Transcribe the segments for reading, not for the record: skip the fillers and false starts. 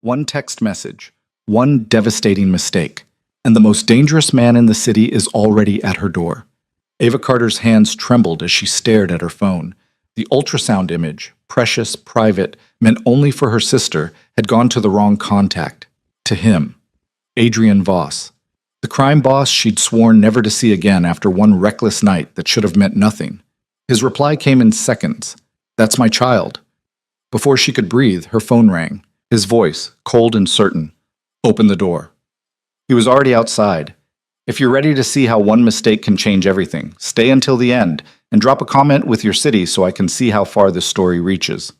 One text message, one devastating mistake, and the most dangerous man in the city is already at her door. Ava Carter's hands trembled as she stared at her phone. The ultrasound image, precious, private, meant only for her sister, had gone to the wrong contact. To him. Adrian Voss. The crime boss she'd sworn never to see again after one reckless night that should have meant nothing. His reply came in seconds. "That's my child." Before she could breathe, her phone rang. His voice, cold and certain. "Open the door." He was already outside. "If you're ready to see how one mistake can change everything, stay until the end and drop a comment with your city so I can see how far this story reaches."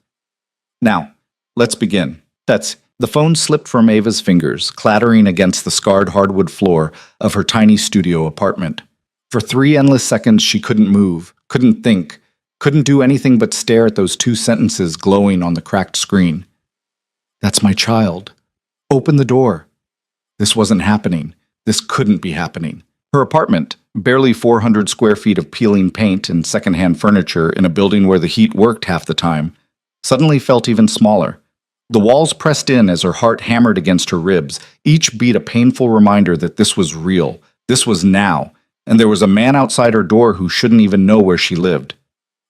Now, let's begin. The phone slipped from Ava's fingers, clattering against the scarred hardwood floor of her tiny studio apartment. For 3 endless seconds she couldn't move, couldn't think, couldn't do anything but stare at those 2 sentences glowing on the cracked screen. "That's my child. Open the door." This wasn't happening. This couldn't be happening. Her apartment, barely 400 square feet of peeling paint and secondhand furniture in a building where the heat worked half the time, suddenly felt even smaller. The walls pressed in as her heart hammered against her ribs, each beat a painful reminder that this was real, this was now, and there was a man outside her door who shouldn't even know where she lived.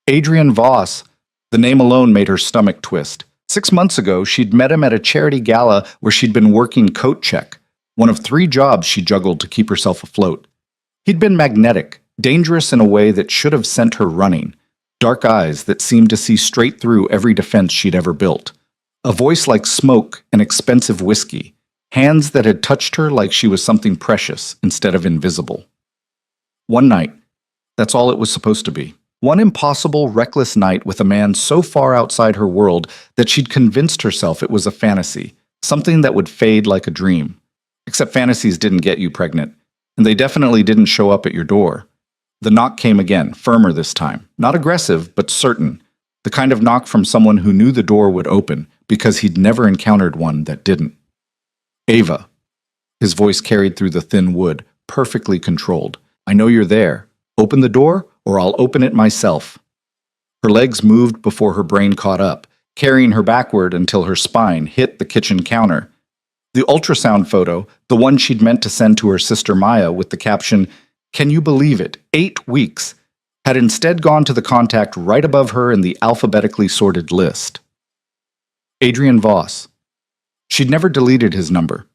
Adrian Voss. The name alone made her stomach twist. 6 months ago, she'd met him at a charity gala where she'd been working coat check, one of 3 jobs she juggled to keep herself afloat. He'd been magnetic, dangerous in a way that should have sent her running, dark eyes that seemed to see straight through every defense she'd ever built. A voice like smoke and expensive whiskey, hands that had touched her like she was something precious instead of invisible. One night, that's all it was supposed to be. One impossible, reckless night with a man so far outside her world that she'd convinced herself it was a fantasy, something that would fade like a dream. Except fantasies didn't get you pregnant, and they definitely didn't show up at your door. The knock came again, firmer this time, not aggressive, but certain. The kind of knock from someone who knew the door would open, because he'd never encountered one that didn't. "Ava." His voice carried through the thin wood, perfectly controlled. "I know you're there. Open the door, or I'll open it myself." Her legs moved before her brain caught up, carrying her backward until her spine hit the kitchen counter. The ultrasound photo, the one she'd meant to send to her sister Maya with the caption, "Can you believe it? 8 weeks," had instead gone to the contact right above her in the alphabetically sorted list. Adrian Voss. She'd never deleted his number.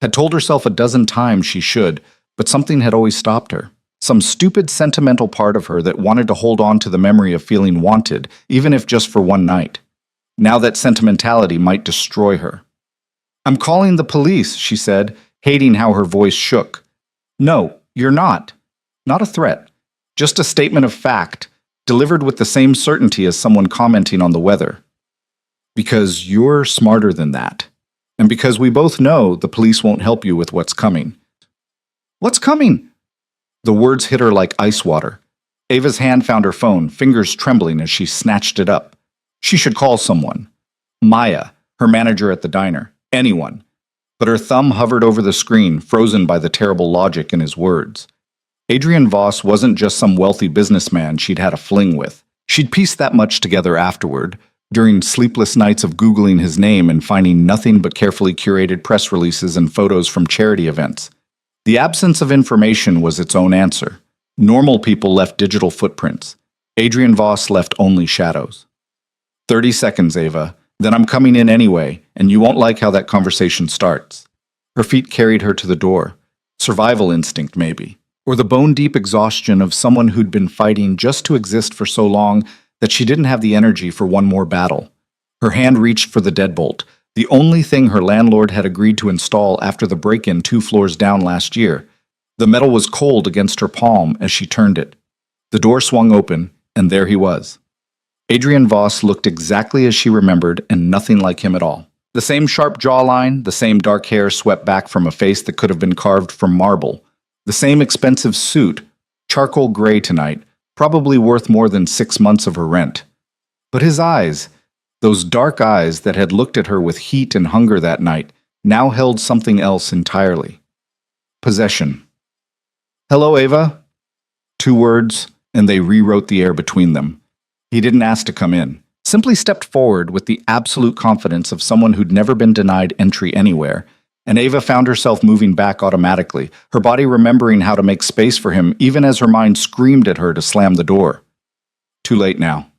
Had told herself a dozen times she should, but something had always stopped her. Some stupid sentimental part of her that wanted to hold on to the memory of feeling wanted, even if just for one night. Now that sentimentality might destroy her. "I'm calling the police," she said, hating how her voice shook. "No, you're not. Not a threat. Just a statement of fact, delivered with the same certainty as someone commenting on the weather. Because you're smarter than that. And because we both know the police won't help you with what's coming." "What's coming?" The words hit her like ice water. Ava's hand found her phone, fingers trembling as she snatched it up. She should call someone. Maya, her manager at the diner. Anyone. But her thumb hovered over the screen, frozen by the terrible logic in his words. Adrian Voss wasn't just some wealthy businessman she'd had a fling with. She'd pieced that much together afterward, during sleepless nights of Googling his name and finding nothing but carefully curated press releases and photos from charity events. The absence of information was its own answer. Normal people left digital footprints. Adrian Voss left only shadows. 30 seconds, Ava. Then I'm coming in anyway, and you won't like how that conversation starts. Her feet carried her to the door. Survival instinct, maybe. Or the bone-deep exhaustion of someone who'd been fighting just to exist for so long that she didn't have the energy for one more battle. Her hand reached for the deadbolt, the only thing her landlord had agreed to install after the break-in 2 floors down last year. The metal was cold against her palm as she turned it. The door swung open, and there he was. Adrian Voss looked exactly as she remembered and nothing like him at all. The same sharp jawline, the same dark hair swept back from a face that could have been carved from marble. The same expensive suit, charcoal gray tonight, probably worth more than 6 months of her rent. But his eyes, those dark eyes that had looked at her with heat and hunger that night, now held something else entirely. Possession. "Hello, Ava." 2 words, and they rewrote the air between them. He didn't ask to come in, simply stepped forward with the absolute confidence of someone who'd never been denied entry anywhere, and Ava found herself moving back automatically, her body remembering how to make space for him even as her mind screamed at her to slam the door. Too late now.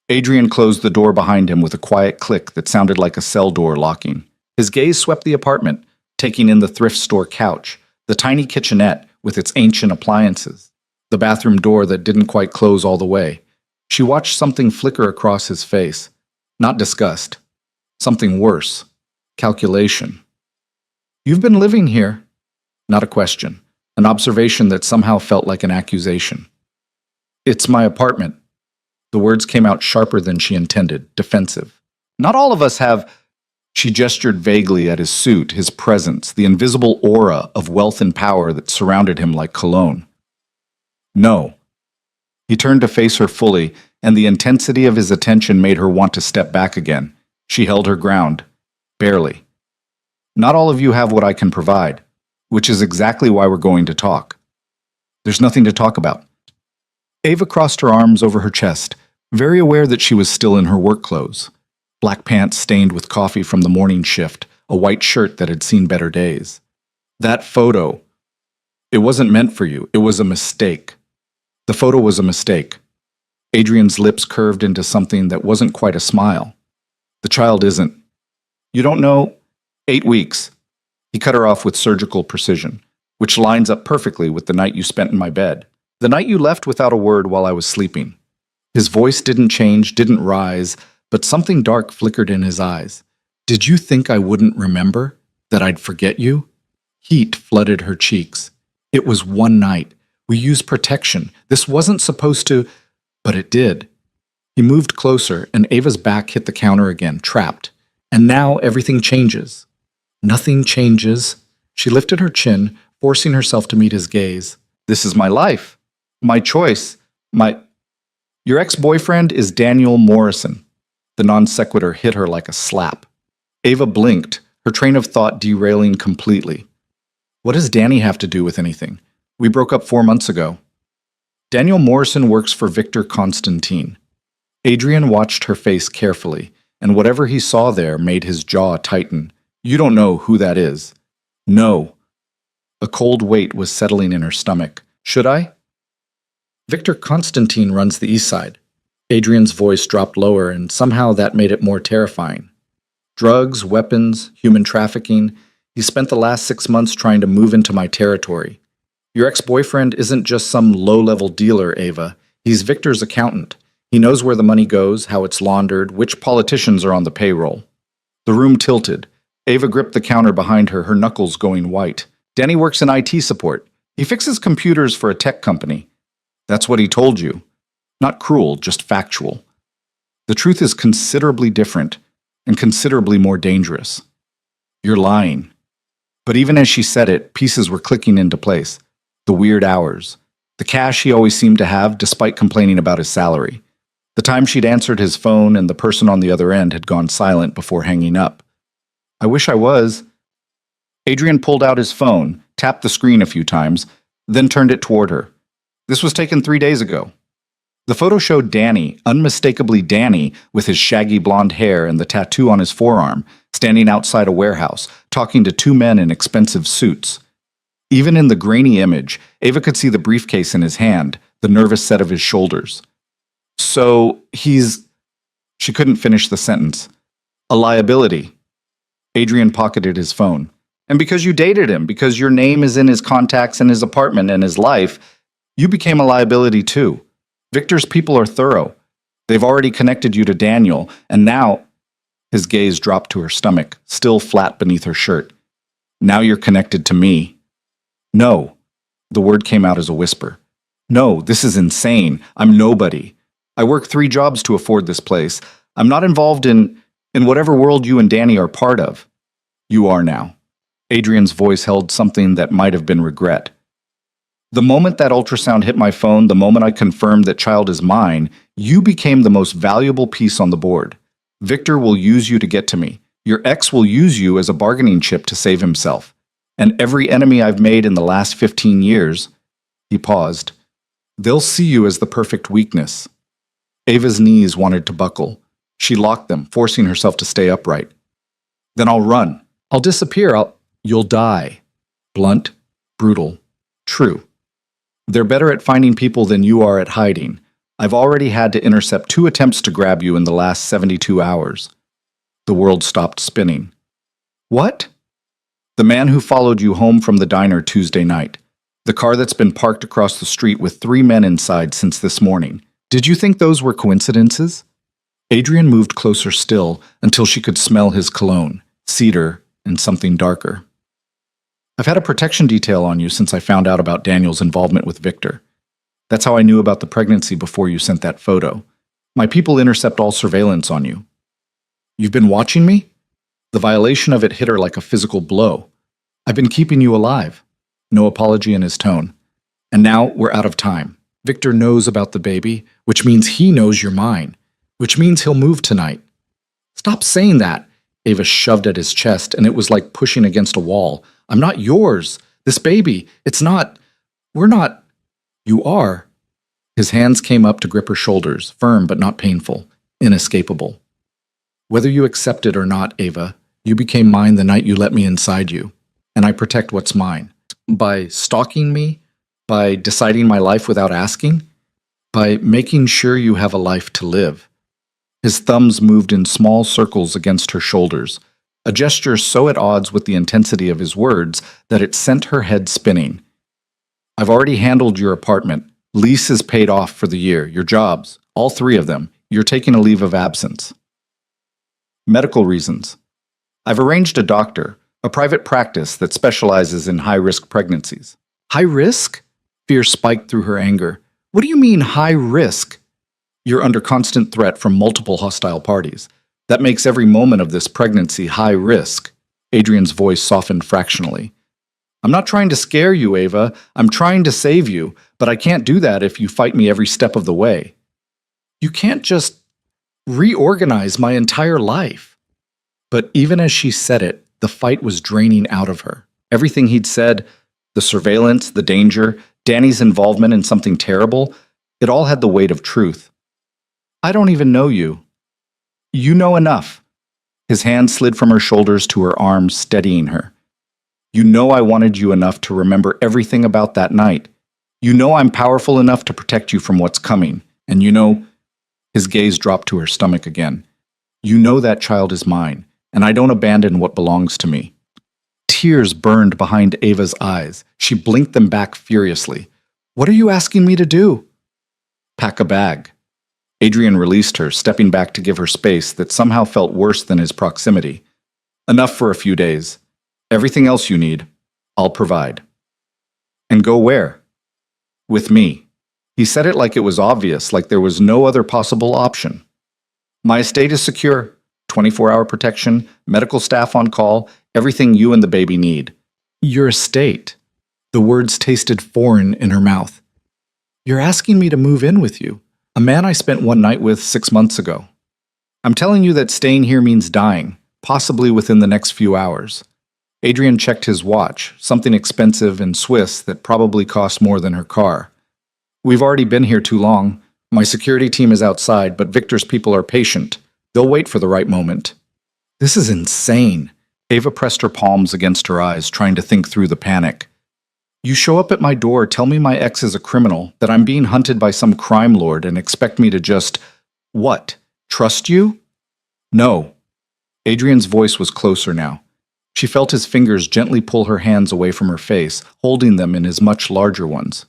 Adrian closed the door behind him with a quiet click that sounded like a cell door locking. His gaze swept the apartment, taking in the thrift store couch, the tiny kitchenette with its ancient appliances, the bathroom door that didn't quite close all the way. She watched something flicker across his face. Not disgust. Something worse. Calculation. "You've been living here." Not a question. An observation that somehow felt like an accusation. "It's my apartment." The words came out sharper than she intended, defensive. "Not all of us have—" She gestured vaguely at his suit, his presence, the invisible aura of wealth and power that surrounded him like cologne. "No." He turned to face her fully, and the intensity of his attention made her want to step back again. She held her ground. Barely. "Not all of you have what I can provide, which is exactly why we're going to talk." "There's nothing to talk about." Ava crossed her arms over her chest, very aware that she was still in her work clothes. Black pants stained with coffee from the morning shift, a white shirt that had seen better days. "That photo. It wasn't meant for you. It was a mistake." The photo was a mistake. Adrian's lips curved into something that wasn't quite a smile. "The child isn't. You don't know. 8 weeks. He cut her off with surgical precision, which lines up perfectly with the night you spent in my bed. The night you left without a word while I was sleeping." His voice didn't change, didn't rise, but something dark flickered in his eyes. "Did you think I wouldn't remember? That I'd forget you?" Heat flooded her cheeks. "It was one night. We used protection. This wasn't supposed to, but it did." He moved closer, and Ava's back hit the counter again, trapped. "And now everything changes." "Nothing changes." She lifted her chin, forcing herself to meet his gaze. "This is my life. My choice. Your ex-boyfriend is Daniel Morrison." The non sequitur hit her like a slap. Ava blinked, her train of thought derailing completely. "What does Danny have to do with anything? We broke up 4 months ago." "Daniel Morrison works for Victor Constantine." Adrian watched her face carefully, and whatever he saw there made his jaw tighten. "You don't know who that is." "No." A cold weight was settling in her stomach. "Should I?" "Victor Constantine runs the East Side." Adrian's voice dropped lower, and somehow that made it more terrifying. "Drugs, weapons, human trafficking. He spent the last 6 months trying to move into my territory. Your ex-boyfriend isn't just some low-level dealer, Ava. He's Victor's accountant. He knows where the money goes, how it's laundered, which politicians are on the payroll." The room tilted. Ava gripped the counter behind her, her knuckles going white. "Danny works in IT support. He fixes computers for a tech company." "That's what he told you." Not cruel, just factual. "The truth is considerably different, and considerably more dangerous." "You're lying." But even as she said it, pieces were clicking into place. The weird hours. The cash he always seemed to have, despite complaining about his salary. The time she'd answered his phone and the person on the other end had gone silent before hanging up. "I wish I was." Adrian pulled out his phone, tapped the screen a few times, then turned it toward her. "This was taken 3 days ago." The photo showed Danny, unmistakably Danny, with his shaggy blonde hair and the tattoo on his forearm, standing outside a warehouse, talking to 2 men in expensive suits. Even in the grainy image, Ava could see the briefcase in his hand, the nervous set of his shoulders. "So, he's—" She couldn't finish the sentence. "A liability." Adrian pocketed his phone. "And because you dated him, because your name is in his contacts and his apartment and his life, you became a liability too. Victor's people are thorough. They've already connected you to Daniel, and now—" His gaze dropped to her stomach, still flat beneath her shirt. "Now you're connected to me." "No." The word came out as a whisper. "No, this is insane. I'm nobody. I work 3 jobs to afford this place. I'm not involved in whatever world you and Danny are part of." "You are now." Adrian's voice held something that might have been regret. "The moment that ultrasound hit my phone, the moment I confirmed that child is mine, you became the most valuable piece on the board. Victor will use you to get to me. Your ex will use you as a bargaining chip to save himself. And every enemy I've made in the last 15 years, he paused, they'll see you as the perfect weakness." Ava's knees wanted to buckle. She locked them, forcing herself to stay upright. Then I'll run. I'll disappear. You'll die. Blunt, brutal, true. They're better at finding people than you are at hiding. I've already had to intercept 2 attempts to grab you in the last 72 hours. The world stopped spinning. What? The man who followed you home from the diner Tuesday night. The car that's been parked across the street with 3 men inside since this morning. Did you think those were coincidences? Adrian moved closer still until she could smell his cologne, cedar, and something darker. I've had a protection detail on you since I found out about Daniel's involvement with Victor. That's how I knew about the pregnancy before you sent that photo. My people intercept all surveillance on you. You've been watching me? The violation of it hit her like a physical blow. I've been keeping you alive. No apology in his tone. And now we're out of time. Victor knows about the baby, which means he knows you're mine, which means he'll move tonight. Stop saying that. Ava shoved at his chest, and it was like pushing against a wall. I'm not yours. This baby, it's not. We're not. You are. His hands came up to grip her shoulders, firm but not painful, inescapable. Whether you accept it or not, Ava, you became mine the night you let me inside you, and I protect what's mine. By stalking me, by deciding my life without asking, by making sure you have a life to live. His thumbs moved in small circles against her shoulders, a gesture so at odds with the intensity of his words that it sent her head spinning. I've already handled your apartment. Lease is paid off for the year. Your jobs, all 3 of them. You're taking a leave of absence. Medical reasons. I've arranged a doctor, a private practice that specializes in high-risk pregnancies. High risk? Fear spiked through her anger. What do you mean, high risk? You're under constant threat from multiple hostile parties. That makes every moment of this pregnancy high risk. Adrian's voice softened fractionally. I'm not trying to scare you, Ava. I'm trying to save you, but I can't do that if you fight me every step of the way. You can't just reorganize my entire life. But even as she said it, the fight was draining out of her. Everything he'd said, the surveillance, the danger, Danny's involvement in something terrible, it all had the weight of truth. I don't even know you. You know enough. His hand slid from her shoulders to her arms, steadying her. You know I wanted you enough to remember everything about that night. You know I'm powerful enough to protect you from what's coming. And you know, his gaze dropped to her stomach again. You know that child is mine, and I don't abandon what belongs to me. Tears burned behind Ava's eyes. She blinked them back furiously. What are you asking me to do? Pack a bag. Adrian released her, stepping back to give her space that somehow felt worse than his proximity. Enough for a few days. Everything else you need, I'll provide. And go where? With me. He said it like it was obvious, like there was no other possible option. My estate is secure. 24-hour protection, medical staff on call, everything you and the baby need. Your estate. The words tasted foreign in her mouth. You're asking me to move in with you. A man I spent one night with 6 months ago. I'm telling you that staying here means dying, possibly within the next few hours. Adrian checked his watch, something expensive and Swiss that probably cost more than her car. We've already been here too long. My security team is outside, but Victor's people are patient. They'll wait for the right moment. This is insane. Ava pressed her palms against her eyes, trying to think through the panic. You show up at my door, tell me my ex is a criminal, that I'm being hunted by some crime lord, and expect me to just, what, trust you? No. Adrian's voice was closer now. She felt his fingers gently pull her hands away from her face, holding them in his much larger ones.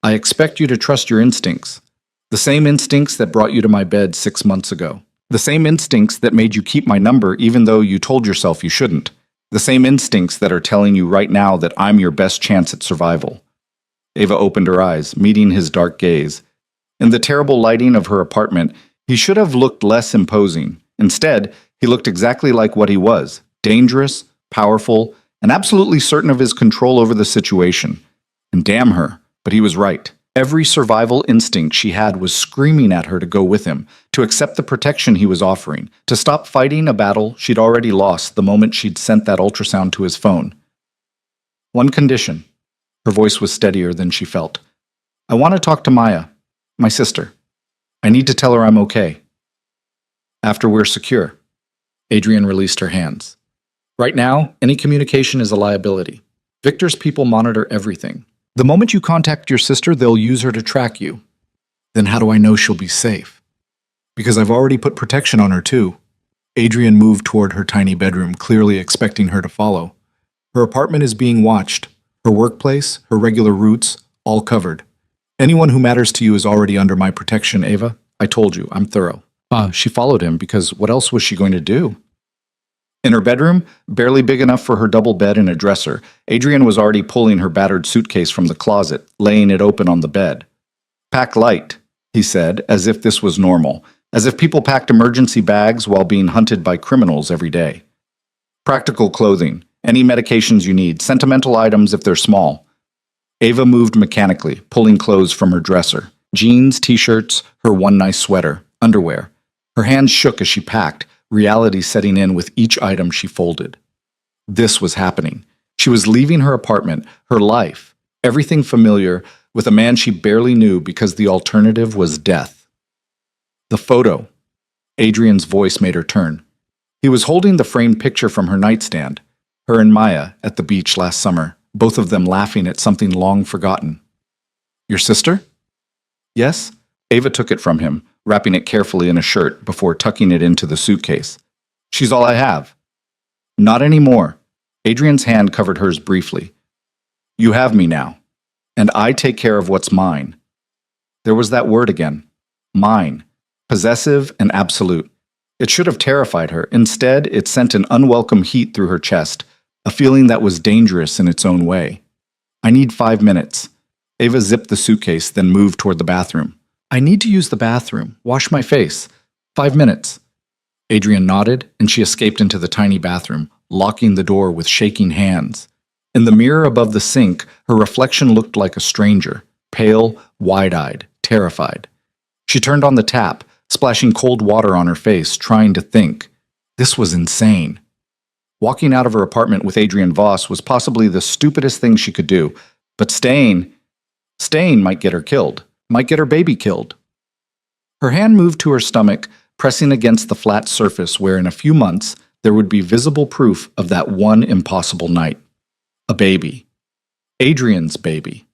I expect you to trust your instincts. The same instincts that brought you to my bed 6 months ago. The same instincts that made you keep my number even though you told yourself you shouldn't. The same instincts that are telling you right now that I'm your best chance at survival. Ava opened her eyes, meeting his dark gaze. In the terrible lighting of her apartment, he should have looked less imposing. Instead, he looked exactly like what he was, dangerous, powerful, and absolutely certain of his control over the situation. And damn her, but he was right. Every survival instinct she had was screaming at her to go with him, to accept the protection he was offering, to stop fighting a battle she'd already lost the moment she'd sent that ultrasound to his phone. One condition. Her voice was steadier than she felt. I want to talk to Maya, my sister. I need to tell her I'm okay. After we're secure. Adrian released her hands. Right now, any communication is a liability. Victor's people monitor everything. The moment you contact your sister, they'll use her to track you. Then how do I know she'll be safe? Because I've already put protection on her too. Adrian moved toward her tiny bedroom, clearly expecting her to follow. Her apartment is being watched. Her workplace, her regular routes, all covered. Anyone who matters to you is already under my protection, Ava. I told you, I'm thorough. She followed him because what else was she going to do? In her bedroom, barely big enough for her double bed and a dresser, Adrian was already pulling her battered suitcase from the closet, laying it open on the bed. Pack light, he said, as if this was normal, as if people packed emergency bags while being hunted by criminals every day. Practical clothing, any medications you need, sentimental items if they're small. Ava moved mechanically, pulling clothes from her dresser. Jeans, t-shirts, her one nice sweater, underwear. Her hands shook as she packed, reality setting in with each item she folded. This was happening. She was leaving her apartment, her life, everything familiar, with a man she barely knew because the alternative was death. The photo. Adrian's voice made her turn. He was holding the framed picture from her nightstand, her and Maya at the beach last summer, both of them laughing at something long forgotten. Your sister? Yes? Ava took it from him, wrapping it carefully in a shirt before tucking it into the suitcase. She's all I have. Not anymore. Adrian's hand covered hers briefly. You have me now, and I take care of what's mine. There was that word again. Mine. Possessive and absolute. It should have terrified her. Instead, it sent an unwelcome heat through her chest, a feeling that was dangerous in its own way. I need 5 minutes. Ava zipped the suitcase, then moved toward the bathroom. I need to use the bathroom. Wash my face. 5 minutes. Adrian nodded, and she escaped into the tiny bathroom, locking the door with shaking hands. In the mirror above the sink, her reflection looked like a stranger, pale, wide-eyed, terrified. She turned on the tap, splashing cold water on her face, trying to think. This was insane. Walking out of her apartment with Adrian Voss was possibly the stupidest thing she could do, but staying might get her killed, might get her baby killed. Her hand moved to her stomach, pressing against the flat surface where in a few months there would be visible proof of that one impossible night. A baby. Adrian's baby.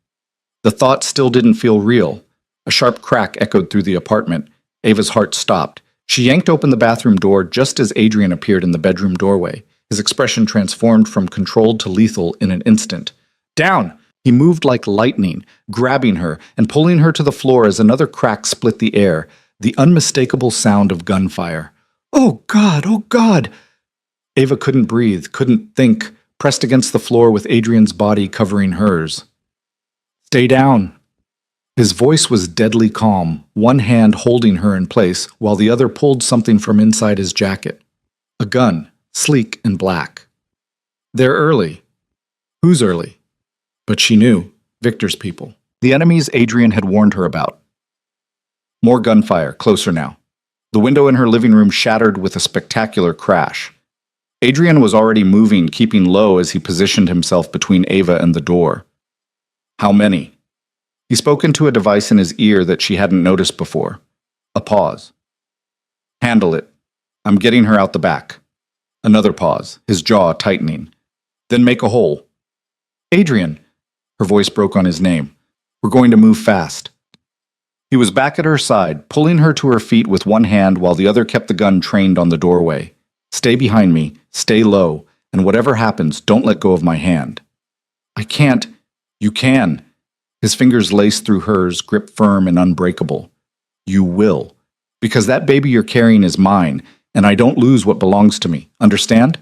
The thought still didn't feel real. A sharp crack echoed through the apartment. Ava's heart stopped. She yanked open the bathroom door just as Adrian appeared in the bedroom doorway. His expression transformed from controlled to lethal in an instant. Down! He moved like lightning, grabbing her and pulling her to the floor as another crack split the air, the unmistakable sound of gunfire. Oh God! Oh God! Ava couldn't breathe, couldn't think, pressed against the floor with Adrian's body covering hers. Stay down. His voice was deadly calm, one hand holding her in place while the other pulled something from inside his jacket. A gun, sleek and black. They're early. Who's early? But she knew. Victor's people. The enemies Adrian had warned her about. More gunfire, closer now. The window in her living room shattered with a spectacular crash. Adrian was already moving, keeping low as he positioned himself between Ava and the door. How many? He spoke into a device in his ear that she hadn't noticed before. A pause. Handle it. I'm getting her out the back. Another pause, his jaw tightening. Then make a hole. Adrian. Her voice broke on his name. We're going to move fast. He was back at her side, pulling her to her feet with one hand while the other kept the gun trained on the doorway. Stay behind me, stay low, and whatever happens, don't let go of my hand. I can't. You can. His fingers laced through hers, grip firm and unbreakable. You will. Because that baby you're carrying is mine, and I don't lose what belongs to me. Understand?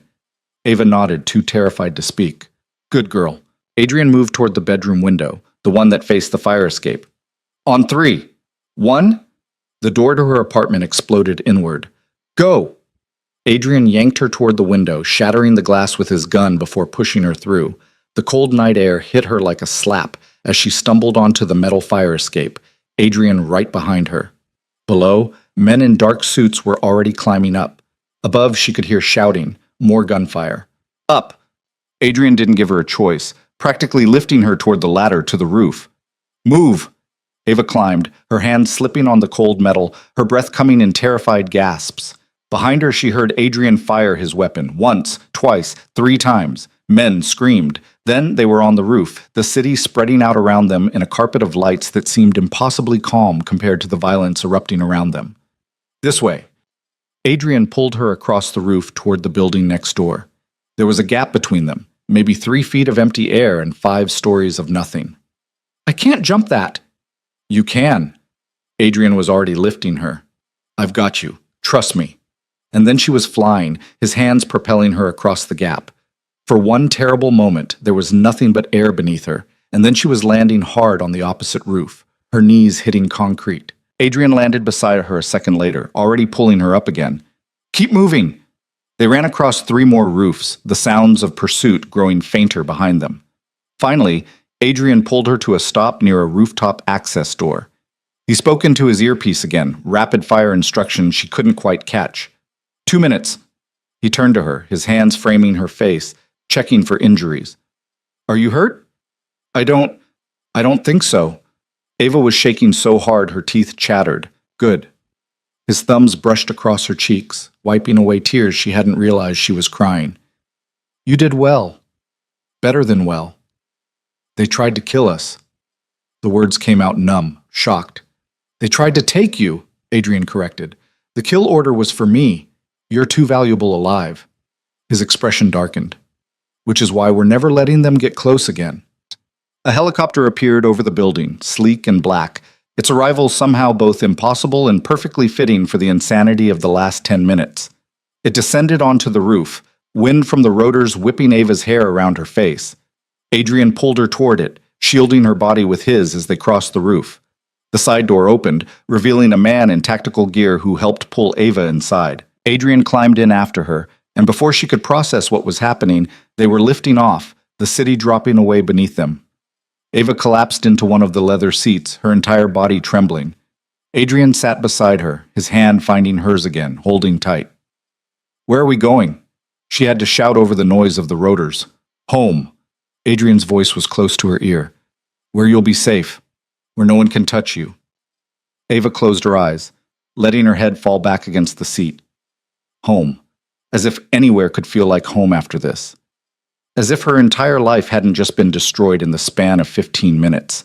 Ava nodded, too terrified to speak. Good girl. Adrian moved toward the bedroom window, the one that faced the fire escape. On 3. 1. The door to her apartment exploded inward. Go! Adrian yanked her toward the window, shattering the glass with his gun before pushing her through. The cold night air hit her like a slap as she stumbled onto the metal fire escape, Adrian right behind her. Below, men in dark suits were already climbing up. Above, she could hear shouting, more gunfire. Up! Adrian didn't give her a choice, practically lifting her toward the ladder to the roof. Move! Ava climbed, her hands slipping on the cold metal, her breath coming in terrified gasps. Behind her, she heard Adrian fire his weapon once, twice, 3 times. Men screamed. Then they were on the roof, the city spreading out around them in a carpet of lights that seemed impossibly calm compared to the violence erupting around them. This way. Adrian pulled her across the roof toward the building next door. There was a gap between them, maybe 3 feet of empty air and 5 stories of nothing. I can't jump that. You can. Adrian was already lifting her. I've got you. Trust me. And then she was flying, his hands propelling her across the gap. For one terrible moment, there was nothing but air beneath her, and then she was landing hard on the opposite roof, her knees hitting concrete. Adrian landed beside her a second later, already pulling her up again. Keep moving! They ran across 3 more roofs, the sounds of pursuit growing fainter behind them. Finally, Adrian pulled her to a stop near a rooftop access door. He spoke into his earpiece again, rapid-fire instructions she couldn't quite catch. 2 minutes. He turned to her, his hands framing her face, checking for injuries. Are you hurt? I don't think so. Ava was shaking so hard her teeth chattered. Good. His thumbs brushed across her cheeks, wiping away tears she hadn't realized she was crying. You did well. Better than well. They tried to kill us. The words came out numb, shocked. They tried to take you, Adrian corrected. The kill order was for me. You're too valuable alive. His expression darkened. Which is why we're never letting them get close again. A helicopter appeared over the building, sleek and black, its arrival somehow both impossible and perfectly fitting for the insanity of the last 10 minutes. It descended onto the roof, wind from the rotors whipping Ava's hair around her face. Adrian pulled her toward it, shielding her body with his as they crossed the roof. The side door opened, revealing a man in tactical gear who helped pull Ava inside. Adrian climbed in after her, and before she could process what was happening, they were lifting off, the city dropping away beneath them. Ava collapsed into one of the leather seats, her entire body trembling. Adrian sat beside her, his hand finding hers again, holding tight. Where are we going? She had to shout over the noise of the rotors. Home. Adrian's voice was close to her ear. Where you'll be safe. Where no one can touch you. Ava closed her eyes, letting her head fall back against the seat. Home. As if anywhere could feel like home after this. As if her entire life hadn't just been destroyed in the span of 15 minutes.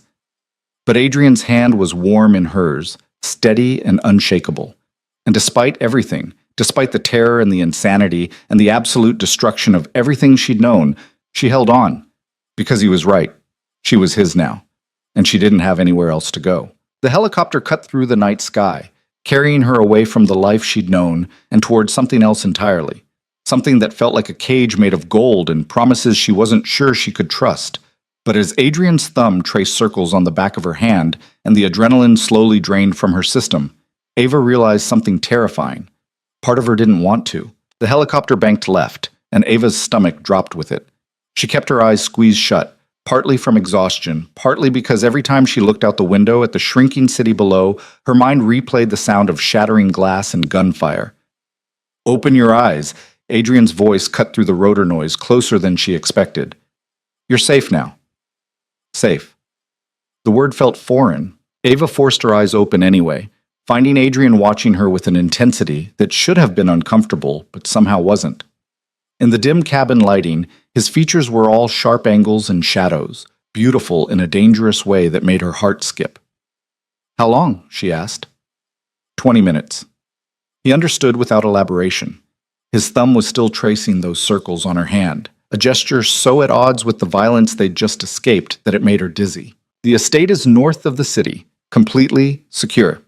But Adrian's hand was warm in hers, steady and unshakable. And despite everything, despite the terror and the insanity and the absolute destruction of everything she'd known, she held on. Because he was right. She was his now. And she didn't have anywhere else to go. The helicopter cut through the night sky, carrying her away from the life she'd known and towards something else entirely. Something that felt like a cage made of gold and promises she wasn't sure she could trust. But as Adrian's thumb traced circles on the back of her hand and the adrenaline slowly drained from her system, Ava realized something terrifying. Part of her didn't want to. The helicopter banked left, and Ava's stomach dropped with it. She kept her eyes squeezed shut, partly from exhaustion, partly because every time she looked out the window at the shrinking city below, her mind replayed the sound of shattering glass and gunfire. Open your eyes. Adrian's voice cut through the rotor noise closer than she expected. You're safe now. Safe. The word felt foreign. Ava forced her eyes open anyway, finding Adrian watching her with an intensity that should have been uncomfortable, but somehow wasn't. In the dim cabin lighting, his features were all sharp angles and shadows, beautiful in a dangerous way that made her heart skip. How long? She asked. 20 minutes. He understood without elaboration. His thumb was still tracing those circles on her hand, a gesture so at odds with the violence they'd just escaped that it made her dizzy. The estate is north of the city, completely secure.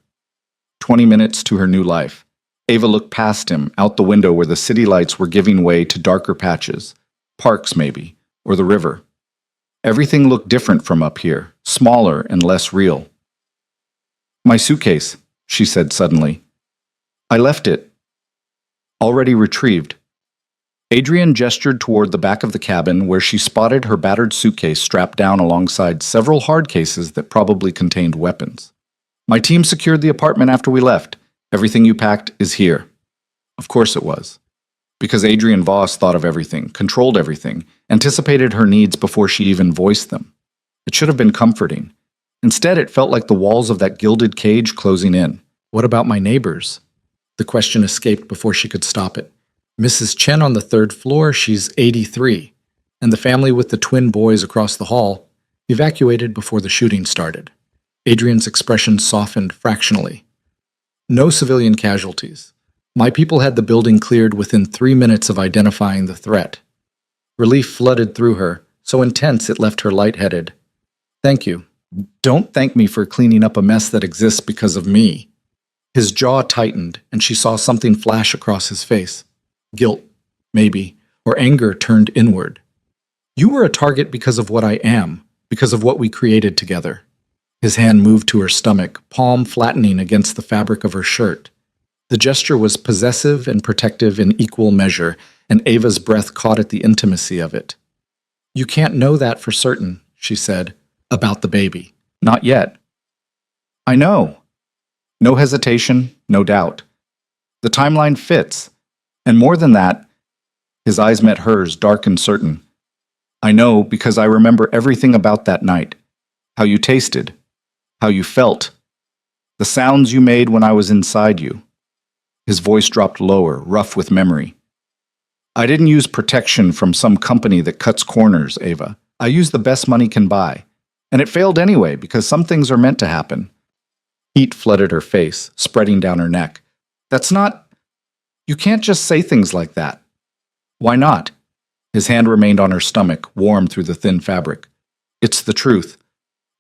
20 minutes to her new life. Ava looked past him, out the window where the city lights were giving way to darker patches. Parks, maybe, or the river. Everything looked different from up here, smaller and less real. My suitcase, she said suddenly. I left it. Already retrieved. Adrian gestured toward the back of the cabin where she spotted her battered suitcase strapped down alongside several hard cases that probably contained weapons. My team secured the apartment after we left. Everything you packed is here. Of course it was. Because Adrian Voss thought of everything, controlled everything, anticipated her needs before she even voiced them. It should have been comforting. Instead, it felt like the walls of that gilded cage closing in. What about my neighbors? The question escaped before she could stop it. Mrs. Chen on the third floor, she's 83. And the family with the twin boys across the hall evacuated before the shooting started. Adrian's expression softened fractionally. No civilian casualties. My people had the building cleared within 3 minutes of identifying the threat. Relief flooded through her, so intense it left her lightheaded. Thank you. Don't thank me for cleaning up a mess that exists because of me. His jaw tightened, and she saw something flash across his face. Guilt, maybe, or anger turned inward. You were a target because of what I am, because of what we created together. His hand moved to her stomach, palm flattening against the fabric of her shirt. The gesture was possessive and protective in equal measure, and Ava's breath caught at the intimacy of it. You can't know that for certain, she said, about the baby. Not yet. I know. No hesitation, no doubt. The timeline fits. And more than that, his eyes met hers, dark and certain. I know because I remember everything about that night. How you tasted. How you felt. The sounds you made when I was inside you. His voice dropped lower, rough with memory. I didn't use protection from some company that cuts corners, Ava. I used the best money can buy. And it failed anyway, because some things are meant to happen. Heat flooded her face, spreading down her neck. That's not... You can't just say things like that. Why not? His hand remained on her stomach, warm through the thin fabric. It's the truth.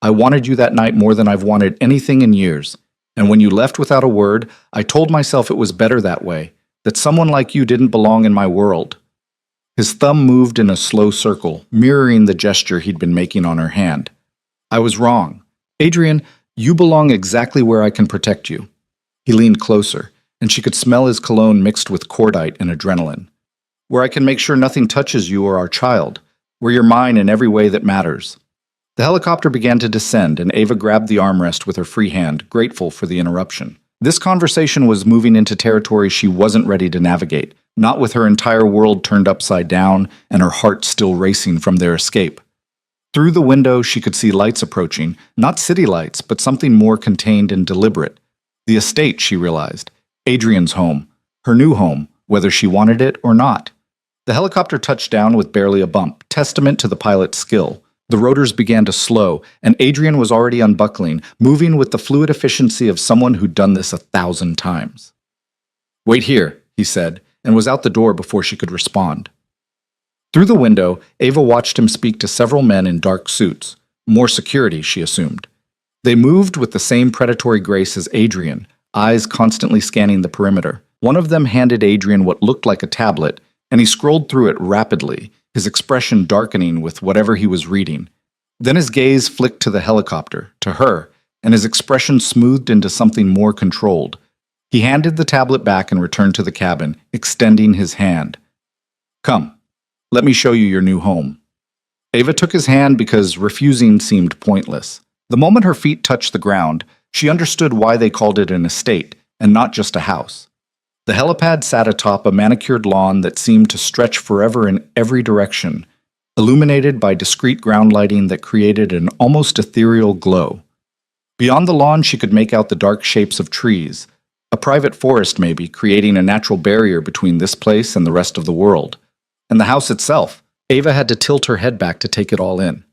I wanted you that night more than I've wanted anything in years. And when you left without a word, I told myself it was better that way, that someone like you didn't belong in my world. His thumb moved in a slow circle, mirroring the gesture he'd been making on her hand. I was wrong. Adrian, you belong exactly where I can protect you. He leaned closer, and she could smell his cologne mixed with cordite and adrenaline. Where I can make sure nothing touches you or our child, where you're mine in every way that matters. The helicopter began to descend, and Ava grabbed the armrest with her free hand, grateful for the interruption. This conversation was moving into territory she wasn't ready to navigate, not with her entire world turned upside down and her heart still racing from their escape. Through the window, she could see lights approaching, not city lights, but something more contained and deliberate. The estate, she realized. Adrian's home. Her new home, whether she wanted it or not. The helicopter touched down with barely a bump, testament to the pilot's skill. The rotors began to slow, and Adrian was already unbuckling, moving with the fluid efficiency of someone who'd done this 1,000 times. Wait here, he said, and was out the door before she could respond. Through the window, Ava watched him speak to several men in dark suits. More security, she assumed. They moved with the same predatory grace as Adrian, eyes constantly scanning the perimeter. One of them handed Adrian what looked like a tablet, and he scrolled through it rapidly, his expression darkening with whatever he was reading. Then his gaze flicked to the helicopter, to her, and his expression smoothed into something more controlled. He handed the tablet back and returned to the cabin, extending his hand. Come. Let me show you your new home. Ava took his hand because refusing seemed pointless. The moment her feet touched the ground, she understood why they called it an estate, and not just a house. The helipad sat atop a manicured lawn that seemed to stretch forever in every direction, illuminated by discreet ground lighting that created an almost ethereal glow. Beyond the lawn, she could make out the dark shapes of trees, a private forest maybe, creating a natural barrier between this place and the rest of the world. And the house itself. Ava had to tilt her head back to take it all in.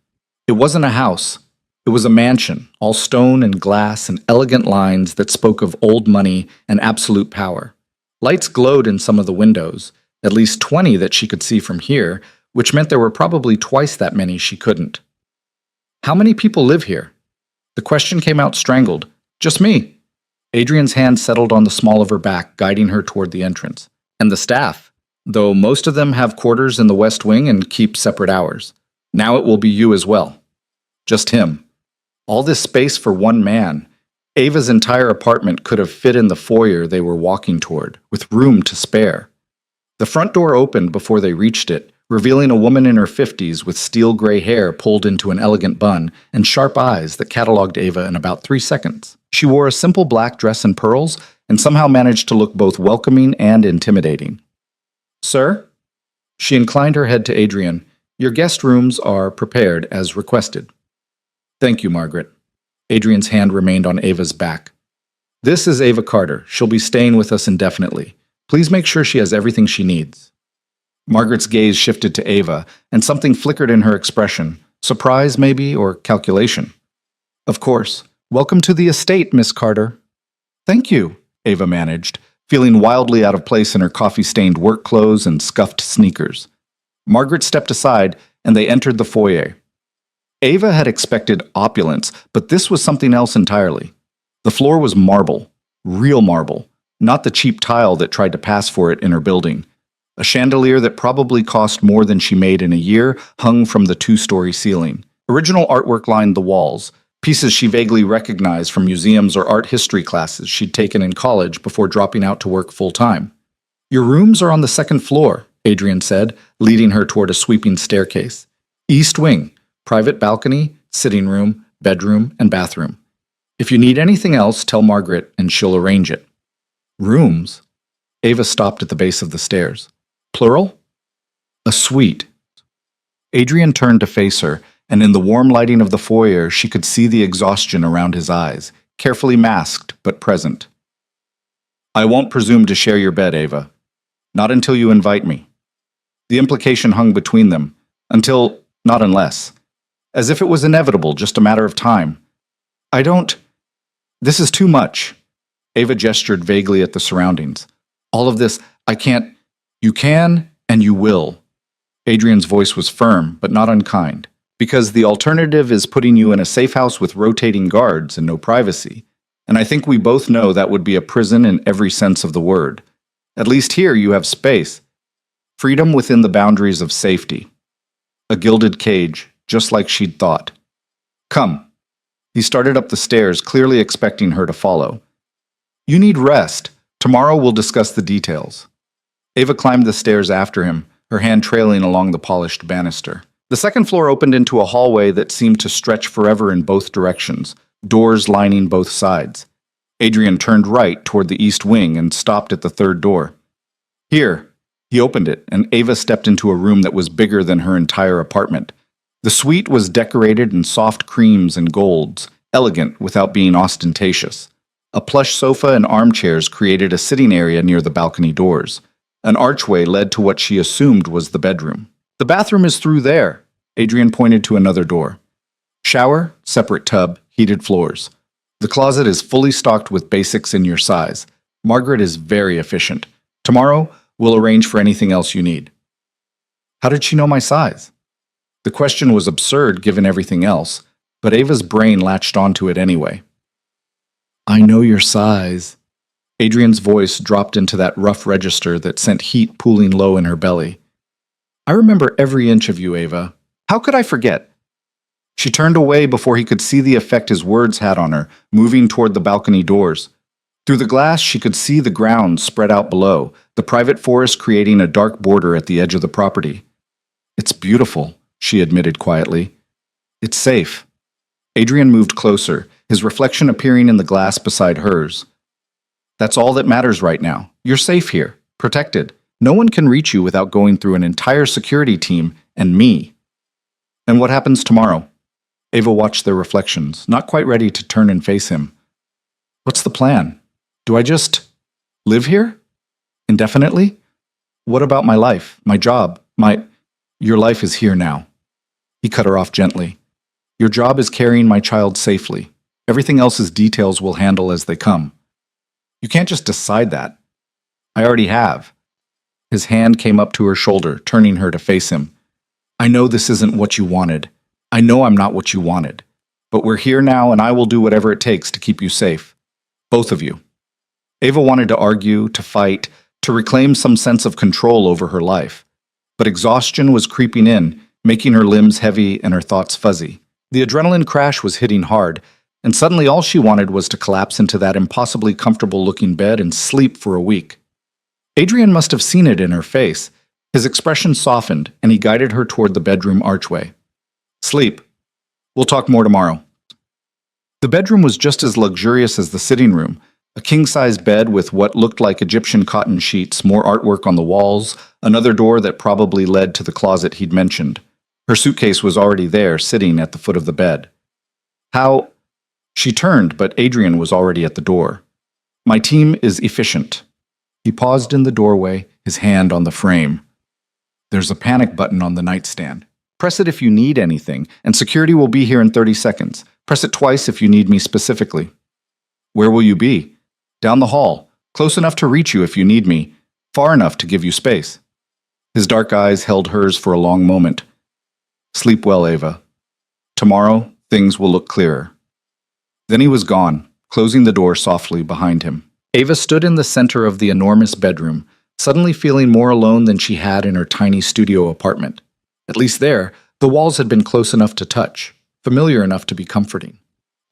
It wasn't a house. It was a mansion, all stone and glass and elegant lines that spoke of old money and absolute power. Lights glowed in some of the windows, at least 20 that she could see from here, which meant there were probably twice that many she couldn't. How many people live here? The question came out strangled. Just me. Adrian's hand settled on the small of her back, guiding her toward the entrance. And the staff. Though most of them have quarters in the West Wing and keep separate hours. Now it will be you as well. Just him. All this space for one man. Ava's entire apartment could have fit in the foyer they were walking toward, with room to spare. The front door opened before they reached it, revealing a woman in her 50s with steel-gray hair pulled into an elegant bun and sharp eyes that cataloged Ava in about 3 seconds. She wore a simple black dress and pearls, and somehow managed to look both welcoming and intimidating. Sir? She inclined her head to Adrian. Your guest rooms are prepared as requested. Thank you, Margaret. Adrian's hand remained on Ava's back. This is Ava Carter. She'll be staying with us indefinitely. Please make sure she has everything she needs. Margaret's gaze shifted to Ava, and something flickered in her expression. Surprise, maybe, or calculation. Of course. Welcome to the estate, Miss Carter. Thank you, Ava managed, feeling wildly out of place in her coffee-stained work clothes and scuffed sneakers. Margaret stepped aside, and they entered the foyer. Ava had expected opulence, but this was something else entirely. The floor was marble, real marble, not the cheap tile that tried to pass for it in her building. A chandelier that probably cost more than she made in a year hung from the two-story ceiling. Original artwork lined the walls, pieces she vaguely recognized from museums or art history classes she'd taken in college before dropping out to work full-time. Your rooms are on the second floor, Adrian said, leading her toward a sweeping staircase. East wing, private balcony, sitting room, bedroom, and bathroom. If you need anything else, tell Margaret and she'll arrange it. Rooms? Ava stopped at the base of the stairs. Plural? A suite. Adrian turned to face her, and in the warm lighting of the foyer, she could see the exhaustion around his eyes, carefully masked but present. I won't presume to share your bed, Ava. Not until you invite me. The implication hung between them. Not unless. As if it was inevitable, just a matter of time. This is too much. Ava gestured vaguely at the surroundings. All of this, I can't. You can, and you will. Adrian's voice was firm, but not unkind. Because the alternative is putting you in a safe house with rotating guards and no privacy. And I think we both know that would be a prison in every sense of the word. At least here you have space. Freedom within the boundaries of safety. A gilded cage, just like she'd thought. Come. He started up the stairs, clearly expecting her to follow. You need rest. Tomorrow we'll discuss the details. Ava climbed the stairs after him, her hand trailing along the polished banister. The second floor opened into a hallway that seemed to stretch forever in both directions, doors lining both sides. Adrian turned right toward the east wing and stopped at the third door. Here. He opened it, and Ava stepped into a room that was bigger than her entire apartment. The suite was decorated in soft creams and golds, elegant without being ostentatious. A plush sofa and armchairs created a sitting area near the balcony doors. An archway led to what she assumed was the bedroom. The bathroom is through there. Adrian pointed to another door. Shower, separate tub, heated floors. The closet is fully stocked with basics in your size. Margaret is very efficient. Tomorrow, we'll arrange for anything else you need. How did she know my size? The question was absurd given everything else, but Ava's brain latched onto it anyway. I know your size. Adrian's voice dropped into that rough register that sent heat pooling low in her belly. I remember every inch of you, Ava. How could I forget? She turned away before he could see the effect his words had on her, moving toward the balcony doors. Through the glass, she could see the grounds spread out below, the private forest creating a dark border at the edge of the property. It's beautiful, she admitted quietly. It's safe. Adrian moved closer, his reflection appearing in the glass beside hers. That's all that matters right now. You're safe here, protected. No one can reach you without going through an entire security team and me. And what happens tomorrow? Ava watched their reflections, not quite ready to turn and face him. What's the plan? Do I just live here? Indefinitely? What about my life, my job, Your life is here now. He cut her off gently. Your job is carrying my child safely. Everything else's details we'll handle as they come. You can't just decide that. I already have. His hand came up to her shoulder, turning her to face him. I know this isn't what you wanted. I know I'm not what you wanted. But we're here now, and I will do whatever it takes to keep you safe. Both of you. Ava wanted to argue, to fight, to reclaim some sense of control over her life. But exhaustion was creeping in, making her limbs heavy and her thoughts fuzzy. The adrenaline crash was hitting hard, and suddenly all she wanted was to collapse into that impossibly comfortable-looking bed and sleep for a week. Adrian must have seen it in her face. His expression softened, and he guided her toward the bedroom archway. Sleep. We'll talk more tomorrow. The bedroom was just as luxurious as the sitting room, a king-size bed with what looked like Egyptian cotton sheets, more artwork on the walls, another door that probably led to the closet he'd mentioned. Her suitcase was already there, sitting at the foot of the bed. How? She turned, but Adrian was already at the door. My team is efficient. He paused in the doorway, his hand on the frame. There's a panic button on the nightstand. Press it if you need anything, and security will be here in 30 seconds. Press it twice if you need me specifically. Where will you be? Down the hall, close enough to reach you if you need me, far enough to give you space. His dark eyes held hers for a long moment. Sleep well, Ava. Tomorrow, things will look clearer. Then he was gone, closing the door softly behind him. Ava stood in the center of the enormous bedroom, suddenly feeling more alone than she had in her tiny studio apartment. At least there, the walls had been close enough to touch, familiar enough to be comforting.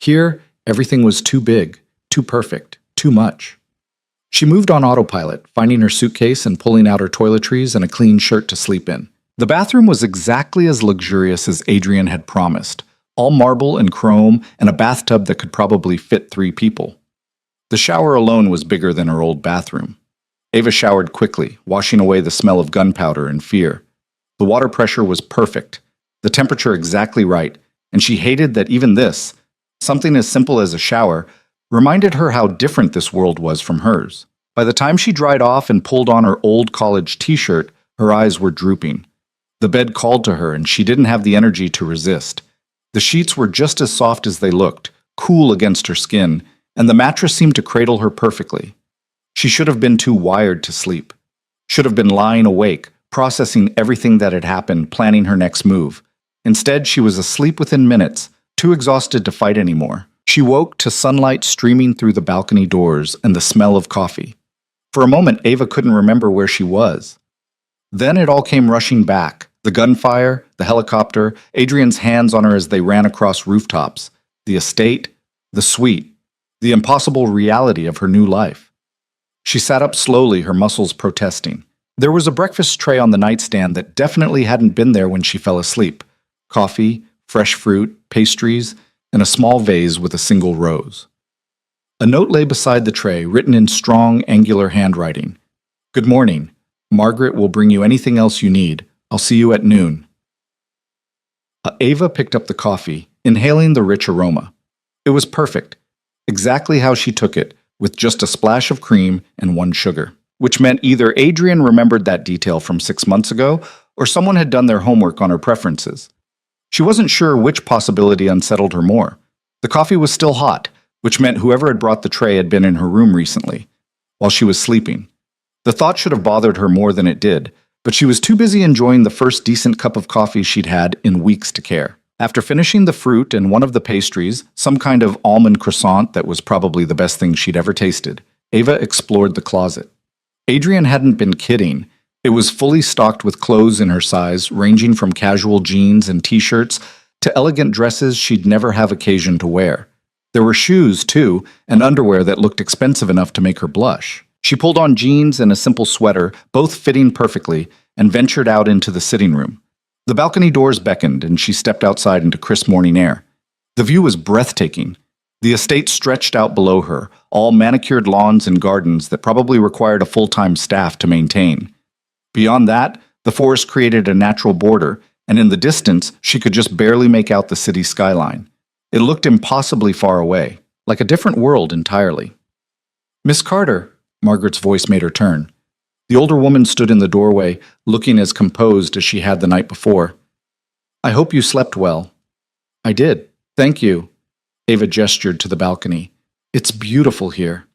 Here, everything was too big, too perfect, too much. She moved on autopilot, finding her suitcase and pulling out her toiletries and a clean shirt to sleep in. The bathroom was exactly as luxurious as Adrian had promised, all marble and chrome and a bathtub that could probably fit 3 people. The shower alone was bigger than her old bathroom. Ava showered quickly, washing away the smell of gunpowder and fear. The water pressure was perfect, the temperature exactly right, and she hated that even this, something as simple as a shower, reminded her how different this world was from hers. By the time she dried off and pulled on her old college t-shirt, her eyes were drooping. The bed called to her, and she didn't have the energy to resist. The sheets were just as soft as they looked, cool against her skin, and the mattress seemed to cradle her perfectly. She should have been too wired to sleep. Should have been lying awake, processing everything that had happened, planning her next move. Instead, she was asleep within minutes, too exhausted to fight anymore. She woke to sunlight streaming through the balcony doors and the smell of coffee. For a moment, Ava couldn't remember where she was. Then it all came rushing back. The gunfire, the helicopter, Adrian's hands on her as they ran across rooftops, the estate, the suite, the impossible reality of her new life. She sat up slowly, her muscles protesting. There was a breakfast tray on the nightstand that definitely hadn't been there when she fell asleep. Coffee, fresh fruit, pastries, and a small vase with a single rose. A note lay beside the tray, written in strong, angular handwriting. Good morning. Margaret will bring you anything else you need. I'll see you at noon. Ava picked up the coffee, inhaling the rich aroma. It was perfect, exactly how she took it, with just a splash of cream and 1 sugar, which meant either Adrian remembered that detail from 6 months ago or someone had done their homework on her preferences. She wasn't sure which possibility unsettled her more. The coffee was still hot, which meant whoever had brought the tray had been in her room recently, while she was sleeping. The thought should have bothered her more than it did, but she was too busy enjoying the first decent cup of coffee she'd had in weeks to care. After finishing the fruit and one of the pastries, some kind of almond croissant that was probably the best thing she'd ever tasted, Ava explored the closet. Adrian hadn't been kidding. It was fully stocked with clothes in her size, ranging from casual jeans and t-shirts to elegant dresses she'd never have occasion to wear. There were shoes, too, and underwear that looked expensive enough to make her blush. She pulled on jeans and a simple sweater, both fitting perfectly, and ventured out into the sitting room. The balcony doors beckoned, and she stepped outside into crisp morning air. The view was breathtaking. The estate stretched out below her, all manicured lawns and gardens that probably required a full-time staff to maintain. Beyond that, the forest created a natural border, and in the distance, she could just barely make out the city skyline. It looked impossibly far away, like a different world entirely. Miss Carter, Margaret's voice made her turn. The older woman stood in the doorway, looking as composed as she had the night before. I hope you slept well. I did. Thank you. Ava gestured to the balcony. It's beautiful here.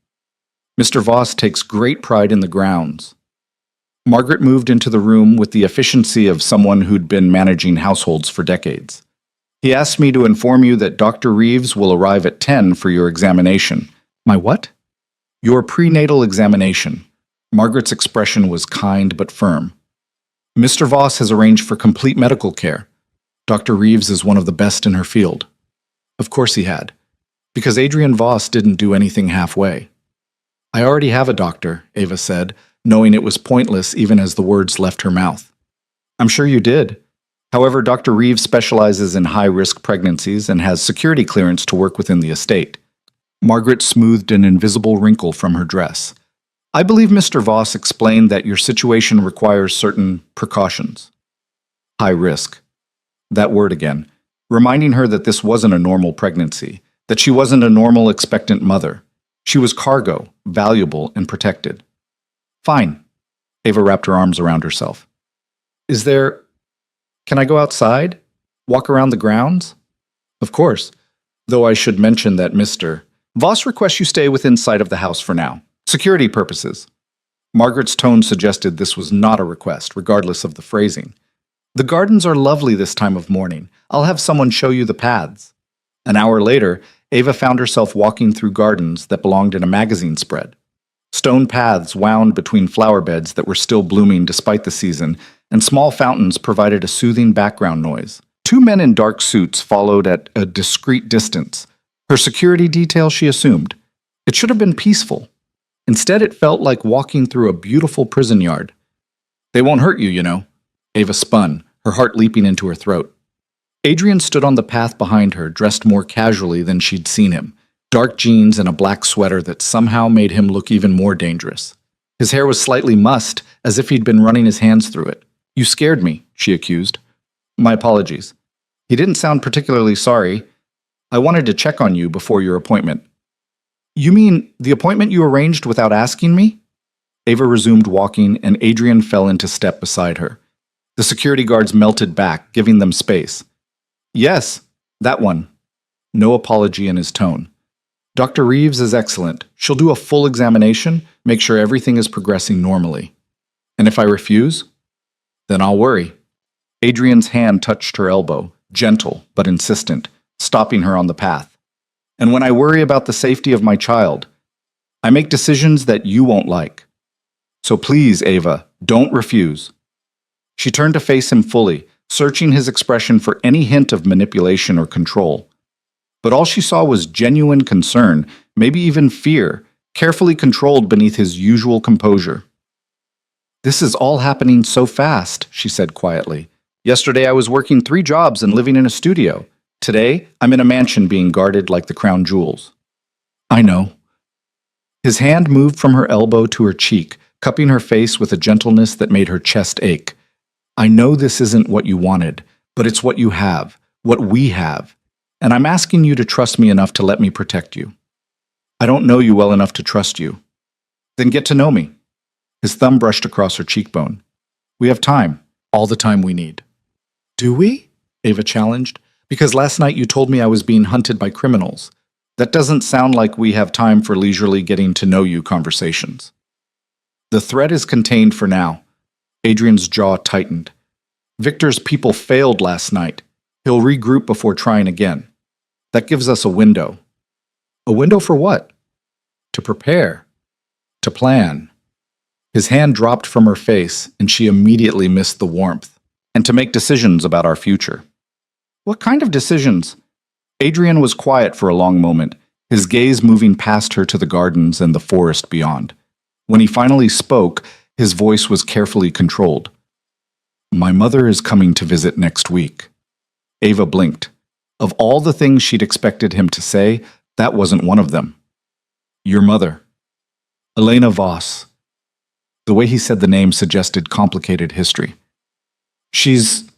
Mr. Voss takes great pride in the grounds. Margaret moved into the room with the efficiency of someone who'd been managing households for decades. He asked me to inform you that Dr. Reeves will arrive at 10 for your examination. My what? Your prenatal examination. Margaret's expression was kind but firm. Mr. Voss has arranged for complete medical care. Dr. Reeves is one of the best in her field. Of course he had, because Adrian Voss didn't do anything halfway. I already have a doctor, Ava said, knowing it was pointless even as the words left her mouth. I'm sure you did. However, Dr. Reeves specializes in high-risk pregnancies and has security clearance to work within the estate. Margaret smoothed an invisible wrinkle from her dress. I believe Mr. Voss explained that your situation requires certain precautions. High risk. That word again, reminding her that this wasn't a normal pregnancy, that she wasn't a normal expectant mother. She was cargo, valuable, and protected. Fine. Ava wrapped her arms around herself. Is there... Can I go outside? Walk around the grounds? Of course. Though I should mention that Mr. Voss requests you stay within sight of the house for now. Security purposes. Margaret's tone suggested this was not a request, regardless of the phrasing. The gardens are lovely this time of morning. I'll have someone show you the paths. An hour later, Ava found herself walking through gardens that belonged in a magazine spread. Stone paths wound between flower beds that were still blooming despite the season, and small fountains provided a soothing background noise. Two men in dark suits followed at a discreet distance. Her security detail, she assumed. It should have been peaceful. Instead, it felt like walking through a beautiful prison yard. They won't hurt you, you know. Ava spun, her heart leaping into her throat. Adrian stood on the path behind her, dressed more casually than she'd seen him. Dark jeans and a black sweater that somehow made him look even more dangerous. His hair was slightly mussed, as if he'd been running his hands through it. You scared me, she accused. My apologies. He didn't sound particularly sorry. I wanted to check on you before your appointment. You mean the appointment you arranged without asking me? Ava resumed walking, and Adrian fell into step beside her. The security guards melted back, giving them space. Yes, that one. No apology in his tone. Dr. Reeves is excellent. She'll do a full examination, make sure everything is progressing normally. And if I refuse, then I'll worry. Adrian's hand touched her elbow, gentle but insistent, stopping her on the path. And when I worry about the safety of my child, I make decisions that you won't like. So please, Ava, don't refuse. She turned to face him fully, searching his expression for any hint of manipulation or control. But all she saw was genuine concern, maybe even fear, carefully controlled beneath his usual composure. This is all happening so fast, she said quietly. Yesterday I was working 3 jobs and living in a studio. Today, I'm in a mansion being guarded like the crown jewels. I know. His hand moved from her elbow to her cheek, cupping her face with a gentleness that made her chest ache. I know this isn't what you wanted, but it's what you have, what we have, and I'm asking you to trust me enough to let me protect you. I don't know you well enough to trust you. Then get to know me. His thumb brushed across her cheekbone. We have time, all the time we need. Do we? Ava challenged. Because last night you told me I was being hunted by criminals. That doesn't sound like we have time for leisurely getting to know you conversations. The threat is contained for now. Adrian's jaw tightened. Victor's people failed last night. He'll regroup before trying again. That gives us a window. A window for what? To prepare. To plan. His hand dropped from her face, and she immediately missed the warmth. And to make decisions about our future. What kind of decisions? Adrian was quiet for a long moment, his gaze moving past her to the gardens and the forest beyond. When he finally spoke, his voice was carefully controlled. My mother is coming to visit next week. Ava blinked. Of all the things she'd expected him to say, that wasn't one of them. Your mother. Elena Voss. The way he said the name suggested complicated history. She's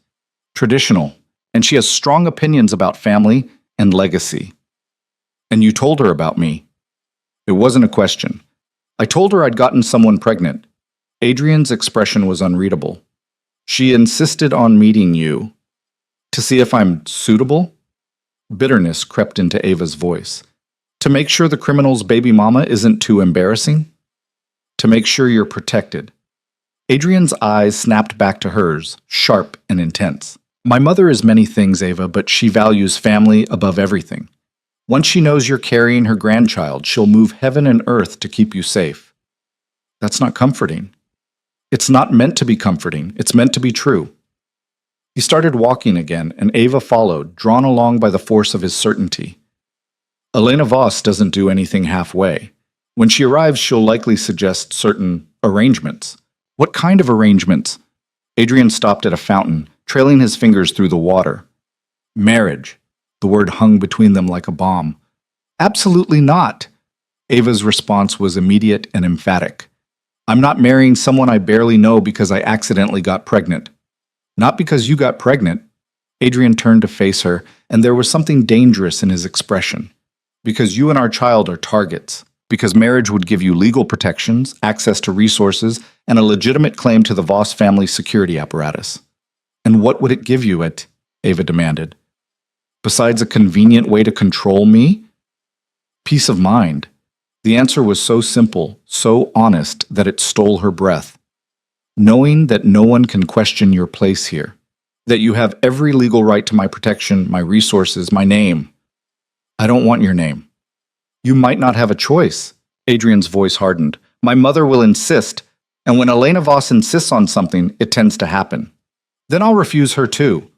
traditional. And she has strong opinions about family and legacy. And you told her about me. It wasn't a question. I told her I'd gotten someone pregnant. Adrian's expression was unreadable. She insisted on meeting you. To see if I'm suitable? Bitterness crept into Ava's voice. To make sure the criminal's baby mama isn't too embarrassing? To make sure you're protected. Adrian's eyes snapped back to hers, sharp and intense. My mother is many things, Ava, but she values family above everything. Once she knows you're carrying her grandchild, she'll move heaven and earth to keep you safe. That's not comforting. It's not meant to be comforting. It's meant to be true. He started walking again, and Ava followed, drawn along by the force of his certainty. Elena Voss doesn't do anything halfway. When she arrives, she'll likely suggest certain arrangements. What kind of arrangements? Adrian stopped at a fountain, trailing his fingers through the water. Marriage. The word hung between them like a bomb. Absolutely not. Ava's response was immediate and emphatic. I'm not marrying someone I barely know because I accidentally got pregnant. Not because you got pregnant. Adrian turned to face her, and there was something dangerous in his expression. Because you and our child are targets. because marriage would give you legal protections, access to resources, and a legitimate claim to the Voss family security apparatus. And what would it give you, Ava demanded. Besides a convenient way to control me? Peace of mind. The answer was so simple, so honest, that it stole her breath. Knowing that no one can question your place here. That you have every legal right to my protection, my resources, my name. I don't want your name. You might not have a choice. Adrian's voice hardened. My mother will insist, and when Elena Voss insists on something, it tends to happen. Then I'll refuse her too.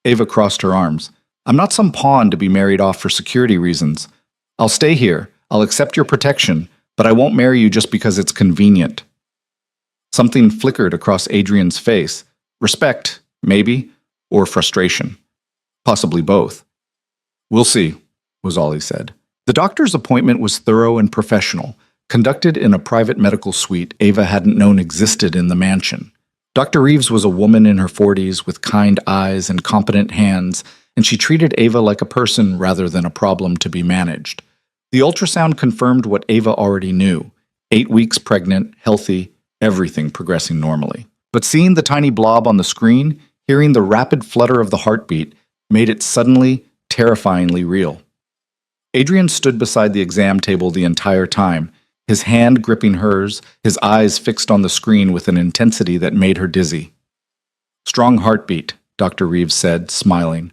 Ava crossed her arms. I'm not some pawn to be married off for security reasons. I'll stay here. I'll accept your protection, but I won't marry you just because it's convenient. Something flickered across Adrian's face. Respect, maybe, or frustration. Possibly both. We'll see, was all he said. The doctor's appointment was thorough and professional, conducted in a private medical suite Ava hadn't known existed in the mansion. Dr. Reeves was a woman in her 40s with kind eyes and competent hands, and she treated Ava like a person rather than a problem to be managed. The ultrasound confirmed what Ava already knew. 8 weeks pregnant, healthy, everything progressing normally. But seeing the tiny blob on the screen, hearing the rapid flutter of the heartbeat, made it suddenly, terrifyingly real. Adrian stood beside the exam table the entire time, his hand gripping hers, his eyes fixed on the screen with an intensity that made her dizzy. Strong heartbeat, Dr. Reeves said, smiling.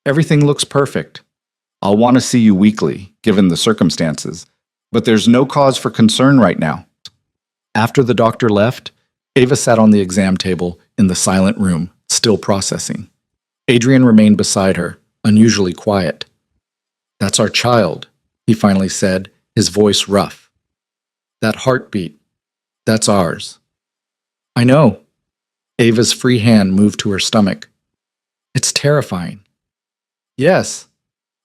Everything looks perfect. I'll want to see you weekly, given the circumstances, but there's no cause for concern right now. After the doctor left, Ava sat on the exam table in the silent room, still processing. Adrian remained beside her, unusually quiet. That's our child, he finally said, his voice rough. That heartbeat, that's ours. I know. Ava's free hand moved to her stomach. It's terrifying. Yes.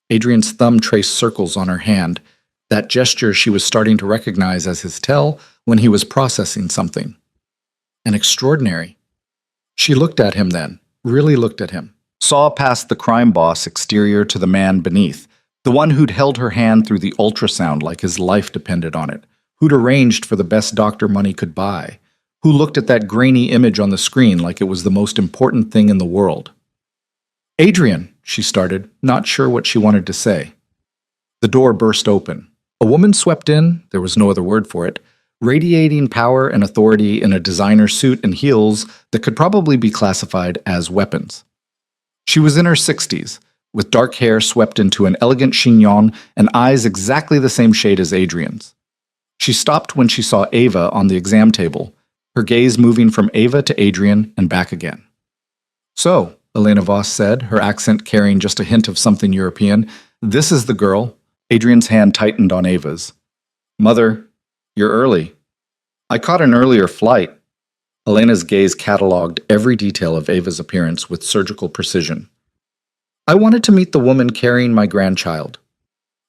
Adrian's thumb traced circles on her hand, that gesture she was starting to recognize as his tell when he was processing something. And extraordinary. She looked at him then, really looked at him, saw past the crime boss exterior to the man beneath, the one who'd held her hand through the ultrasound like his life depended on it, who'd arranged for the best doctor money could buy, who looked at that grainy image on the screen like it was the most important thing in the world. Adrian, she started, not sure what she wanted to say. The door burst open. A woman swept in, there was no other word for it, radiating power and authority in a designer suit and heels that could probably be classified as weapons. She was in her 60s, with dark hair swept into an elegant chignon and eyes exactly the same shade as Adrian's. She stopped when she saw Ava on the exam table, her gaze moving from Ava to Adrian and back again. So, Elena Voss said, her accent carrying just a hint of something European, this is the girl. Adrian's hand tightened on Ava's. Mother, you're early. I caught an earlier flight. Elena's gaze catalogued every detail of Ava's appearance with surgical precision. I wanted to meet the woman carrying my grandchild.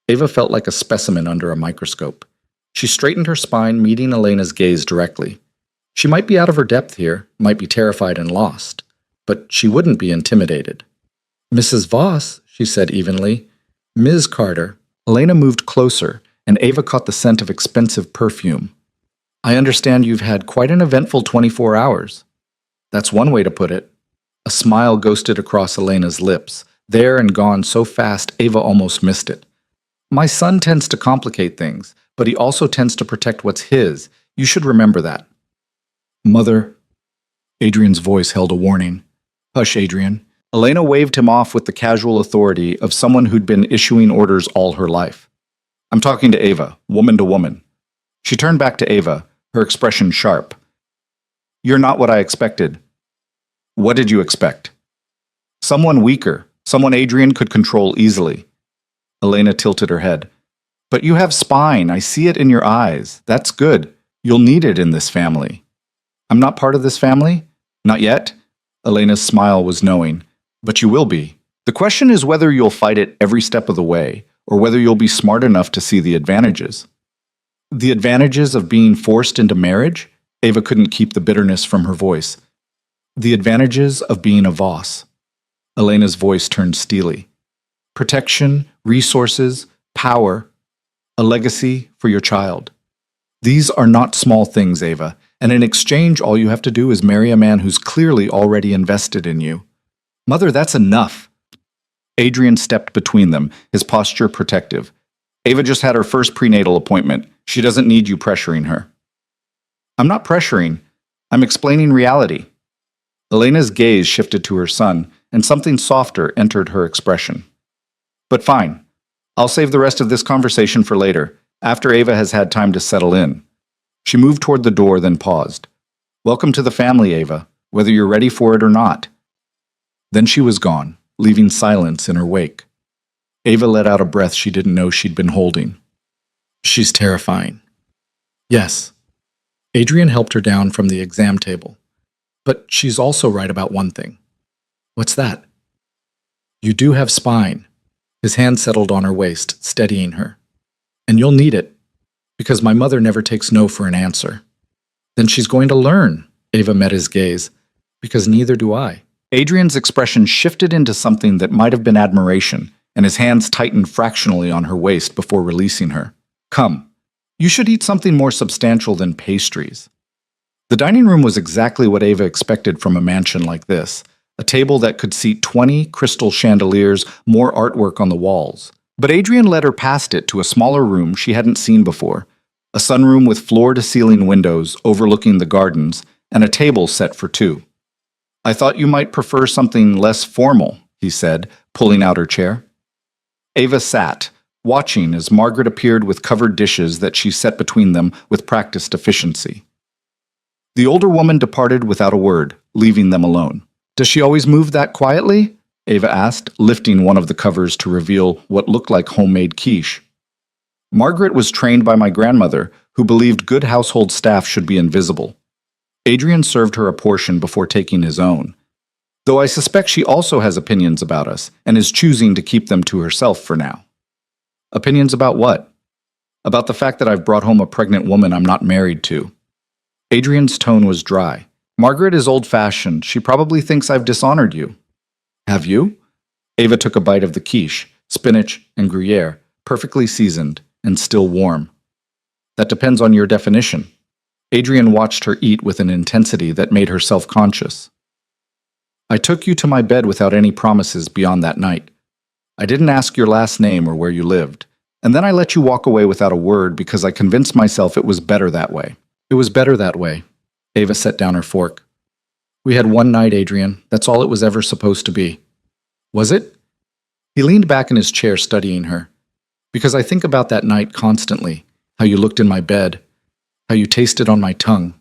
Ava felt like a specimen under a microscope. She straightened her spine, meeting Elena's gaze directly. She might be out of her depth here, might be terrified and lost, but she wouldn't be intimidated. Mrs. Voss, she said evenly. Ms. Carter. Elena moved closer, and Ava caught the scent of expensive perfume. I understand you've had quite an eventful 24 hours. That's one way to put it. A smile ghosted across Elena's lips, there and gone so fast Ava almost missed it. My son tends to complicate things, but he also tends to protect what's his. You should remember that. Mother. Adrian's voice held a warning. Hush, Adrian. Elena waved him off with the casual authority of someone who'd been issuing orders all her life. I'm talking to Ava, woman to woman. She turned back to Ava, her expression sharp. You're not what I expected. What did you expect? Someone weaker, someone Adrian could control easily. Elena tilted her head. But you have spine, I see it in your eyes. That's good. You'll need it in this family. I'm not part of this family? Not yet? Elena's smile was knowing. But you will be. The question is whether you'll fight it every step of the way, or whether you'll be smart enough to see the advantages. The advantages of being forced into marriage? Ava couldn't keep the bitterness from her voice. The advantages of being a Voss. Elena's voice turned steely. Protection, resources, power. a legacy for your child. These are not small things, Ava, and in exchange, all you have to do is marry a man who's clearly already invested in you. Mother, that's enough. Adrian stepped between them, his posture protective. Ava just had her first prenatal appointment. She doesn't need you pressuring her. I'm not pressuring. I'm explaining reality. Elena's gaze shifted to her son, and something softer entered her expression. But fine. I'll save the rest of this conversation for later, after Ava has had time to settle in. She moved toward the door, then paused. Welcome to the family, Ava, whether you're ready for it or not. Then she was gone, leaving silence in her wake. Ava let out a breath she didn't know she'd been holding. She's terrifying. Yes. Adrian helped her down from the exam table. But she's also right about one thing. What's that? You do have spine. His hand settled on her waist, steadying her. And you'll need it, because my mother never takes no for an answer. Then she's going to learn, Ava met his gaze, because neither do I. Adrian's expression shifted into something that might have been admiration, and his hands tightened fractionally on her waist before releasing her. Come, you should eat something more substantial than pastries. The dining room was exactly what Ava expected from a mansion like this, a table that could seat 20 crystal chandeliers, more artwork on the walls. But Adrian led her past it to a smaller room she hadn't seen before, a sunroom with floor-to-ceiling windows overlooking the gardens, and a table set for two. I thought you might prefer something less formal, he said, pulling out her chair. Ava sat, watching as Margaret appeared with covered dishes that she set between them with practiced efficiency. The older woman departed without a word, leaving them alone. Does she always move that quietly? Ava asked, lifting one of the covers to reveal what looked like homemade quiche. Margaret was trained by my grandmother, who believed good household staff should be invisible. Adrian served her a portion before taking his own, though I suspect she also has opinions about us and is choosing to keep them to herself for now. Opinions about what? About the fact that I've brought home a pregnant woman I'm not married to. Adrian's tone was dry. Margaret is old-fashioned. She probably thinks I've dishonored you. Have you? Ava took a bite of the quiche, spinach and Gruyere, perfectly seasoned and still warm. That depends on your definition. Adrian watched her eat with an intensity that made her self-conscious. I took you to my bed without any promises beyond that night. I didn't ask your last name or where you lived, and then I let you walk away without a word because I convinced myself it was better that way. It was better that way. Ava set down her fork. We had one night, Adrian. That's all it was ever supposed to be. Was it? He leaned back in his chair studying her. Because I think about that night constantly, how you looked in my bed, how you tasted on my tongue,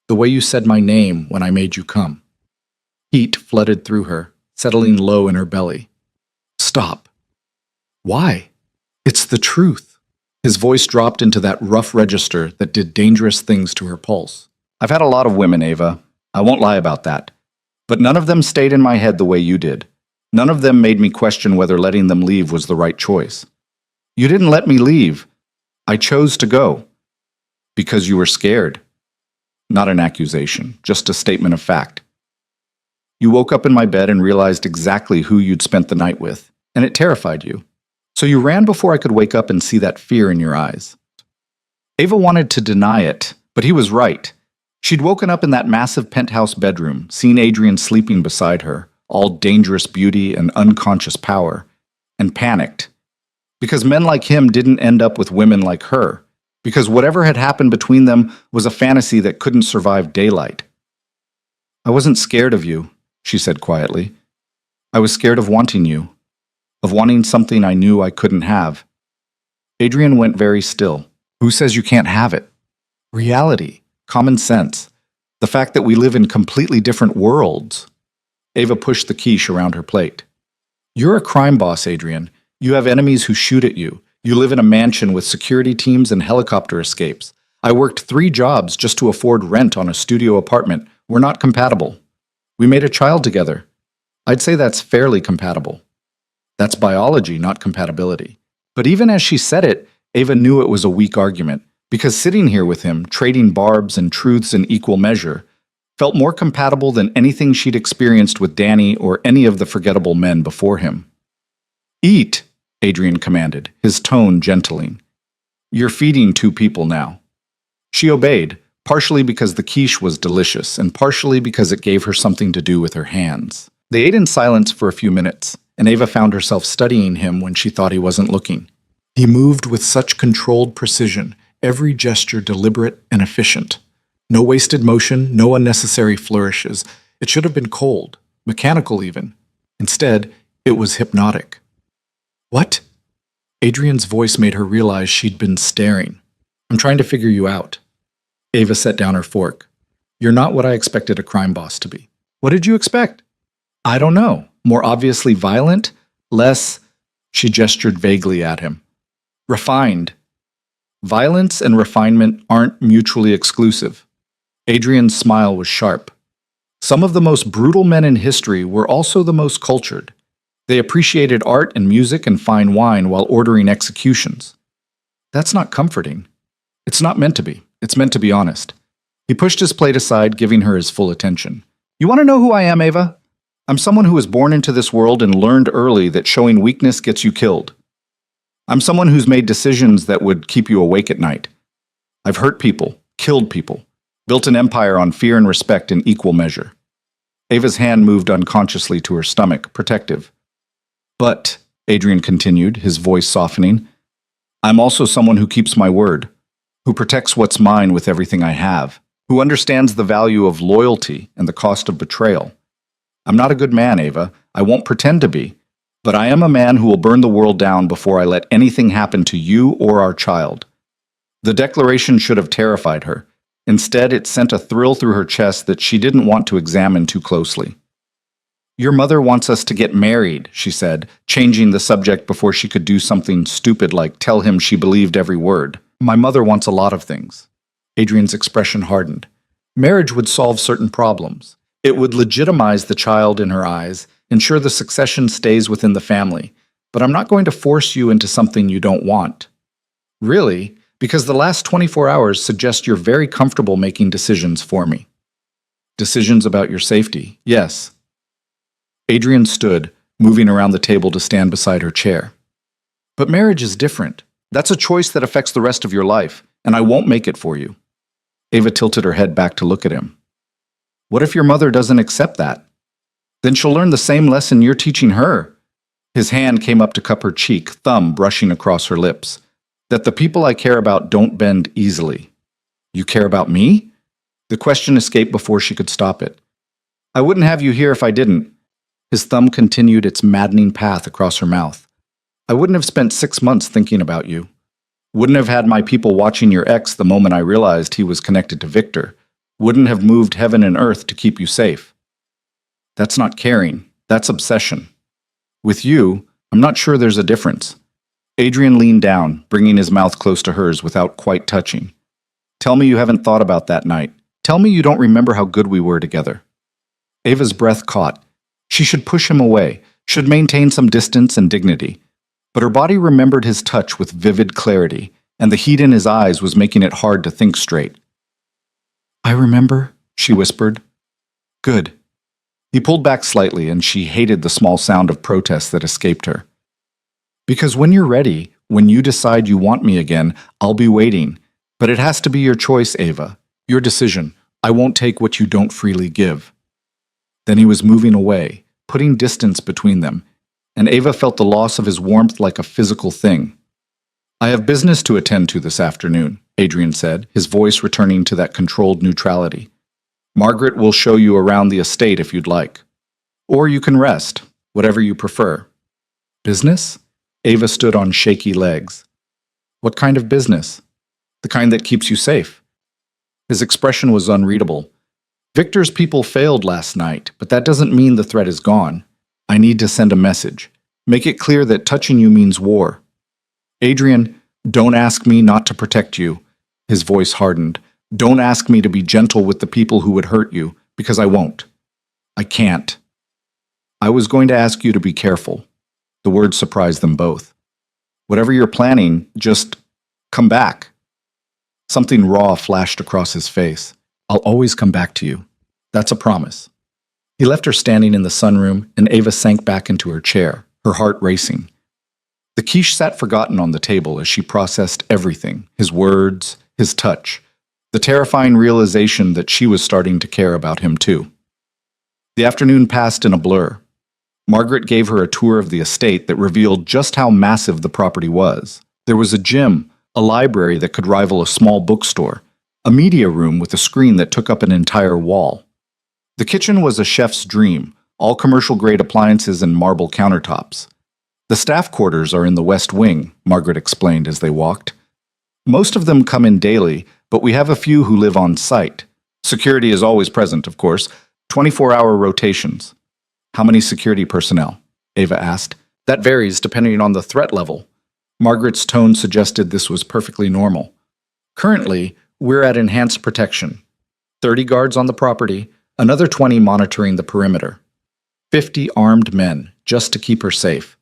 the way you said my name when I made you come. Heat flooded through her, settling low in her belly. Stop. Why? It's the truth. His voice dropped into that rough register that did dangerous things to her pulse. I've had a lot of women, Ava. I won't lie about that. But none of them stayed in my head the way you did. None of them made me question whether letting them leave was the right choice. You didn't let me leave. I chose to go. Because you were scared. Not an accusation, just a statement of fact. You woke up in my bed and realized exactly who you'd spent the night with, and it terrified you. So you ran before I could wake up and see that fear in your eyes. Ava wanted to deny it, but he was right. She'd woken up in that massive penthouse bedroom, seen Adrian sleeping beside her, all dangerous beauty and unconscious power, and panicked. Because men like him didn't end up with women like her, because whatever had happened between them was a fantasy that couldn't survive daylight. I wasn't scared of you, she said quietly. I was scared of wanting you, of wanting something I knew I couldn't have. Adrian went very still. Who says you can't have it? Reality, common sense, the fact that we live in completely different worlds. Ava pushed the quiche around her plate. You're a crime boss, Adrian. You have enemies who shoot at you. You live in a mansion with security teams and helicopter escapes. I worked 3 jobs just to afford rent on a studio apartment. We're not compatible. We made a child together. I'd say that's fairly compatible. That's biology, not compatibility. But even as she said it, Ava knew it was a weak argument, because sitting here with him, trading barbs and truths in equal measure, felt more compatible than anything she'd experienced with Danny or any of the forgettable men before him. Eat, Adrian commanded, his tone gentling. You're feeding two people now." She obeyed, partially because the quiche was delicious and partially because it gave her something to do with her hands. They ate in silence for a few minutes, and Ava found herself studying him when she thought he wasn't looking. He moved with such controlled precision, every gesture deliberate and efficient. No wasted motion, no unnecessary flourishes. It should have been cold, mechanical even. Instead, it was hypnotic. "What?" Adrian's voice made her realize she'd been staring. "I'm trying to figure you out." Ava set down her fork. "You're not what I expected a crime boss to be." "What did you expect?" "I don't know. More obviously violent? Less—" She gestured vaguely at him. "Refined." Violence and refinement aren't mutually exclusive. Adrian's smile was sharp. Some of the most brutal men in history were also the most cultured. They appreciated art and music and fine wine while ordering executions. That's not comforting. It's not meant to be. It's meant to be honest. He pushed his plate aside, giving her his full attention. "You want to know who I am, Ava? I'm someone who was born into this world and learned early that showing weakness gets you killed. I'm someone who's made decisions that would keep you awake at night. I've hurt people, killed people, built an empire on fear and respect in equal measure." Ava's hand moved unconsciously to her stomach, protective. "But," Adrian continued, his voice softening, "I'm also someone who keeps my word, who protects what's mine with everything I have, who understands the value of loyalty and the cost of betrayal. I'm not a good man, Ava. I won't pretend to be. But I am a man who will burn the world down before I let anything happen to you or our child." The declaration should have terrified her. Instead, it sent a thrill through her chest that she didn't want to examine too closely. "Your mother wants us to get married," she said, changing the subject before she could do something stupid like tell him she believed every word. "My mother wants a lot of things." Adrian's expression hardened. Marriage would solve certain problems. It would legitimize the child in her eyes, ensure the succession stays within the family, but I'm not going to force you into something you don't want. "Really? Because the last 24 hours suggest you're very comfortable making decisions for me." "Decisions about your safety, yes." Adrian stood, moving around the table to stand beside her chair. "But marriage is different. That's a choice that affects the rest of your life, and I won't make it for you." Ava tilted her head back to look at him. "What if your mother doesn't accept that? Then she'll learn the same lesson you're teaching her." His hand came up to cup her cheek, thumb brushing across her lips. "That the people I care about don't bend easily." "You care about me?" The question escaped before she could stop it. "I wouldn't have you here if I didn't." His thumb continued its maddening path across her mouth. "I wouldn't have spent 6 months thinking about you. Wouldn't have had my people watching your ex the moment I realized he was connected to Victor. Wouldn't have moved heaven and earth to keep you safe." "That's not caring. That's obsession. With you, I'm not sure there's a difference." Adrian leaned down, bringing his mouth close to hers without quite touching. "Tell me you haven't thought about that night. Tell me you don't remember how good we were together." Ava's breath caught. She should push him away, should maintain some distance and dignity. But her body remembered his touch with vivid clarity, and the heat in his eyes was making it hard to think straight. "I remember," she whispered. "Good." He pulled back slightly, and she hated the small sound of protest that escaped her. "Because when you're ready, when you decide you want me again, I'll be waiting. But it has to be your choice, Ava. Your decision. I won't take what you don't freely give." Then he was moving away, putting distance between them, and Ava felt the loss of his warmth like a physical thing. "I have business to attend to this afternoon," Adrian said, his voice returning to that controlled neutrality. "Margaret will show you around the estate if you'd like. Or you can rest, whatever you prefer." "Business?" Ava stood on shaky legs. "What kind of business?" "The kind that keeps you safe." His expression was unreadable. "Victor's people failed last night, but that doesn't mean the threat is gone. I need to send a message. Make it clear that touching you means war." "Adrian, don't ask me not to protect you." His voice hardened. "Don't ask me to be gentle with the people who would hurt you, because I won't. I can't. I was going to ask you to be careful." The words surprised them both. "Whatever you're planning, just come back." Something raw flashed across his face. "I'll always come back to you. That's a promise." He left her standing in the sunroom, and Ava sank back into her chair, her heart racing. The quiche sat forgotten on the table as she processed everything, his words, his touch, the terrifying realization that she was starting to care about him too. The afternoon passed in a blur. Margaret gave her a tour of the estate that revealed just how massive the property was. There was a gym, a library that could rival a small bookstore, a media room with a screen that took up an entire wall. The kitchen was a chef's dream, all commercial-grade appliances and marble countertops. The staff quarters are in the west wing, Margaret explained as they walked. Most of them come in daily, but we have a few who live on site. Security is always present, of course, 24-hour rotations. How many security personnel? Ava asked. That varies depending on the threat level. Margaret's tone suggested this was perfectly normal. Currently, we're at enhanced protection. 30 guards on the property, another 20 monitoring the perimeter. 50 armed men, just to keep her safe.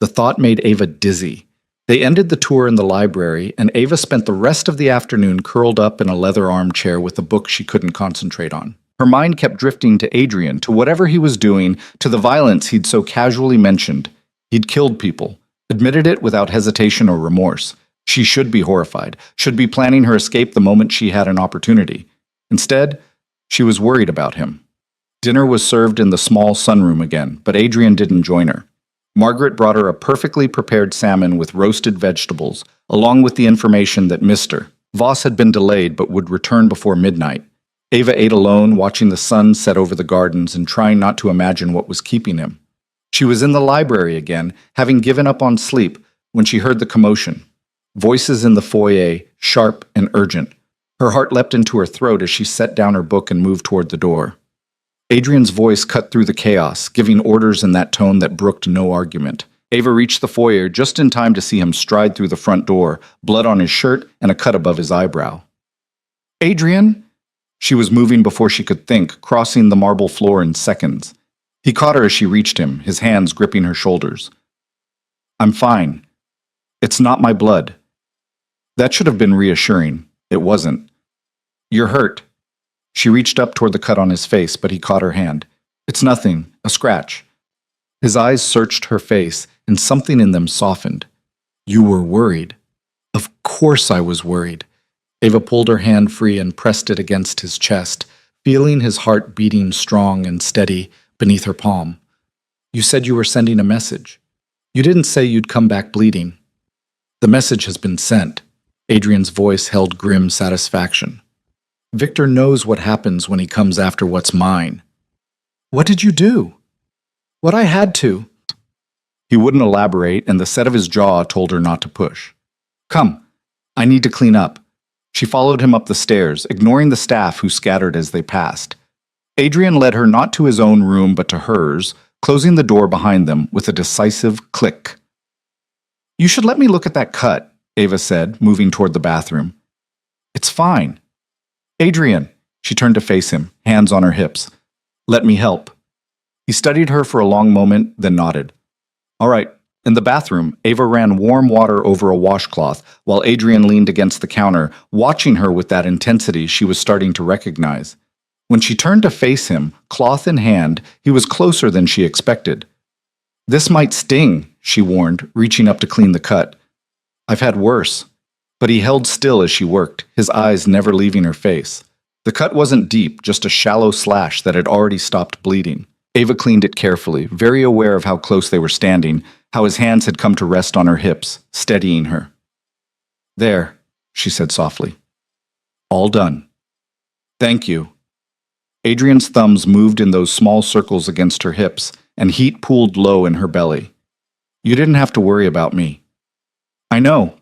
The thought made Ava dizzy. They ended the tour in the library, and Ava spent the rest of the afternoon curled up in a leather armchair with a book she couldn't concentrate on. Her mind kept drifting to Adrian, to whatever he was doing, to the violence he'd so casually mentioned. He'd killed people, admitted it without hesitation or remorse. She should be horrified, should be planning her escape the moment she had an opportunity. Instead, she was worried about him. Dinner was served in the small sunroom again, but Adrian didn't join her. Margaret brought her a perfectly prepared salmon with roasted vegetables, along with the information that Mr. Voss had been delayed but would return before midnight. Ava ate alone, watching the sun set over the gardens and trying not to imagine what was keeping him. She was in the library again, having given up on sleep, when she heard the commotion. Voices in the foyer, sharp and urgent. Her heart leapt into her throat as she set down her book and moved toward the door. Adrian's voice cut through the chaos, giving orders in that tone that brooked no argument. Ava reached the foyer just in time to see him stride through the front door, blood on his shirt and a cut above his eyebrow. "Adrian?" She was moving before she could think, crossing the marble floor in seconds. He caught her as she reached him, his hands gripping her shoulders. "I'm fine. It's not my blood." That should have been reassuring. It wasn't. "You're hurt." She reached up toward the cut on his face, but he caught her hand. "It's nothing, a scratch." His eyes searched her face, and something in them softened. "You were worried." "Of course I was worried." Ava pulled her hand free and pressed it against his chest, feeling his heart beating strong and steady beneath her palm. "You said you were sending a message. You didn't say you'd come back bleeding." "The message has been sent." Adrian's voice held grim satisfaction. "Victor knows what happens when he comes after what's mine." "What did you do?" "What I had to." He wouldn't elaborate, and the set of his jaw told her not to push. "Come, I need to clean up." She followed him up the stairs, ignoring the staff who scattered as they passed. Adrian led her not to his own room but to hers, closing the door behind them with a decisive click. "You should let me look at that cut," Ava said, moving toward the bathroom. "It's fine." "Adrian," she turned to face him, hands on her hips. "Let me help." He studied her for a long moment, then nodded. "All right." In the bathroom, Ava ran warm water over a washcloth, while Adrian leaned against the counter, watching her with that intensity she was starting to recognize. When she turned to face him, cloth in hand, he was closer than she expected. "This might sting," she warned, reaching up to clean the cut. "I've had worse." But he held still as she worked, his eyes never leaving her face. The cut wasn't deep, just a shallow slash that had already stopped bleeding. Ava cleaned it carefully, very aware of how close they were standing, how his hands had come to rest on her hips, steadying her. "There," she said softly. "All done." "Thank you." Adrian's thumbs moved in those small circles against her hips, and heat pooled low in her belly. "You didn't have to worry about me." "I know."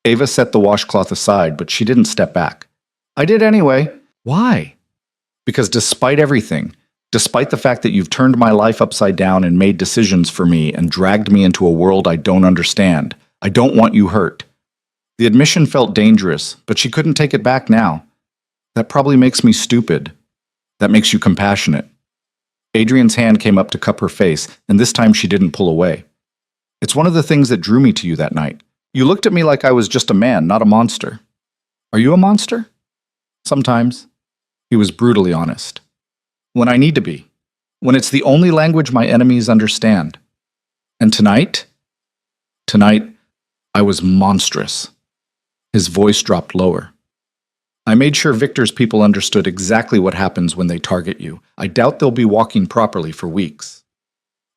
Ava set the washcloth aside, but she didn't step back. "I did anyway." "Why?" "Because despite everything, despite the fact that you've turned my life upside down and made decisions for me and dragged me into a world I don't understand, I don't want you hurt." The admission felt dangerous, but she couldn't take it back now. "That probably makes me stupid. That makes you compassionate." Adrian's hand came up to cup her face, and this time she didn't pull away. "It's one of the things that drew me to you that night. You looked at me like I was just a man, not a monster." "Are you a monster?" "Sometimes." He was brutally honest. "When I need to be. When it's the only language my enemies understand." "And tonight?" Tonight, I was monstrous. His voice dropped lower. I made sure Victor's people understood exactly what happens when they target you. I doubt they'll be walking properly for weeks.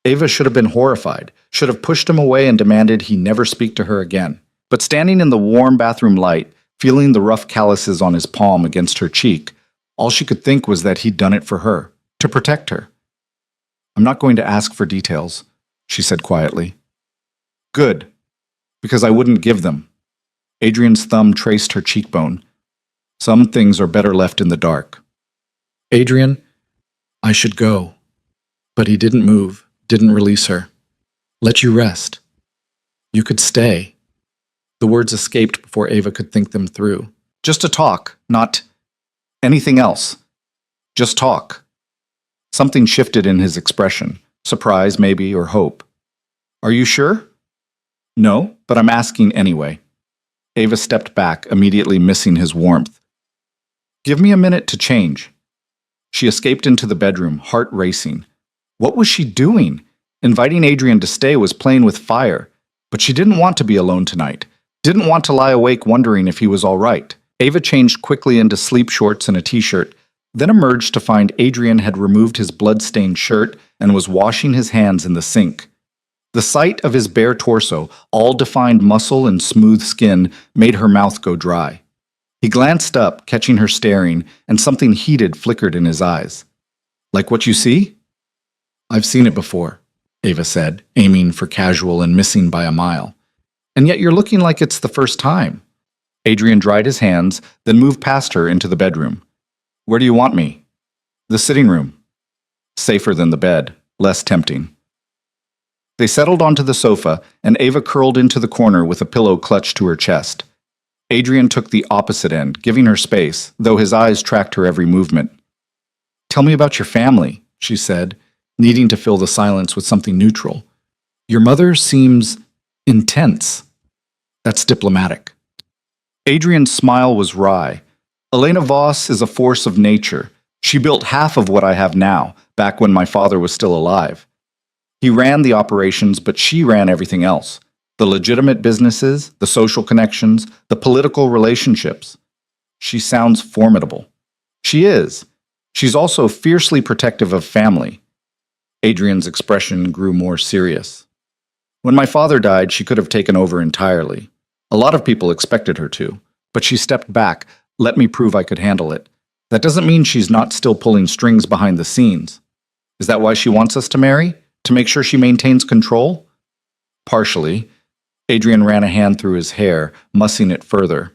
Ava should have been horrified, should have pushed him away and demanded he never speak to her again. But standing in the warm bathroom light, feeling the rough calluses on his palm against her cheek, all she could think was that he'd done it for her, to protect her. I'm not going to ask for details, she said quietly. Good, because I wouldn't give them. Adrian's thumb traced her cheekbone. Some things are better left in the dark. Adrian, I should go. But he didn't move, didn't release her. Let you rest. You could stay. The words escaped before Ava could think them through. Just a talk, not anything else. Just talk. Something shifted in his expression. Surprise, maybe, or hope. Are you sure? No, but I'm asking anyway. Ava stepped back, immediately missing his warmth. Give me a minute to change. She escaped into the bedroom, heart racing. What was she doing? Inviting Adrian to stay was playing with fire. But she didn't want to be alone tonight. Didn't want to lie awake wondering if he was all right. Ava changed quickly into sleep shorts and a t-shirt, then emerged to find Adrian had removed his blood-stained shirt and was washing his hands in the sink. The sight of his bare torso, all defined muscle and smooth skin, made her mouth go dry. He glanced up, catching her staring, and something heated flickered in his eyes. Like what you see? I've seen it before, Ava said, aiming for casual and missing by a mile. And yet you're looking like it's the first time. Adrian dried his hands, then moved past her into the bedroom. Where do you want me? The sitting room. Safer than the bed, less tempting. They settled onto the sofa, and Ava curled into the corner with a pillow clutched to her chest. Adrian took the opposite end, giving her space, though his eyes tracked her every movement. Tell me about your family, she said, needing to fill the silence with something neutral. Your mother seems intense. That's diplomatic. Adrian's smile was wry. Elena Voss is a force of nature. She built half of what I have now, back when my father was still alive. He ran the operations, but she ran everything else. The legitimate businesses, the social connections, the political relationships. She sounds formidable. She is. She's also fiercely protective of family. Adrian's expression grew more serious. When my father died, she could have taken over entirely. A lot of people expected her to, but she stepped back, let me prove I could handle it. That doesn't mean she's not still pulling strings behind the scenes. Is that why she wants us to marry? To make sure she maintains control? Partially. Adrian ran a hand through his hair, mussing it further.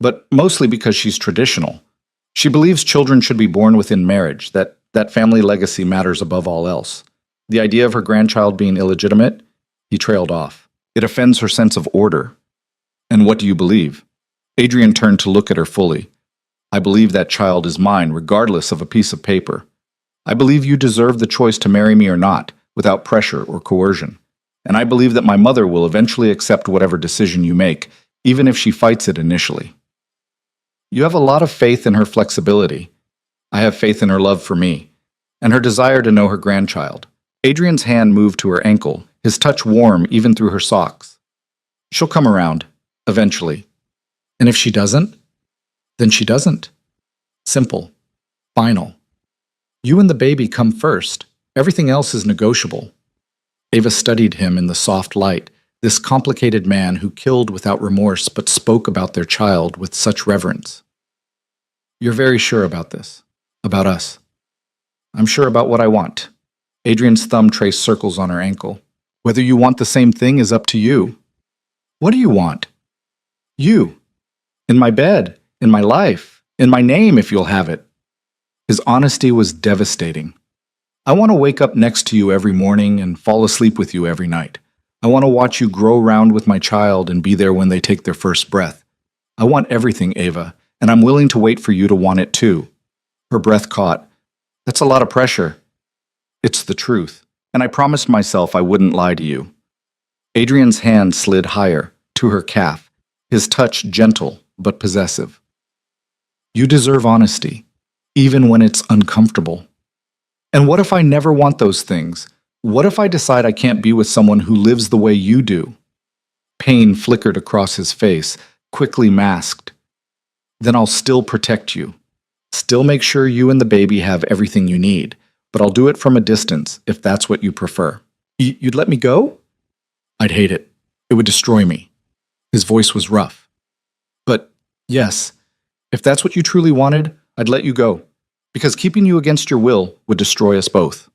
But mostly because she's traditional. She believes children should be born within marriage, that family legacy matters above all else. The idea of her grandchild being illegitimate? He trailed off. It offends her sense of order. And what do you believe? Adrian turned to look at her fully. I believe that child is mine, regardless of a piece of paper. I believe you deserve the choice to marry me or not, without pressure or coercion. And I believe that my mother will eventually accept whatever decision you make, even if she fights it initially. You have a lot of faith in her flexibility. I have faith in her love for me, and her desire to know her grandchild. Adrian's hand moved to her ankle, his touch warm even through her socks. She'll come around, eventually. And if she doesn't, then she doesn't. Simple. Final. You and the baby come first. Everything else is negotiable. Ava studied him in the soft light, this complicated man who killed without remorse but spoke about their child with such reverence. You're very sure about this, about us. I'm sure about what I want. Adrian's thumb traced circles on her ankle. Whether you want the same thing is up to you. What do you want? You. In my bed, in my life, in my name if you'll have it. His honesty was devastating. I want to wake up next to you every morning and fall asleep with you every night. I want to watch you grow round with my child and be there when they take their first breath. I want everything, Ava, and I'm willing to wait for you to want it too. Her breath caught. That's a lot of pressure. It's the truth, and I promised myself I wouldn't lie to you. Adrian's hand slid higher, to her calf, his touch gentle but possessive. You deserve honesty, even when it's uncomfortable. And what if I never want those things? What if I decide I can't be with someone who lives the way you do? Pain flickered across his face, quickly masked. Then I'll still protect you. Still make sure you and the baby have everything you need, but I'll do it from a distance if that's what you prefer. You'd let me go? I'd hate it. It would destroy me. His voice was rough. But yes, if that's what you truly wanted, I'd let you go, because keeping you against your will would destroy us both.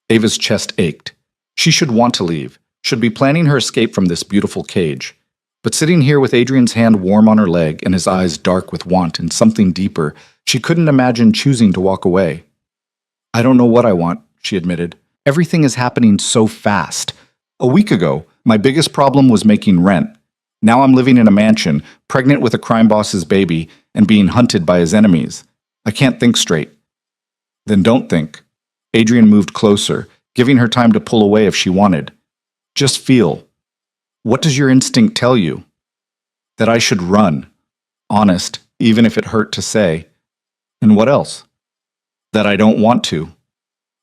Ava's chest ached. She should want to leave, should be planning her escape from this beautiful cage. But sitting here with Adrian's hand warm on her leg and his eyes dark with want and something deeper, she couldn't imagine choosing to walk away. I don't know what I want, she admitted. Everything is happening so fast. A week ago, my biggest problem was making rent. Now I'm living in a mansion, pregnant with a crime boss's baby, and being hunted by his enemies. I can't think straight. Then don't think. Adrian moved closer, giving her time to pull away if she wanted. Just feel. What does your instinct tell you? That I should run. Honest, even if it hurt to say. And what else? That I don't want to.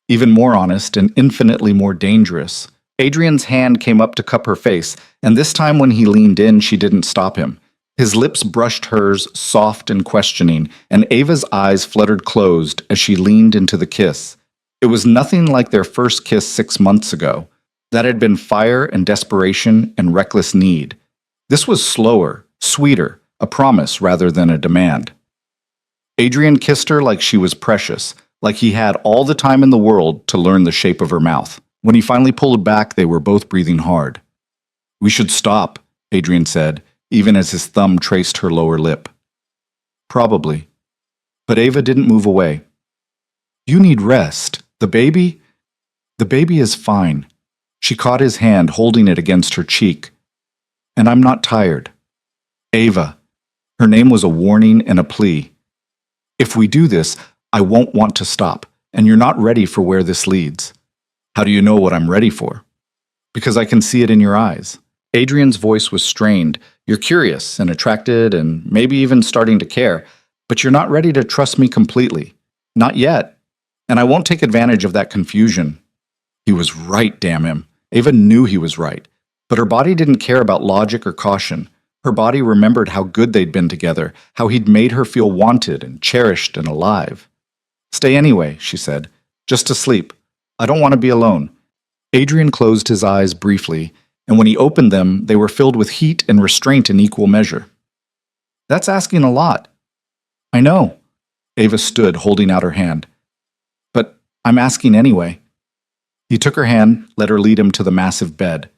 Even more honest and infinitely more dangerous. Adrian's hand came up to cup her face, and this time when he leaned in, she didn't stop him. His lips brushed hers, soft and questioning, and Ava's eyes fluttered closed as she leaned into the kiss. It was nothing like their first kiss 6 months ago. That had been fire and desperation and reckless need. This was slower, sweeter, a promise rather than a demand. Adrian kissed her like she was precious, like he had all the time in the world to learn the shape of her mouth. When he finally pulled back, they were both breathing hard. We should stop, Adrian said, even as his thumb traced her lower lip. Probably. But Ava didn't move away. You need rest. The baby is fine. She caught his hand, holding it against her cheek. And I'm not tired. Ava. Her name was a warning and a plea. If we do this, I won't want to stop, and you're not ready for where this leads. How do you know what I'm ready for? Because I can see it in your eyes. Adrian's voice was strained. You're curious and attracted and maybe even starting to care, but you're not ready to trust me completely. Not yet. And I won't take advantage of that confusion. He was right, damn him. Ava knew he was right, but her body didn't care about logic or caution. Her body remembered how good they'd been together, how he'd made her feel wanted and cherished and alive. Stay anyway, she said, just to sleep. I don't want to be alone. Adrian closed his eyes briefly, and when he opened them, they were filled with heat and restraint in equal measure. That's asking a lot. I know. Ava stood, holding out her hand. But I'm asking anyway. He took her hand, let her lead him to the massive bed.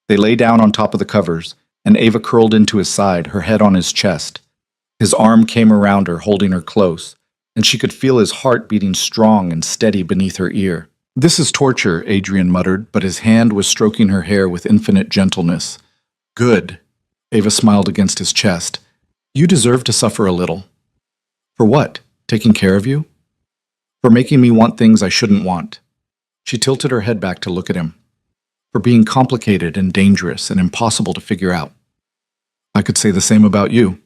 They lay down on top of the covers, and Ava curled into his side, her head on his chest. His arm came around her, holding her close, and she could feel his heart beating strong and steady beneath her ear. This is torture, Adrian muttered, but his hand was stroking her hair with infinite gentleness. Good. Ava smiled against his chest. You deserve to suffer a little. For what? Taking care of you? For making me want things I shouldn't want. She tilted her head back to look at him. For being complicated and dangerous and impossible to figure out. I could say the same about you.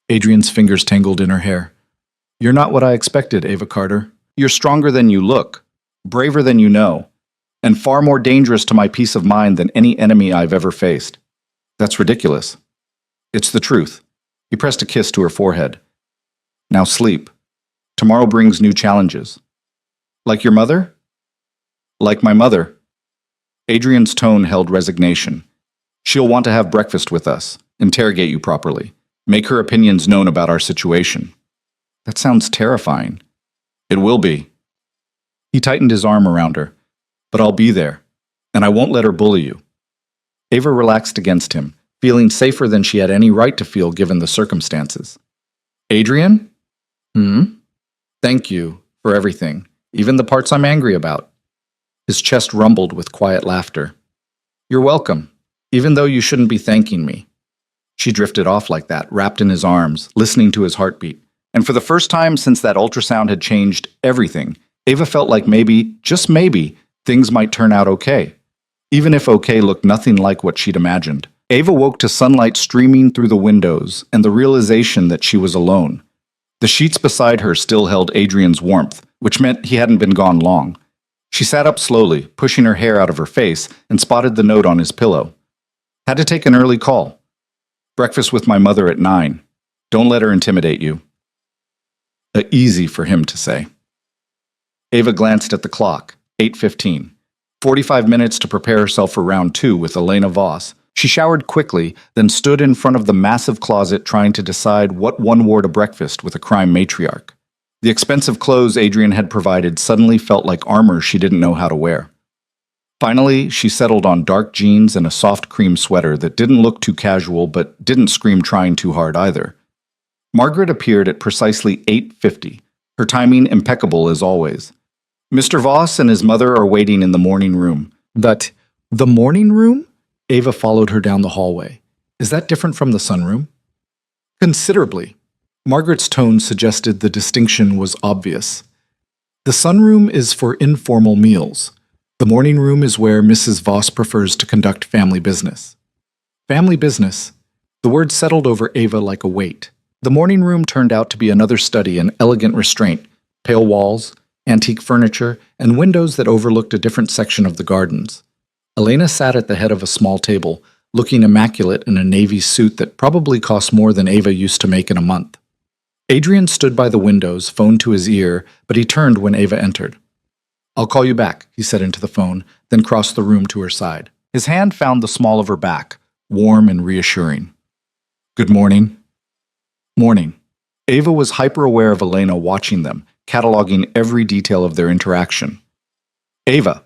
Adrian's fingers tangled in her hair. You're not what I expected, Ava Carter. You're stronger than you look, braver than you know, and far more dangerous to my peace of mind than any enemy I've ever faced. That's ridiculous. It's the truth. He pressed a kiss to her forehead. Now sleep. Tomorrow brings new challenges. Like your mother? Like my mother. Adrian's tone held resignation. She'll want to have breakfast with us, interrogate you properly, make her opinions known about our situation. That sounds terrifying. It will be. He tightened his arm around her. But I'll be there, and I won't let her bully you. Ava relaxed against him, feeling safer than she had any right to feel given the circumstances. Adrian? Thank you for everything, even the parts I'm angry about. His chest rumbled with quiet laughter. You're welcome, even though you shouldn't be thanking me. She drifted off like that, wrapped in his arms, listening to his heartbeat. And for the first time since that ultrasound had changed everything, Ava felt like maybe, just maybe, things might turn out okay. Even if okay looked nothing like what she'd imagined. Ava woke to sunlight streaming through the windows and the realization that she was alone. The sheets beside her still held Adrian's warmth, which meant he hadn't been gone long. She sat up slowly, pushing her hair out of her face, and spotted the note on his pillow. Had to take an early call. Breakfast with my mother at 9. Don't let her intimidate you. Easy for him to say. Ava glanced at the clock. 8:15. 45 minutes to prepare herself for round 2 with Elena Voss. She showered quickly, then stood in front of the massive closet trying to decide what one wore to breakfast with a crime matriarch. The expensive clothes Adrian had provided suddenly felt like armor she didn't know how to wear. Finally, she settled on dark jeans and a soft cream sweater that didn't look too casual but didn't scream trying too hard either. Margaret appeared at precisely 8:50, her timing impeccable as always. Mr. Voss and his mother are waiting in the morning room. The morning room? Ava followed her down the hallway. Is that different from the sunroom? Considerably. Margaret's tone suggested the distinction was obvious. The sunroom is for informal meals. The morning room is where Mrs. Voss prefers to conduct family business. Family business. The word settled over Ava like a weight. The morning room turned out to be another study in elegant restraint, pale walls, antique furniture, and windows that overlooked a different section of the gardens. Elena sat at the head of a small table, looking immaculate in a navy suit that probably cost more than Ava used to make in a month. Adrian stood by the windows, phone to his ear, but he turned when Ava entered. "I'll call you back," he said into the phone, then crossed the room to her side. His hand found the small of her back, warm and reassuring. "Good morning." Morning. Ava was hyper-aware of Elena watching them, cataloging every detail of their interaction. "Ava,"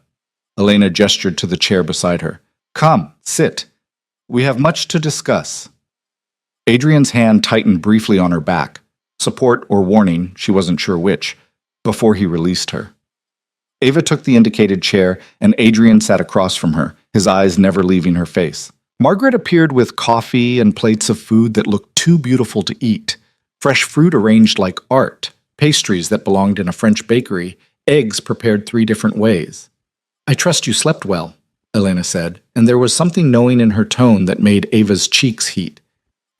Elena gestured to the chair beside her. "Come, sit. We have much to discuss." Adrian's hand tightened briefly on her back, support or warning, she wasn't sure which, before he released her. Ava took the indicated chair, and Adrian sat across from her, his eyes never leaving her face. Margaret appeared with coffee and plates of food that looked too beautiful to eat, fresh fruit arranged like art, pastries that belonged in a French bakery, eggs prepared 3 different ways. "I trust you slept well," Elena said, and there was something knowing in her tone that made Ava's cheeks heat.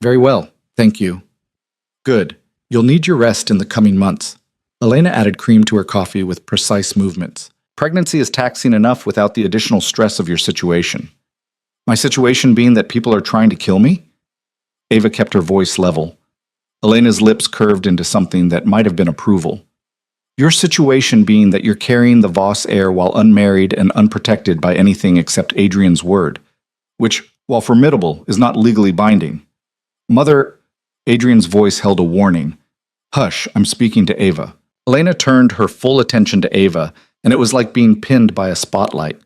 "Very well, thank you." "Good. You'll need your rest in the coming months." Elena added cream to her coffee with precise movements. "Pregnancy is taxing enough without the additional stress of your situation." "My situation being that people are trying to kill me?" Ava kept her voice level. Elena's lips curved into something that might have been approval. "Your situation being that you're carrying the Voss heir while unmarried and unprotected by anything except Adrian's word, which, while formidable, is not legally binding." "Mother," Adrian's voice held a warning. "Hush, I'm speaking to Ava." Elena turned her full attention to Ava, and it was like being pinned by a spotlight.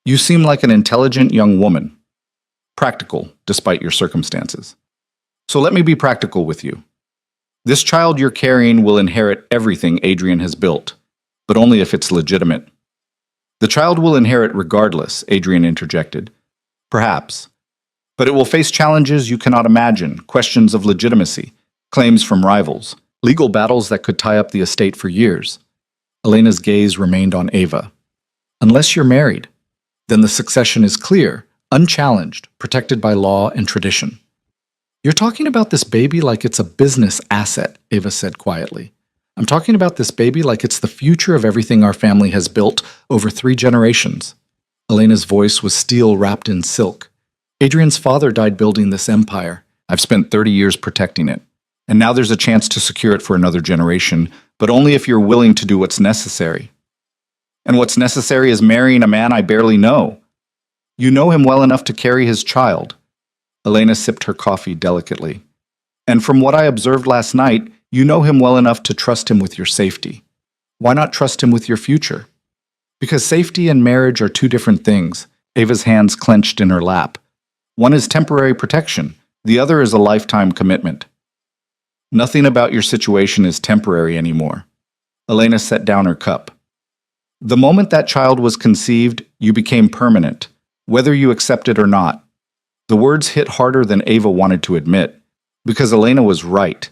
"You seem like an intelligent young woman. Practical, despite your circumstances. So let me be practical with you. This child you're carrying will inherit everything Adrian has built, but only if it's legitimate." "The child will inherit regardless," Adrian interjected. "Perhaps. But it will face challenges you cannot imagine, questions of legitimacy, claims from rivals, legal battles that could tie up the estate for years." Elena's gaze remained on Ava. "Unless you're married, then the succession is clear, unchallenged, protected by law and tradition." "You're talking about this baby like it's a business asset," Ava said quietly. "I'm talking about this baby like it's the future of everything our family has built over 3 generations. Elena's voice was steel wrapped in silk. "Adrian's father died building this empire. I've spent 30 years protecting it. And now there's a chance to secure it for another generation, but only if you're willing to do what's necessary. And what's necessary is marrying a man I barely know. You know him well enough to carry his child." Elena sipped her coffee delicately. "And from what I observed last night, you know him well enough to trust him with your safety. Why not trust him with your future?" "Because safety and marriage are 2 different things." Ava's hands clenched in her lap. "One is temporary protection. The other is a lifetime commitment." "Nothing about your situation is temporary anymore." Elena set down her cup. "The moment that child was conceived, you became permanent, whether you accept it or not." The words hit harder than Ava wanted to admit, because Elena was right.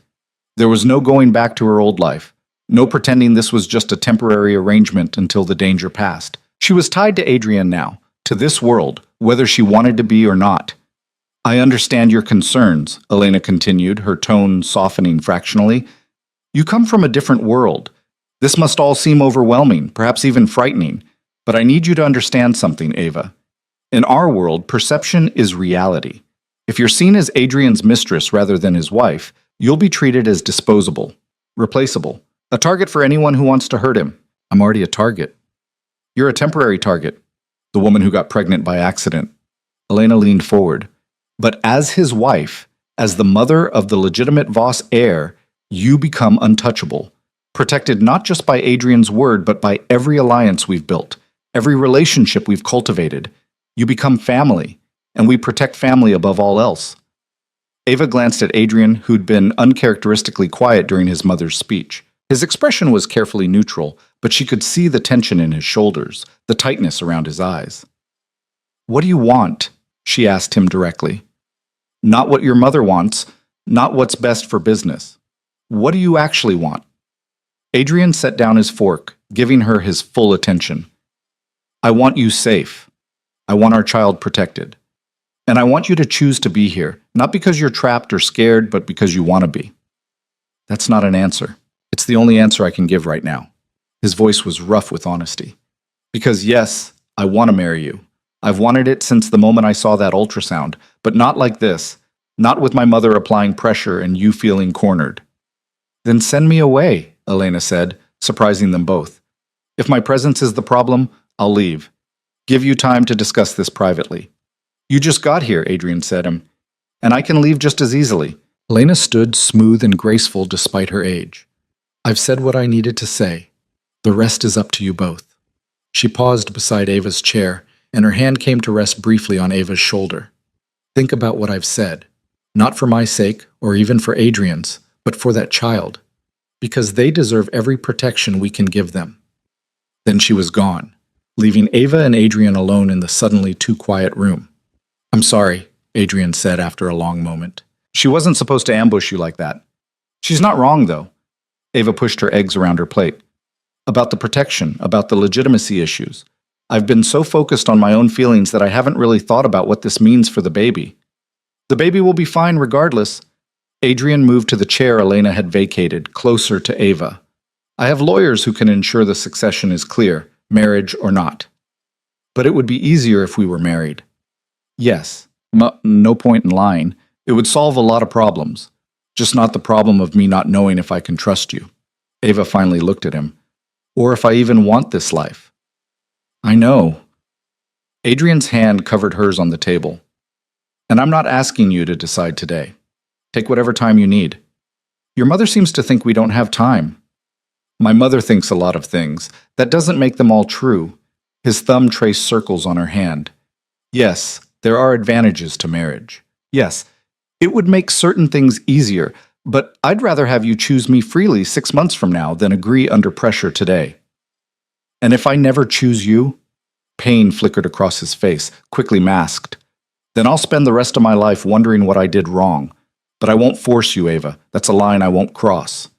There was no going back to her old life, no pretending this was just a temporary arrangement until the danger passed. She was tied to Adrian now, to this world, whether she wanted to be or not. "I understand your concerns," Elena continued, her tone softening fractionally. "You come from a different world. This must all seem overwhelming, perhaps even frightening. But I need you to understand something, Ava. In our world, perception is reality. If you're seen as Adrian's mistress rather than his wife, you'll be treated as disposable, replaceable, a target for anyone who wants to hurt him. I'm already a target. You're a temporary target, the woman who got pregnant by accident. Elena leaned forward. But as his wife, as the mother of the legitimate Voss heir, you become untouchable, protected not just by Adrian's word, but by every alliance we've built, every relationship we've cultivated. You become family, and we protect family above all else. Ava glanced at Adrian, who'd been uncharacteristically quiet during his mother's speech. His expression was carefully neutral, but she could see the tension in his shoulders, the tightness around his eyes. "What do you want?" she asked him directly. "Not what your mother wants, not what's best for business. What do you actually want?" Adrian set down his fork, giving her his full attention. "I want you safe. I want our child protected. And I want you to choose to be here, not because you're trapped or scared, but because you want to be." That's not an answer. It's the only answer I can give right now. His voice was rough with honesty. Because yes, I want to marry you. I've wanted it since the moment I saw that ultrasound, but not like this. Not with my mother applying pressure and you feeling cornered. "Then send me away," Elena said, surprising them both. "If my presence is the problem, I'll leave. Give you time to discuss this privately." "You just got here," Adrian said, "and I can leave just as easily." Elena stood smooth and graceful despite her age. "I've said what I needed to say. The rest is up to you both." She paused beside Ava's chair, and her hand came to rest briefly on Ava's shoulder. "Think about what I've said. Not for my sake, or even for Adrian's, but for that child. Because they deserve every protection we can give them." Then she was gone, leaving Ava and Adrian alone in the suddenly too quiet room. "I'm sorry," Adrian said after a long moment. "She wasn't supposed to ambush you like that." "She's not wrong, though." Ava pushed her eggs around her plate. "About the protection, about the legitimacy issues. I've been so focused on my own feelings that I haven't really thought about what this means for the baby. The baby will be fine regardless." Adrian moved to the chair Elena had vacated, closer to Ava. "I have lawyers who can ensure the succession is clear, marriage or not. But it would be easier if we were married." "Yes, no point in lying. It would solve a lot of problems. Just not the problem of me not knowing if I can trust you." Ava finally looked at him. "Or if I even want this life." "I know." Adrian's hand covered hers on the table. "And I'm not asking you to decide today. Take whatever time you need. Your mother seems to think we don't have time." "My mother thinks a lot of things. That doesn't make them all true." His thumb traced circles on her hand. "Yes, there are advantages to marriage. Yes, it would make certain things easier, but I'd rather have you choose me freely 6 months from now than agree under pressure today. And if I never choose you," pain flickered across his face, quickly masked, "then I'll spend the rest of my life wondering what I did wrong. But I won't force you, Ava. That's a line I won't cross."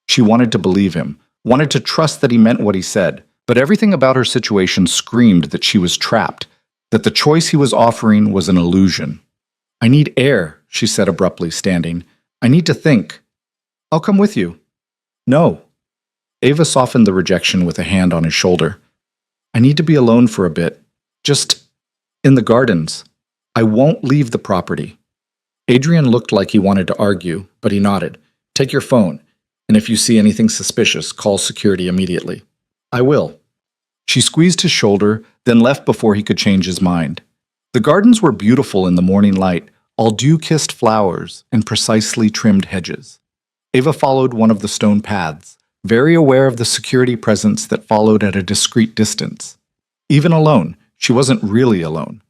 She wanted to believe him, wanted to trust that he meant what he said, but everything about her situation screamed that she was trapped, that the choice he was offering was an illusion. "I need air," she said abruptly, standing. "I need to think." "I'll come with you." "No." Ava softened the rejection with a hand on his shoulder. "I need to be alone for a bit. Just in the gardens. I won't leave the property." Adrian looked like he wanted to argue, but he nodded. "Take your phone, and if you see anything suspicious, call security immediately." "I will." She squeezed his shoulder, then left before he could change his mind. The gardens were beautiful in the morning light, all dew-kissed flowers and precisely trimmed hedges. Ava followed one of the stone paths, very aware of the security presence that followed at a discreet distance. Even alone, she wasn't really alone.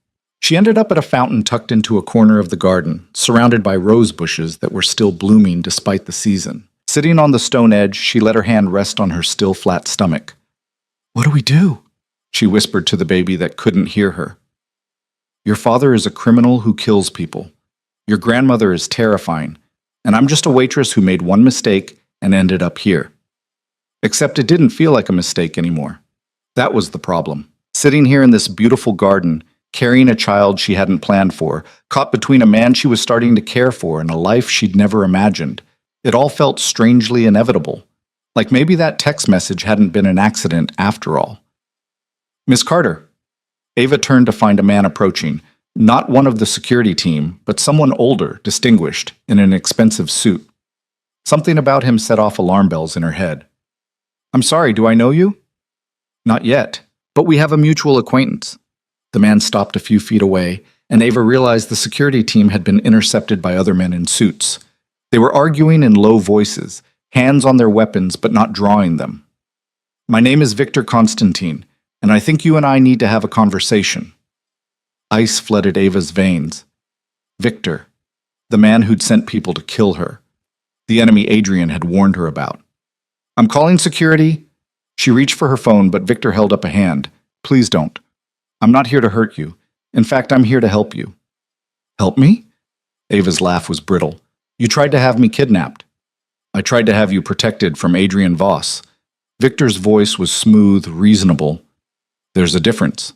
She ended up at a fountain tucked into a corner of the garden, surrounded by rose bushes that were still blooming despite the season. Sitting on the stone edge, she let her hand rest on her still flat stomach. "What do we do?" she whispered to the baby that couldn't hear her. "Your father is a criminal who kills people. Your grandmother is terrifying, and I'm just a waitress who made one mistake and ended up here." Except it didn't feel like a mistake anymore. That was the problem. Sitting here in this beautiful garden, carrying a child she hadn't planned for, caught between a man she was starting to care for and a life she'd never imagined. It all felt strangely inevitable. Like maybe that text message hadn't been an accident after all. "Miss Carter." Ava turned to find a man approaching, not one of the security team, but someone older, distinguished, in an expensive suit. Something about him set off alarm bells in her head. "I'm sorry, do I know you?" "Not yet, but we have a mutual acquaintance." The man stopped a few feet away, and Ava realized the security team had been intercepted by other men in suits. They were arguing in low voices, hands on their weapons but not drawing them. "My name is Victor Constantine, and I think you and I need to have a conversation." Ice flooded Ava's veins. Victor, the man who'd sent people to kill her. The enemy Adrian had warned her about. "I'm calling security." She reached for her phone, but Victor held up a hand. "Please don't. I'm not here to hurt you. In fact, I'm here to help you." "Help me?" Ava's laugh was brittle. "You tried to have me kidnapped." "I tried to have you protected from Adrian Voss." Victor's voice was smooth, reasonable. "There's a difference."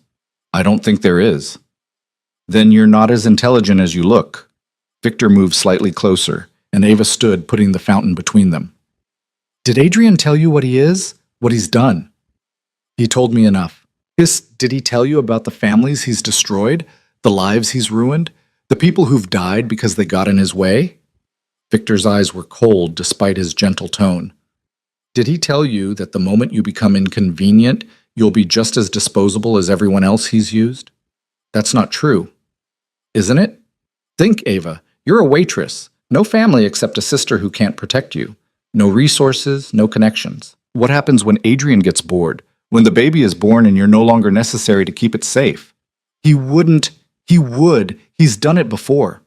"I don't think there is." "Then you're not as intelligent as you look." Victor moved slightly closer, and Ava stood, putting the fountain between them. "Did Adrian tell you what he is? What he's done?" "He told me enough." Did he tell you about the families he's destroyed? The lives he's ruined? The people who've died because they got in his way?" Victor's eyes were cold despite his gentle tone. "Did he tell you that the moment you become inconvenient, you'll be just as disposable as everyone else he's used?" "That's not true." "Isn't it? Think, Ava. You're a waitress. No family except a sister who can't protect you. No resources, no connections. What happens when Adrian gets bored? When the baby is born and you're no longer necessary to keep it safe?" He wouldn't. He would. He's done it before."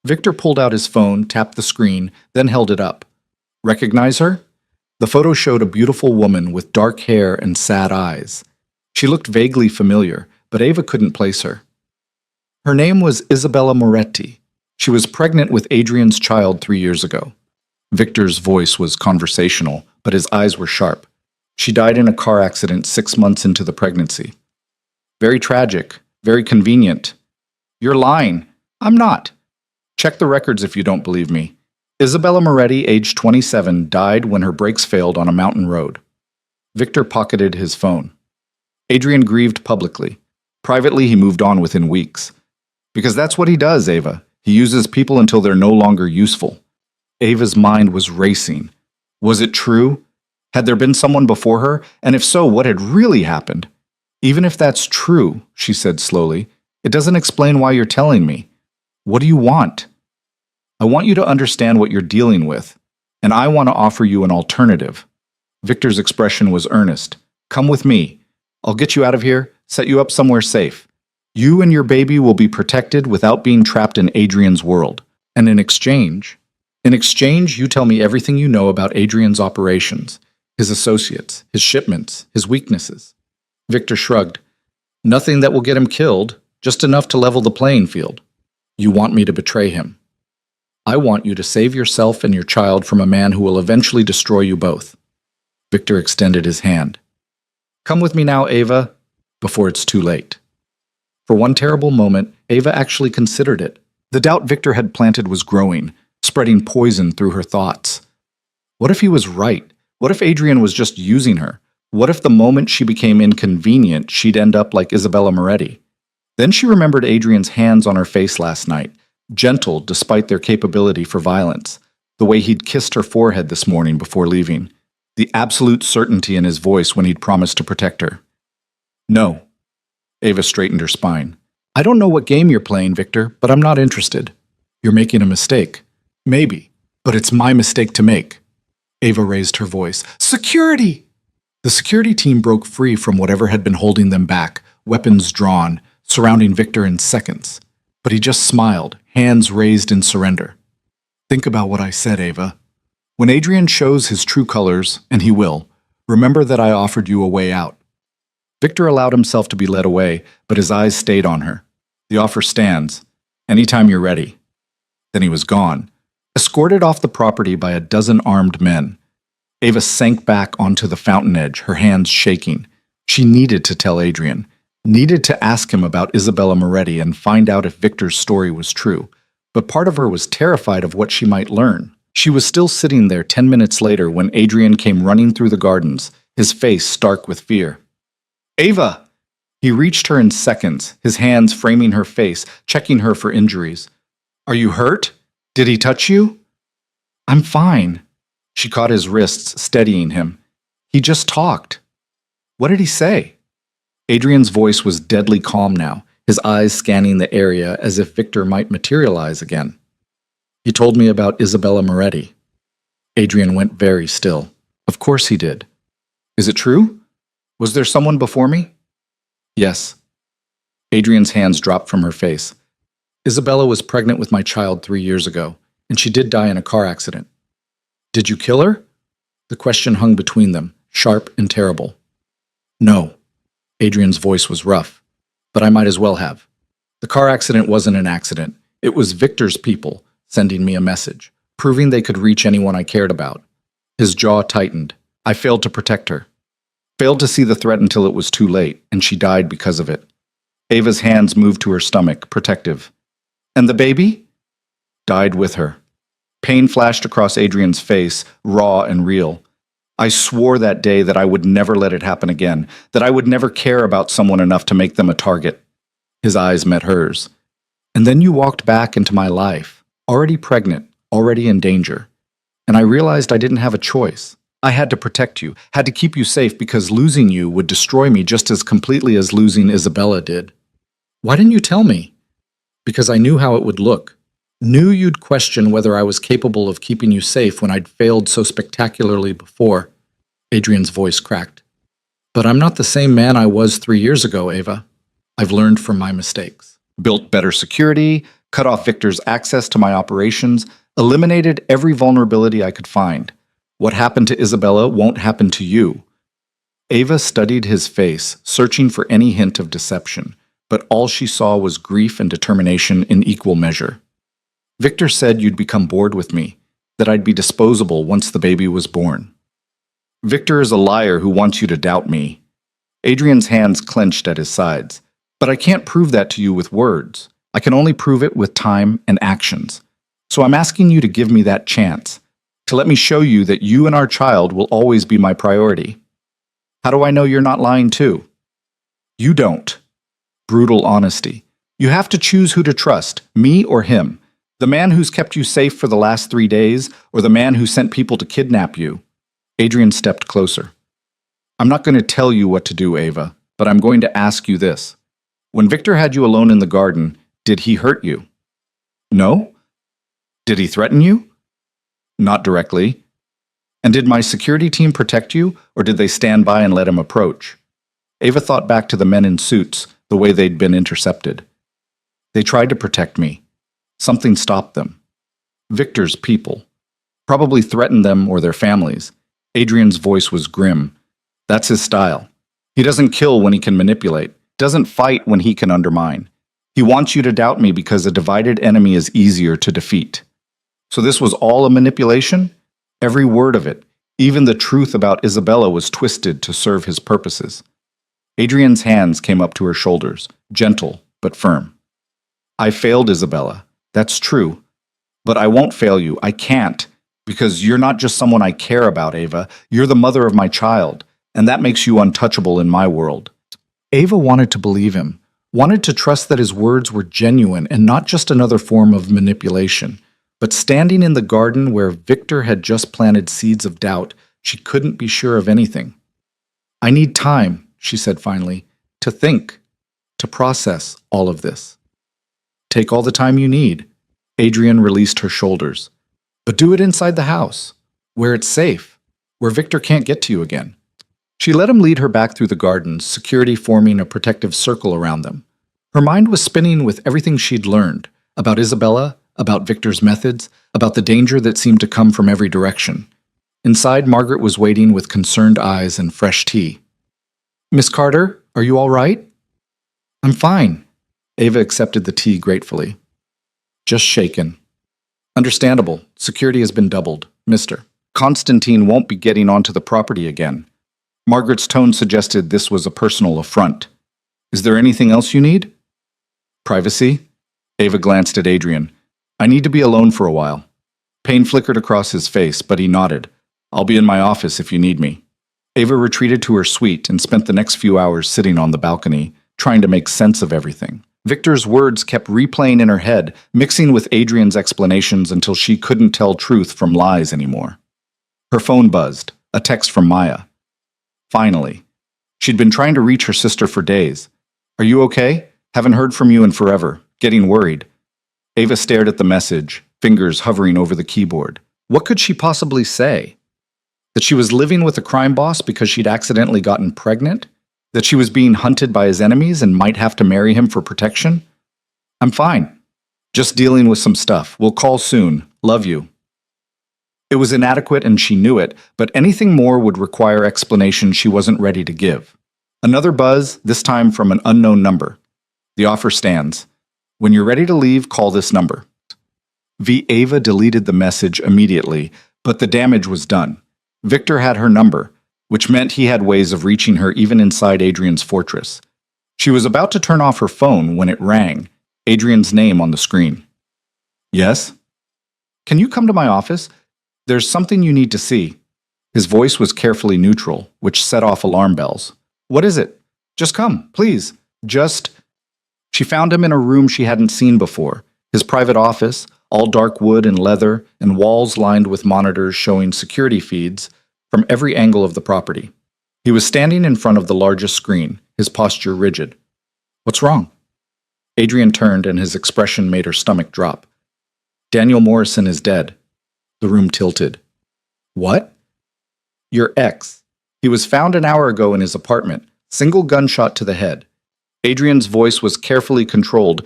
Victor pulled out his phone, tapped the screen, then held it up. "Recognize her?" The photo showed a beautiful woman with dark hair and sad eyes. She looked vaguely familiar, but Ava couldn't place her. Her name was Isabella Moretti. She was pregnant with Adrian's child 3 years ago. Victor's voice was conversational, but his eyes were sharp. She died in a car accident 6 months into the pregnancy. "Very tragic, very convenient." "You're lying." "I'm not." "Check the records if you don't believe me." Isabella Moretti, age 27, died when her brakes failed on a mountain road. Victor pocketed his phone. Adrian grieved publicly. Privately, he moved on within weeks. "Because that's what he does, Ava. He uses people until they're no longer useful." Ava's mind was racing. Was it true? Had there been someone before her? And if so, what had really happened? "Even if that's true," she said slowly, "it doesn't explain why you're telling me. What do you want?" "I want you to understand what you're dealing with, and I want to offer you an alternative." Victor's expression was earnest. "Come with me. I'll get you out of here, set you up somewhere safe. You and your baby will be protected without being trapped in Adrian's world. And in exchange, you tell me everything you know about Adrian's operations, his associates, his shipments, his weaknesses." Victor shrugged. "Nothing that will get him killed, just enough to level the playing field." "You want me to betray him?" "I want you to save yourself and your child from a man who will eventually destroy you both." Victor extended his hand. "Come with me now, Ava, before it's too late." For one terrible moment, Ava actually considered it. The doubt Victor had planted was growing, spreading poison through her thoughts. What if he was right? What if Adrian was just using her? What if the moment she became inconvenient, she'd end up like Isabella Moretti? Then she remembered Adrian's hands on her face last night, gentle despite their capability for violence, the way he'd kissed her forehead this morning before leaving, the absolute certainty in his voice when he'd promised to protect her. "No." Ava straightened her spine. "I don't know what game you're playing, Victor, but I'm not interested. You're making a mistake. Maybe, but it's my mistake to make." Ava raised her voice. "Security!" The security team broke free from whatever had been holding them back, weapons drawn, surrounding Victor in seconds. But he just smiled, hands raised in surrender. "Think about what I said, Ava. When Adrian shows his true colors, and he will, remember that I offered you a way out." Victor allowed himself to be led away, but his eyes stayed on her. "The offer stands. Anytime you're ready." Then he was gone, escorted off the property by a dozen armed men. Ava sank back onto the fountain edge, her hands shaking. She needed to tell Adrian, needed to ask him about Isabella Moretti and find out if Victor's story was true. But part of her was terrified of what she might learn. She was still sitting there 10 minutes later when Adrian came running through the gardens, his face stark with fear. "Ava!" He reached her in seconds, his hands framing her face, checking her for injuries. Are you hurt? Did he touch you? I'm fine. She caught his wrists, steadying him. He just talked. What did he say? Adrian's voice was deadly calm now, his eyes scanning the area as if Victor might materialize again. He told me about Isabella Moretti. Adrian went very still. Of course he did. Is it true? Was there someone before me? Yes. Adrian's hands dropped from her face. Isabella was pregnant with my child 3 years ago, and she did die in a car accident. Did you kill her? The question hung between them, sharp and terrible. No. Adrian's voice was rough, but I might as well have. The car accident wasn't an accident. It was Victor's people sending me a message, proving they could reach anyone I cared about. His jaw tightened. I failed to protect her. Failed to see the threat until it was too late, and she died because of it. Ava's hands moved to her stomach, protective. And the baby? Died with her. Pain flashed across Adrian's face, raw and real. I swore that day that I would never let it happen again, that I would never care about someone enough to make them a target. His eyes met hers. And then you walked back into my life, already pregnant, already in danger. And I realized I didn't have a choice. I had to protect you, had to keep you safe because losing you would destroy me just as completely as losing Isabella did. Why didn't you tell me? Because I knew how it would look. Knew you'd question whether I was capable of keeping you safe when I'd failed so spectacularly before. Adrian's voice cracked. But I'm not the same man I was 3 years ago, Ava. I've learned from my mistakes. Built better security, cut off Victor's access to my operations, eliminated every vulnerability I could find. What happened to Isabella won't happen to you. Ava studied his face, searching for any hint of deception, but all she saw was grief and determination in equal measure. Victor said you'd become bored with me, that I'd be disposable once the baby was born. Victor is a liar who wants you to doubt me. Adrian's hands clenched at his sides. But I can't prove that to you with words. I can only prove it with time and actions. So I'm asking you to give me that chance, to let me show you that you and our child will always be my priority. How do I know you're not lying too? You don't. Brutal honesty. You have to choose who to trust, me or him. The man who's kept you safe for the last 3 days, or the man who sent people to kidnap you. Adrian stepped closer. I'm not going to tell you what to do, Ava, but I'm going to ask you this. When Victor had you alone in the garden, did he hurt you? No? Did he threaten you? Not directly. And did my security team protect you, or did they stand by and let him approach? Ava thought back to the men in suits, the way they'd been intercepted. They tried to protect me. Something stopped them. Victor's people. Probably threatened them or their families. Adrian's voice was grim. That's his style. He doesn't kill when he can manipulate, doesn't fight when he can undermine. He wants you to doubt me because a divided enemy is easier to defeat. So this was all a manipulation? Every word of it, even the truth about Isabella, was twisted to serve his purposes. Adrian's hands came up to her shoulders, gentle but firm. I failed Isabella. That's true. But I won't fail you. I can't. Because you're not just someone I care about, Ava. You're the mother of my child. And that makes you untouchable in my world. Ava wanted to believe him. Wanted to trust that his words were genuine and not just another form of manipulation. But standing in the garden where Victor had just planted seeds of doubt, she couldn't be sure of anything. I need time, she said finally, to think, to process all of this. Take all the time you need. Adrian released her shoulders. But do it inside the house, where it's safe, where Victor can't get to you again. She let him lead her back through the gardens, security forming a protective circle around them. Her mind was spinning with everything she'd learned, about Isabella, about Victor's methods, about the danger that seemed to come from every direction. Inside, Margaret was waiting with concerned eyes and fresh tea. Miss Carter, are you all right? I'm fine. Ava accepted the tea gratefully. Just shaken. Understandable. Security has been doubled, Mr. Constantine won't be getting onto the property again. Margaret's tone suggested this was a personal affront. Is there anything else you need? Privacy? Ava glanced at Adrian. I need to be alone for a while. Pain flickered across his face, but he nodded. I'll be in my office if you need me. Ava retreated to her suite and spent the next few hours sitting on the balcony, trying to make sense of everything. Victor's words kept replaying in her head, mixing with Adrian's explanations until she couldn't tell truth from lies anymore. Her phone buzzed, a text from Maya. Finally. She'd been trying to reach her sister for days. "Are you okay? Haven't heard from you in forever. Getting worried." Ava stared at the message, fingers hovering over the keyboard. What could she possibly say? That she was living with a crime boss because she'd accidentally gotten pregnant? That she was being hunted by his enemies and might have to marry him for protection? "I'm fine. Just dealing with some stuff. We'll call soon. Love you." It was inadequate and she knew it, but anything more would require explanation she wasn't ready to give. Another buzz, this time from an unknown number. "The offer stands. When you're ready to leave, call this number." Ava deleted the message immediately, but the damage was done. Victor had her number, which meant he had ways of reaching her even inside Adrian's fortress. She was about to turn off her phone when it rang, Adrian's name on the screen. "Yes? Can you come to my office? There's something you need to see." His voice was carefully neutral, which set off alarm bells. "What is it? Just come, please. Just..." She found him in a room she hadn't seen before, his private office, all dark wood and leather, and walls lined with monitors showing security feeds from every angle of the property. He was standing in front of the largest screen, his posture rigid. "What's wrong?" Adrian turned and his expression made her stomach drop. "Daniel Morrison is dead." The room tilted. "What?" "Your ex. He was found an hour ago in his apartment, single gunshot to the head." Adrian's voice was carefully controlled.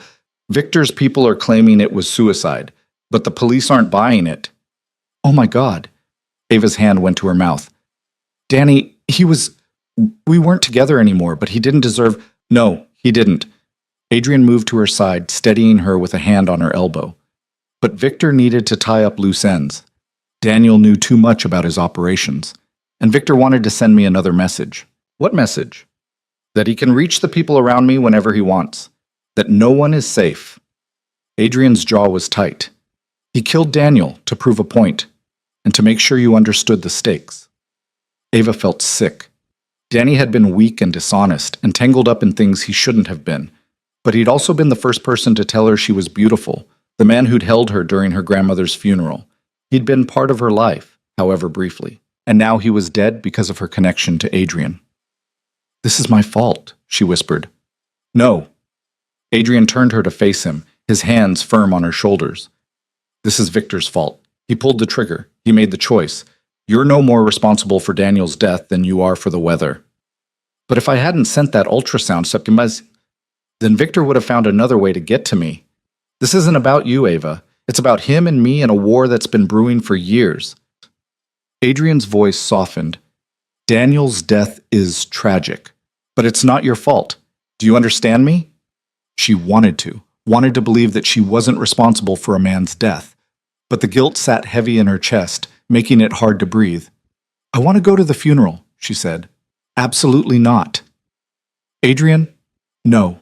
"Victor's people are claiming it was suicide, but the police aren't buying it." "Oh my God." Ava's hand went to her mouth. "Danny, we weren't together anymore, but he didn't deserve..." "No, he didn't." Adrian moved to her side, steadying her with a hand on her elbow. But Victor needed to tie up loose ends. Daniel knew too much about his operations, and Victor wanted to send me another message. "What message?" "That he can reach the people around me whenever he wants. That no one is safe." Adrian's jaw was tight. He killed Daniel to prove a point, and to make sure you understood the stakes. Ava felt sick. Danny had been weak and dishonest, and tangled up in things he shouldn't have been. But he'd also been the first person to tell her she was beautiful, the man who'd held her during her grandmother's funeral. He'd been part of her life, however briefly, and now he was dead because of her connection to Adrian. "This is my fault," she whispered. "No." Adrian turned her to face him, his hands firm on her shoulders. "This is Victor's fault. He pulled the trigger. He made the choice. You're no more responsible for Daniel's death than you are for the weather." "But if I hadn't sent that ultrasound, then Victor would have found another way to get to me. This isn't about you, Ava. It's about him and me in a war that's been brewing for years." Adrian's voice softened. "Daniel's death is tragic, but it's not your fault. Do you understand me?" She wanted to believe that she wasn't responsible for a man's death, but the guilt sat heavy in her chest, making it hard to breathe. "I want to go to the funeral," she said. "Absolutely not." "Adrian? No."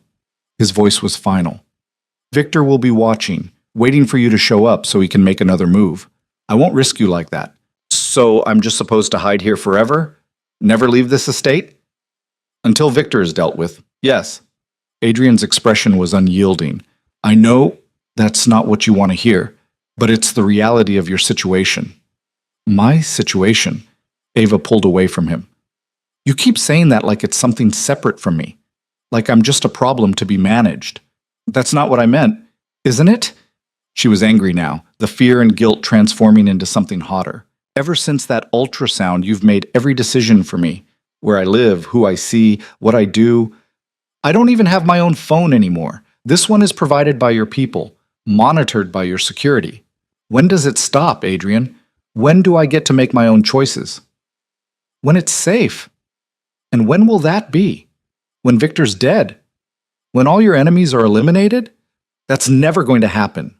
His voice was final. "Victor will be watching, waiting for you to show up so he can make another move. I won't risk you like that. So I'm just supposed to hide here forever? Never leave this estate?" "Until Victor is dealt with, yes." Adrian's expression was unyielding. "I know that's not what you want to hear, but it's the reality of your situation." "My situation?" Ava pulled away from him. "You keep saying that like it's something separate from me. Like I'm just a problem to be managed. That's not what I meant, isn't it?" She was angry now, the fear and guilt transforming into something hotter. "Ever since that ultrasound, you've made every decision for me. Where I live, who I see, what I do. I don't even have my own phone anymore. This one is provided by your people, monitored by your security. When does it stop, Adrian? When do I get to make my own choices?" "When it's safe." "And when will that be? When Victor's dead? When all your enemies are eliminated? That's never going to happen."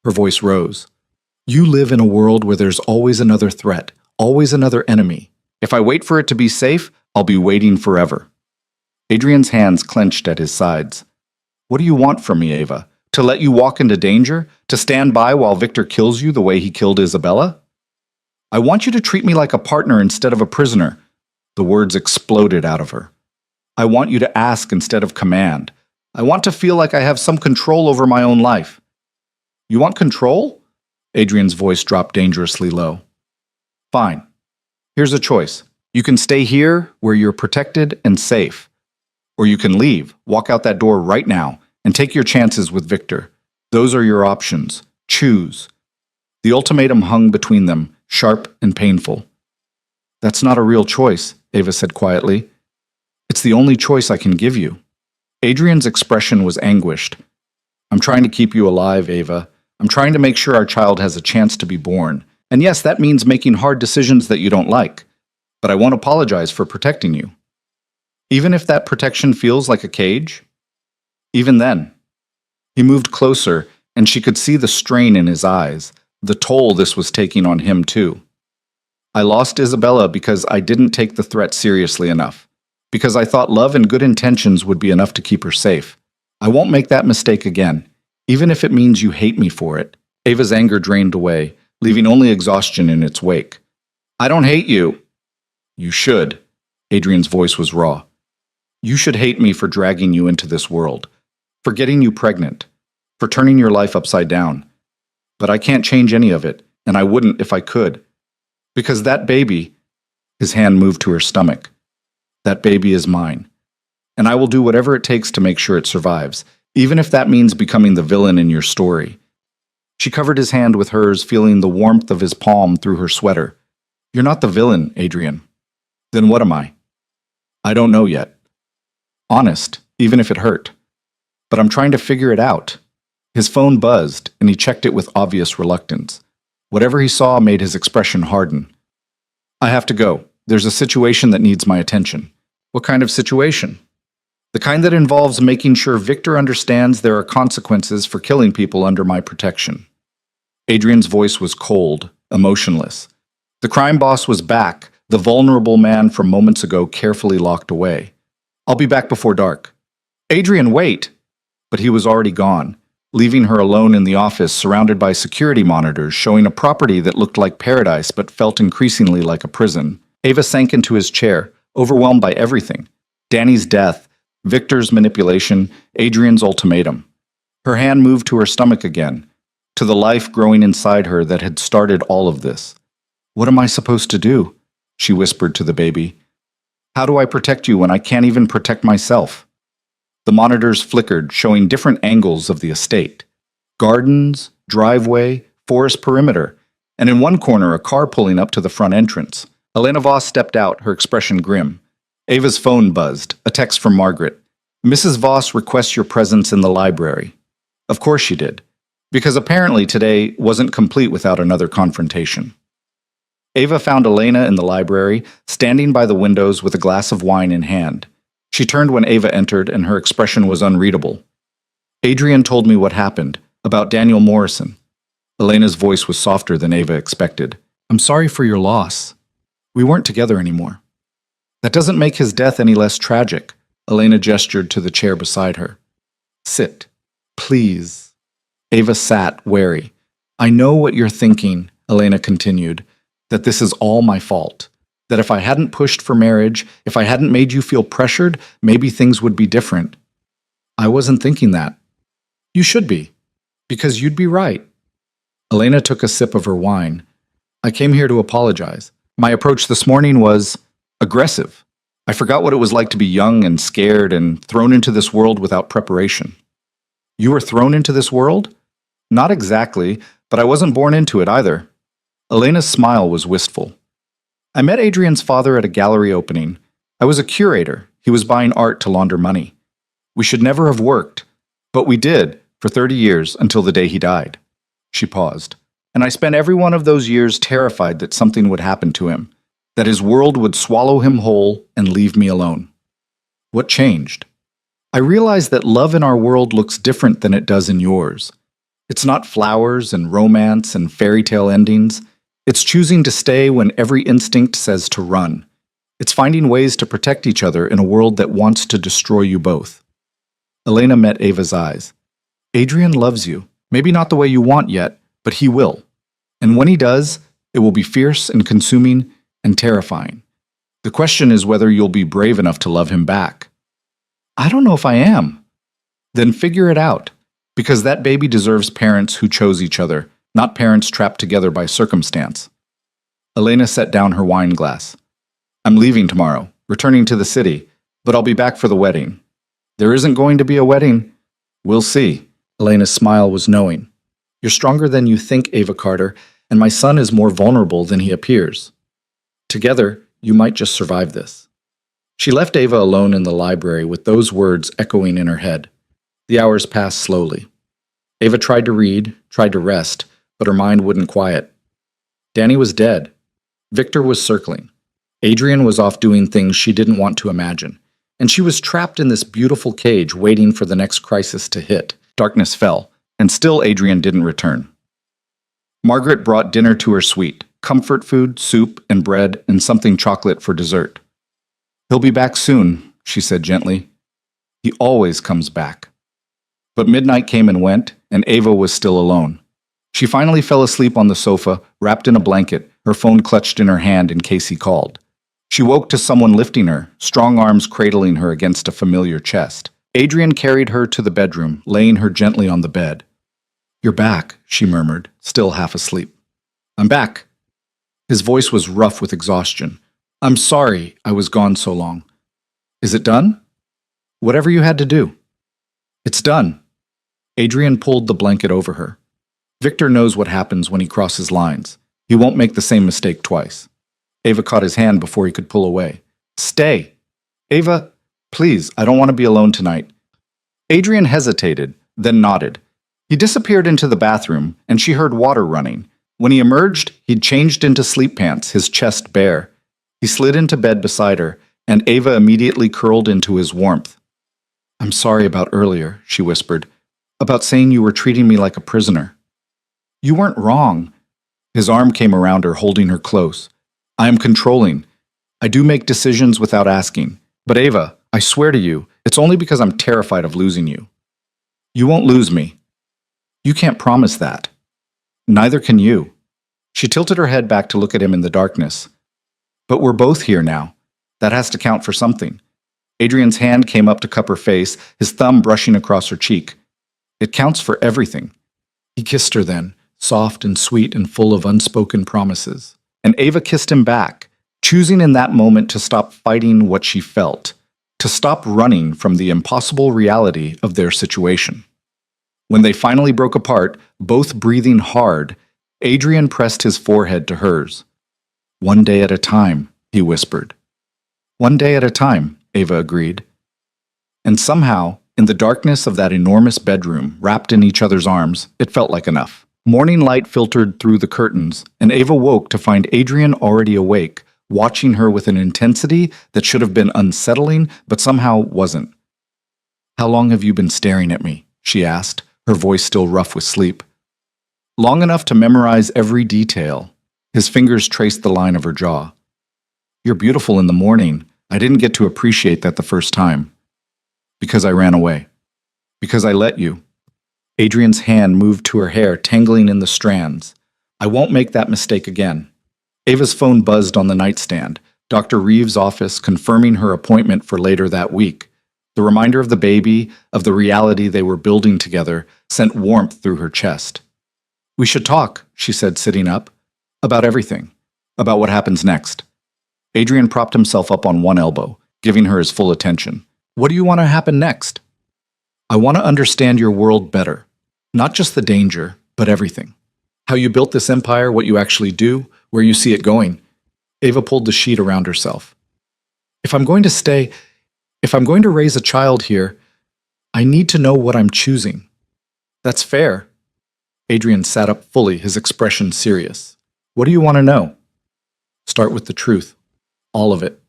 Her voice rose. "You live in a world where there's always another threat, always another enemy. If I wait for it to be safe, I'll be waiting forever." Adrian's hands clenched at his sides. "What do you want from me, Ava? To let you walk into danger? To stand by while Victor kills you the way he killed Isabella?" "I want you to treat me like a partner instead of a prisoner." The words exploded out of her. I want you to ask instead of command. I want to feel like I have some control over my own life. You want control? Adrian's voice dropped dangerously low. Fine. Here's a choice. You can stay here where you're protected and safe. Or you can leave, walk out that door right now, and take your chances with Victor. Those are your options. Choose. The ultimatum hung between them, sharp and painful. That's not a real choice, Ava said quietly. It's the only choice I can give you. Adrian's expression was anguished. I'm trying to keep you alive, Ava. I'm trying to make sure our child has a chance to be born. And yes, that means making hard decisions that you don't like. But I won't apologize for protecting you. Even if that protection feels like a cage? Even then. He moved closer, and she could see the strain in his eyes, the toll this was taking on him too. I lost Isabella because I didn't take the threat seriously enough. Because I thought love and good intentions would be enough to keep her safe. I won't make that mistake again, even if it means you hate me for it. Ava's anger drained away, leaving only exhaustion in its wake. I don't hate you. You should. Adrian's voice was raw. You should hate me for dragging you into this world, for getting you pregnant, for turning your life upside down. But I can't change any of it, and I wouldn't if I could. Because that baby, his hand moved to her stomach. That baby is mine. And I will do whatever it takes to make sure it survives, even if that means becoming the villain in your story. She covered his hand with hers, feeling the warmth of his palm through her sweater. You're not the villain, Adrian. Then what am I? I don't know yet. Honest, even if it hurt. But I'm trying to figure it out. His phone buzzed, and he checked it with obvious reluctance. Whatever he saw made his expression harden. I have to go. There's a situation that needs my attention. What kind of situation? The kind that involves making sure Victor understands there are consequences for killing people under my protection. Adrian's voice was cold, emotionless. The crime boss was back, the vulnerable man from moments ago carefully locked away. I'll be back before dark. Adrian, wait! But he was already gone, leaving her alone in the office surrounded by security monitors showing a property that looked like paradise but felt increasingly like a prison. Ava sank into his chair, overwhelmed by everything. Danny's death, Victor's manipulation, Adrian's ultimatum. Her hand moved to her stomach again, to the life growing inside her that had started all of this. What am I supposed to do? She whispered to the baby. How do I protect you when I can't even protect myself? The monitors flickered, showing different angles of the estate. Gardens, driveway, forest perimeter, and in one corner a car pulling up to the front entrance. Elena Voss stepped out, her expression grim. Ava's phone buzzed, a text from Margaret. Mrs. Voss requests your presence in the library. Of course she did, because apparently today wasn't complete without another confrontation. Ava found Elena in the library, standing by the windows with a glass of wine in hand. She turned when Ava entered, and her expression was unreadable. Adrian told me what happened, about Daniel Morrison. Elena's voice was softer than Ava expected. I'm sorry for your loss. We weren't together anymore. That doesn't make his death any less tragic. Elena gestured to the chair beside her. Sit. Please. Ava sat, wary. I know what you're thinking, Elena continued, that this is all my fault. That if I hadn't pushed for marriage, if I hadn't made you feel pressured, maybe things would be different. I wasn't thinking that. You should be, because you'd be right. Elena took a sip of her wine. I came here to apologize. My approach this morning was aggressive. I forgot what it was like to be young and scared and thrown into this world without preparation. You were thrown into this world? Not exactly, but I wasn't born into it either. Elena's smile was wistful. I met Adrian's father at a gallery opening. I was a curator. He was buying art to launder money. We should never have worked, but we did for 30 years until the day he died. She paused. And I spent every one of those years terrified that something would happen to him, that his world would swallow him whole and leave me alone. What changed? I realized that love in our world looks different than it does in yours. It's not flowers and romance and fairy tale endings. It's choosing to stay when every instinct says to run. It's finding ways to protect each other in a world that wants to destroy you both. Elena met Ava's eyes. Adrian loves you. Maybe not the way you want yet, but he will. And when he does, it will be fierce and consuming and terrifying. The question is whether you'll be brave enough to love him back. I don't know if I am. Then figure it out, because that baby deserves parents who chose each other, not parents trapped together by circumstance. Elena set down her wine glass. I'm leaving tomorrow, returning to the city, but I'll be back for the wedding. There isn't going to be a wedding. We'll see. Elena's smile was knowing. You're stronger than you think, Ava Carter, and my son is more vulnerable than he appears. Together, you might just survive this. She left Ava alone in the library with those words echoing in her head. The hours passed slowly. Ava tried to read, tried to rest, but her mind wouldn't quiet. Danny was dead. Victor was circling. Adrian was off doing things she didn't want to imagine, and she was trapped in this beautiful cage waiting for the next crisis to hit. Darkness fell, and still Adrian didn't return. Margaret brought dinner to her suite, comfort food, soup, and bread, and something chocolate for dessert. He'll be back soon, she said gently. He always comes back. But midnight came and went, and Ava was still alone. She finally fell asleep on the sofa, wrapped in a blanket, her phone clutched in her hand in case he called. She woke to someone lifting her, strong arms cradling her against a familiar chest. Adrian carried her to the bedroom, laying her gently on the bed. You're back, she murmured, still half asleep. I'm back. His voice was rough with exhaustion. I'm sorry I was gone so long. Is it done? Whatever you had to do. It's done. Adrian pulled the blanket over her. Victor knows what happens when he crosses lines. He won't make the same mistake twice. Ava caught his hand before he could pull away. Stay. Ava, please, I don't want to be alone tonight. Adrian hesitated, then nodded. He disappeared into the bathroom, and she heard water running. When he emerged, he'd changed into sleep pants, his chest bare. He slid into bed beside her, and Ava immediately curled into his warmth. I'm sorry about earlier, she whispered, about saying you were treating me like a prisoner. You weren't wrong. His arm came around her, holding her close. I am controlling. I do make decisions without asking. But Ava, I swear to you, it's only because I'm terrified of losing you. You won't lose me. You can't promise that. Neither can you. She tilted her head back to look at him in the darkness. But we're both here now. That has to count for something. Adrian's hand came up to cup her face, his thumb brushing across her cheek. It counts for everything. He kissed her then, soft and sweet and full of unspoken promises. And Ava kissed him back, choosing in that moment to stop fighting what she felt, to stop running from the impossible reality of their situation. When they finally broke apart, both breathing hard, Adrian pressed his forehead to hers. One day at a time, he whispered. One day at a time, Ava agreed. And somehow, in the darkness of that enormous bedroom, wrapped in each other's arms, it felt like enough. Morning light filtered through the curtains, and Ava woke to find Adrian already awake, watching her with an intensity that should have been unsettling, but somehow wasn't. How long have you been staring at me? She asked, her voice still rough with sleep. Long enough to memorize every detail. His fingers traced the line of her jaw. You're beautiful in the morning. I didn't get to appreciate that the first time. Because I ran away. Because I let you. Adrian's hand moved to her hair, tangling in the strands. I won't make that mistake again. Ava's phone buzzed on the nightstand. Dr. Reeves' office confirming her appointment for later that week. The reminder of the baby, of the reality they were building together, sent warmth through her chest. We should talk, she said, sitting up. About everything. About what happens next. Adrian propped himself up on one elbow, giving her his full attention. What do you want to happen next? I want to understand your world better. Not just the danger, but everything. How you built this empire, what you actually do, where you see it going. Ava pulled the sheet around herself. If I'm going to raise a child here, I need to know what I'm choosing. That's fair. Adrian sat up fully, his expression serious. What do you want to know? Start with the truth. All of it.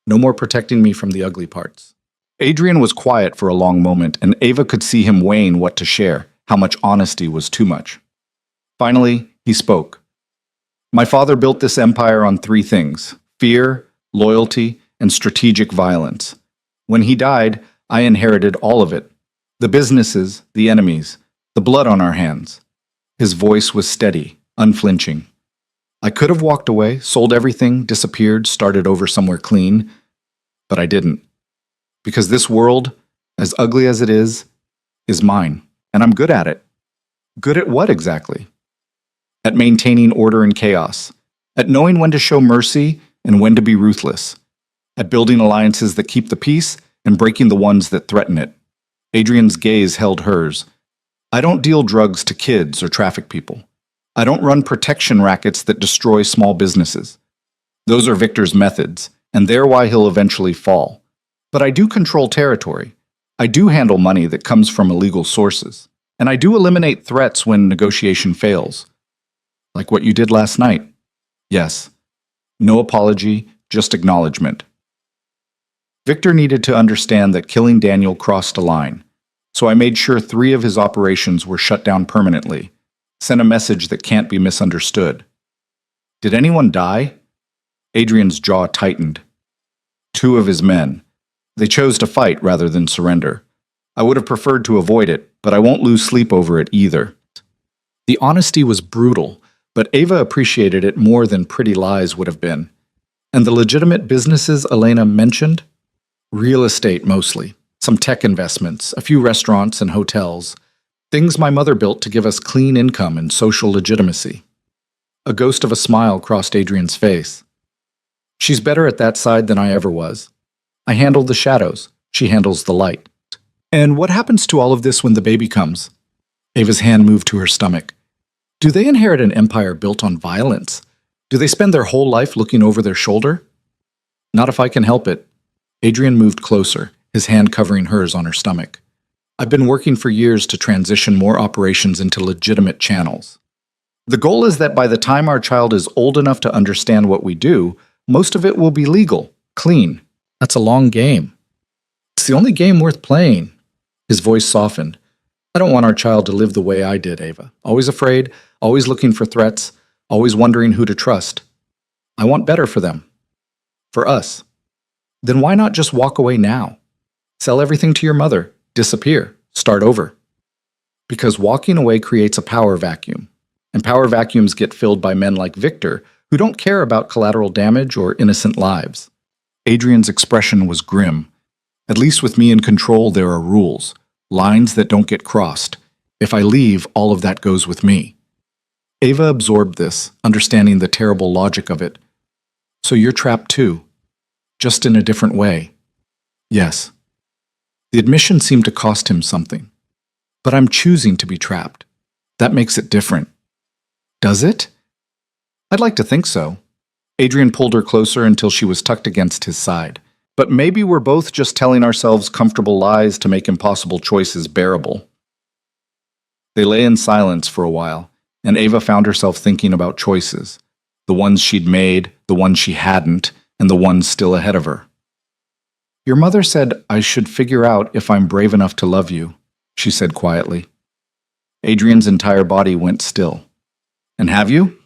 No more protecting me from the ugly parts. Adrian was quiet for a long moment, and Ava could see him weighing what to share, how much honesty was too much. Finally, he spoke. My father built this empire on 3 things: fear, loyalty, and strategic violence. When he died, I inherited all of it. The businesses, the enemies, the blood on our hands. His voice was steady, unflinching. I could have walked away, sold everything, disappeared, started over somewhere clean, but I didn't. Because this world, as ugly as it is mine. And I'm good at it. Good at what exactly? At maintaining order in chaos, at knowing when to show mercy and when to be ruthless, at building alliances that keep the peace and breaking the ones that threaten it. Adrian's gaze held hers. I don't deal drugs to kids or traffic people. I don't run protection rackets that destroy small businesses. Those are Victor's methods, and they're why he'll eventually fall. But I do control territory. I do handle money that comes from illegal sources. And I do eliminate threats when negotiation fails. Like what you did last night. Yes. No apology, just acknowledgement. Victor needed to understand that killing Daniel crossed a line, so I made sure 3 of his operations were shut down permanently, sent a message that can't be misunderstood. Did anyone die? Adrian's jaw tightened. 2 of his men. They chose to fight rather than surrender. I would have preferred to avoid it, but I won't lose sleep over it either. The honesty was brutal, but Ava appreciated it more than pretty lies would have been. And the legitimate businesses Elena mentioned? Real estate mostly. Some tech investments, a few restaurants and hotels. Things my mother built to give us clean income and social legitimacy. A ghost of a smile crossed Adrian's face. She's better at that side than I ever was. I handle the shadows. She handles the light. And what happens to all of this when the baby comes? Ava's hand moved to her stomach. Do they inherit an empire built on violence? Do they spend their whole life looking over their shoulder? Not if I can help it. Adrian moved closer, his hand covering hers on her stomach. I've been working for years to transition more operations into legitimate channels. The goal is that by the time our child is old enough to understand what we do, most of it will be legal, clean. That's a long game. It's the only game worth playing. His voice softened. I don't want our child to live the way I did, Ava. Always afraid, always looking for threats, always wondering who to trust. I want better for them. For us. Then why not just walk away now? Sell everything to your mother, disappear, start over. Because walking away creates a power vacuum. And power vacuums get filled by men like Victor, who don't care about collateral damage or innocent lives. Adrian's expression was grim. At least with me in control, there are rules. Lines that don't get crossed. If I leave, all of that goes with me. Ava absorbed this, understanding the terrible logic of it. So you're trapped too, just in a different way. Yes. The admission seemed to cost him something. But I'm choosing to be trapped. That makes it different. Does it? I'd like to think so. Adrian pulled her closer until she was tucked against his side. But maybe we're both just telling ourselves comfortable lies to make impossible choices bearable. They lay in silence for a while, and Ava found herself thinking about choices. The ones she'd made, the ones she hadn't, and the ones still ahead of her. Your mother said I should figure out if I'm brave enough to love you, she said quietly. Adrian's entire body went still. And have you?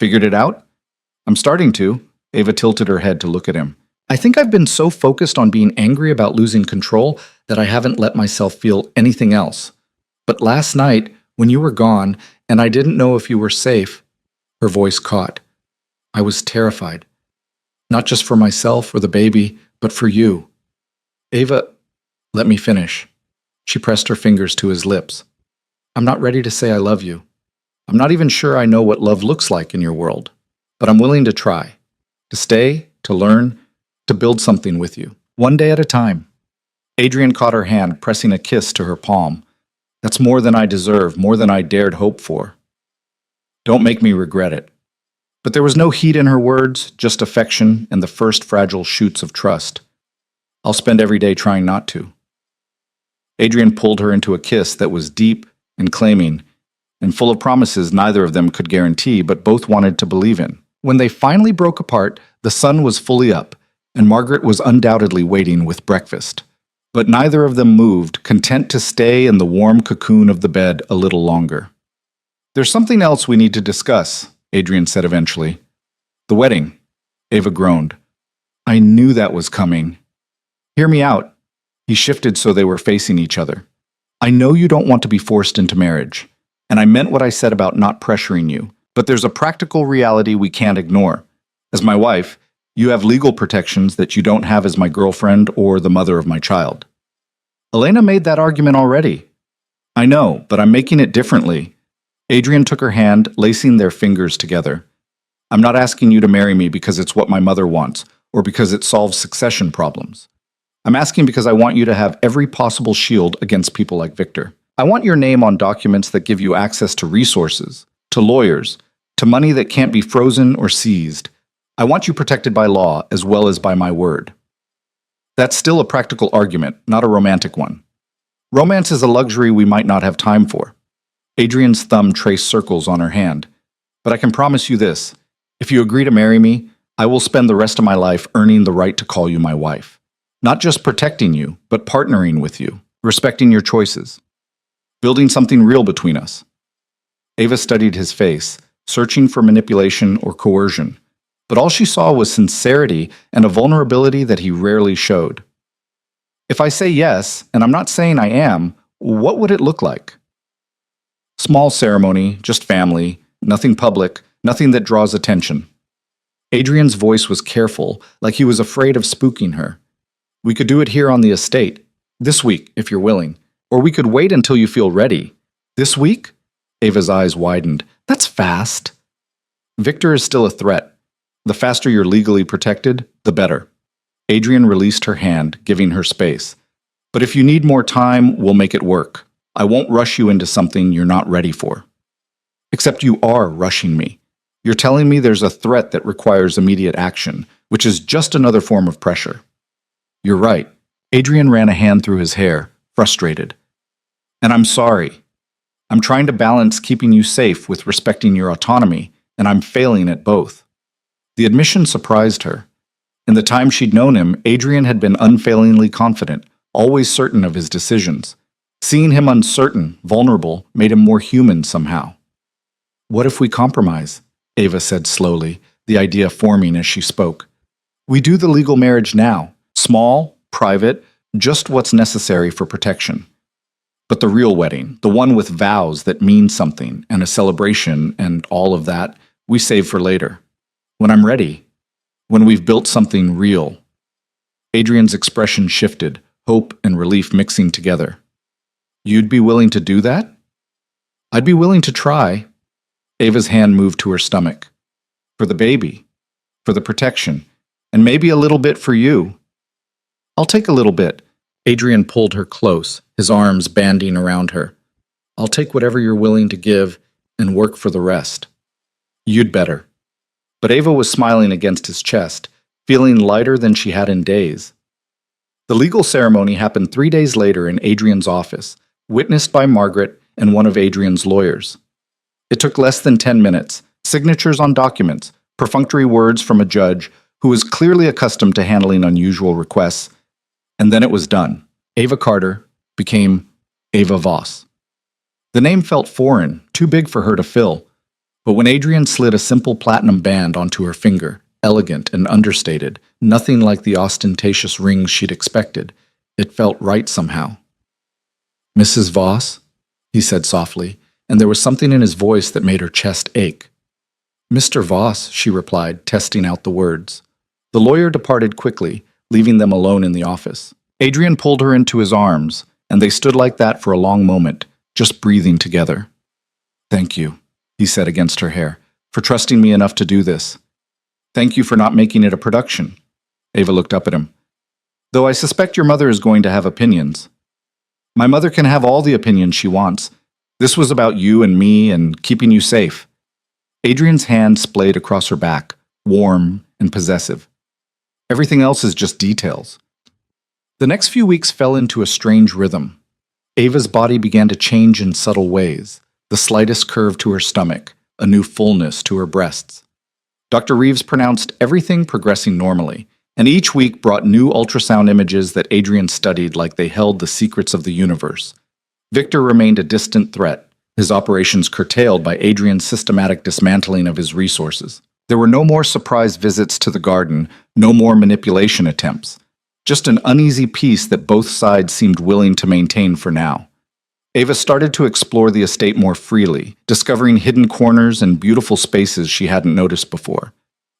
Figured it out? I'm starting to. Ava tilted her head to look at him. I think I've been so focused on being angry about losing control that I haven't let myself feel anything else. But last night, when you were gone, and I didn't know if you were safe, her voice caught. I was terrified. Not just for myself or the baby, but for you. Ava, let me finish. She pressed her fingers to his lips. I'm not ready to say I love you. I'm not even sure I know what love looks like in your world. But I'm willing to try. To stay, to learn, to build something with you, one day at a time. Adrian caught her hand, pressing a kiss to her palm. That's more than I deserve, more than I dared hope for. Don't make me regret it. But there was no heat in her words, just affection and the first fragile shoots of trust. I'll spend every day trying not to. Adrian pulled her into a kiss that was deep and claiming, and full of promises neither of them could guarantee, but both wanted to believe in. When they finally broke apart, the sun was fully up, and Margaret was undoubtedly waiting with breakfast. But neither of them moved, content to stay in the warm cocoon of the bed a little longer. There's something else we need to discuss, Adrian said eventually. The wedding. Ava groaned. I knew that was coming. Hear me out. He shifted so they were facing each other. I know you don't want to be forced into marriage, and I meant what I said about not pressuring you, but there's a practical reality we can't ignore. As my wife, you have legal protections that you don't have as my girlfriend or the mother of my child. Elena made that argument already. I know, but I'm making it differently. Adrian took her hand, lacing their fingers together. I'm not asking you to marry me because it's what my mother wants, or because it solves succession problems. I'm asking because I want you to have every possible shield against people like Victor. I want your name on documents that give you access to resources, to lawyers, to money that can't be frozen or seized. I want you protected by law as well as by my word. That's still a practical argument, not a romantic one. Romance is a luxury we might not have time for. Adrian's thumb traced circles on her hand. But I can promise you this. If you agree to marry me, I will spend the rest of my life earning the right to call you my wife. Not just protecting you, but partnering with you, respecting your choices, building something real between us. Ava studied his face, searching for manipulation or coercion, but all she saw was sincerity and a vulnerability that he rarely showed. If I say yes, and I'm not saying I am, what would it look like? Small ceremony, just family, nothing public, nothing that draws attention. Adrian's voice was careful, like he was afraid of spooking her. We could do it here on the estate, this week, if you're willing. Or we could wait until you feel ready. This week? Ava's eyes widened. That's fast. Victor is still a threat. The faster you're legally protected, the better. Adrian released her hand, giving her space. But if you need more time, we'll make it work. I won't rush you into something you're not ready for. Except you are rushing me. You're telling me there's a threat that requires immediate action, which is just another form of pressure. You're right. Adrian ran a hand through his hair, frustrated. And I'm sorry. I'm trying to balance keeping you safe with respecting your autonomy, and I'm failing at both. The admission surprised her. In the time she'd known him, Adrian had been unfailingly confident, always certain of his decisions. Seeing him uncertain, vulnerable, made him more human somehow. What if we compromise? Ava said slowly, the idea forming as she spoke. We do the legal marriage now. Small, private, just what's necessary for protection. But the real wedding, the one with vows that mean something, and a celebration, and all of that, we save for later. When I'm ready. When we've built something real. Adrian's expression shifted, hope and relief mixing together. You'd be willing to do that? I'd be willing to try. Ava's hand moved to her stomach. For the baby. For the protection. And maybe a little bit for you. I'll take a little bit. Adrian pulled her close, his arms banding around her. I'll take whatever you're willing to give and work for the rest. You'd better. But Ava was smiling against his chest, feeling lighter than she had in days. The legal ceremony happened 3 days later in Adrian's office, witnessed by Margaret and one of Adrian's lawyers. It took less than 10 minutes, signatures on documents, perfunctory words from a judge who was clearly accustomed to handling unusual requests, and then it was done. Ava Carter became Ava Voss. The name felt foreign, too big for her to fill, but when Adrian slid a simple platinum band onto her finger, elegant and understated, nothing like the ostentatious rings she'd expected, it felt right somehow. Mrs. Voss, he said softly, and there was something in his voice that made her chest ache. Mr. Voss, she replied, testing out the words. The lawyer departed quickly, leaving them alone in the office. Adrian pulled her into his arms, and they stood like that for a long moment, just breathing together. Thank you, he said against her hair, for trusting me enough to do this. Thank you for not making it a production. Ava looked up at him. Though I suspect your mother is going to have opinions. My mother can have all the opinions she wants. This was about you and me and keeping you safe. Adrian's hand splayed across her back, warm and possessive. Everything else is just details. The next few weeks fell into a strange rhythm. Ava's body began to change in subtle ways, the slightest curve to her stomach, a new fullness to her breasts. Dr. Reeves pronounced everything progressing normally, and each week brought new ultrasound images that Adrian studied like they held the secrets of the universe. Victor remained a distant threat, his operations curtailed by Adrian's systematic dismantling of his resources. There were no more surprise visits to the garden, no more manipulation attempts. Just an uneasy peace that both sides seemed willing to maintain for now. Ava started to explore the estate more freely, discovering hidden corners and beautiful spaces she hadn't noticed before.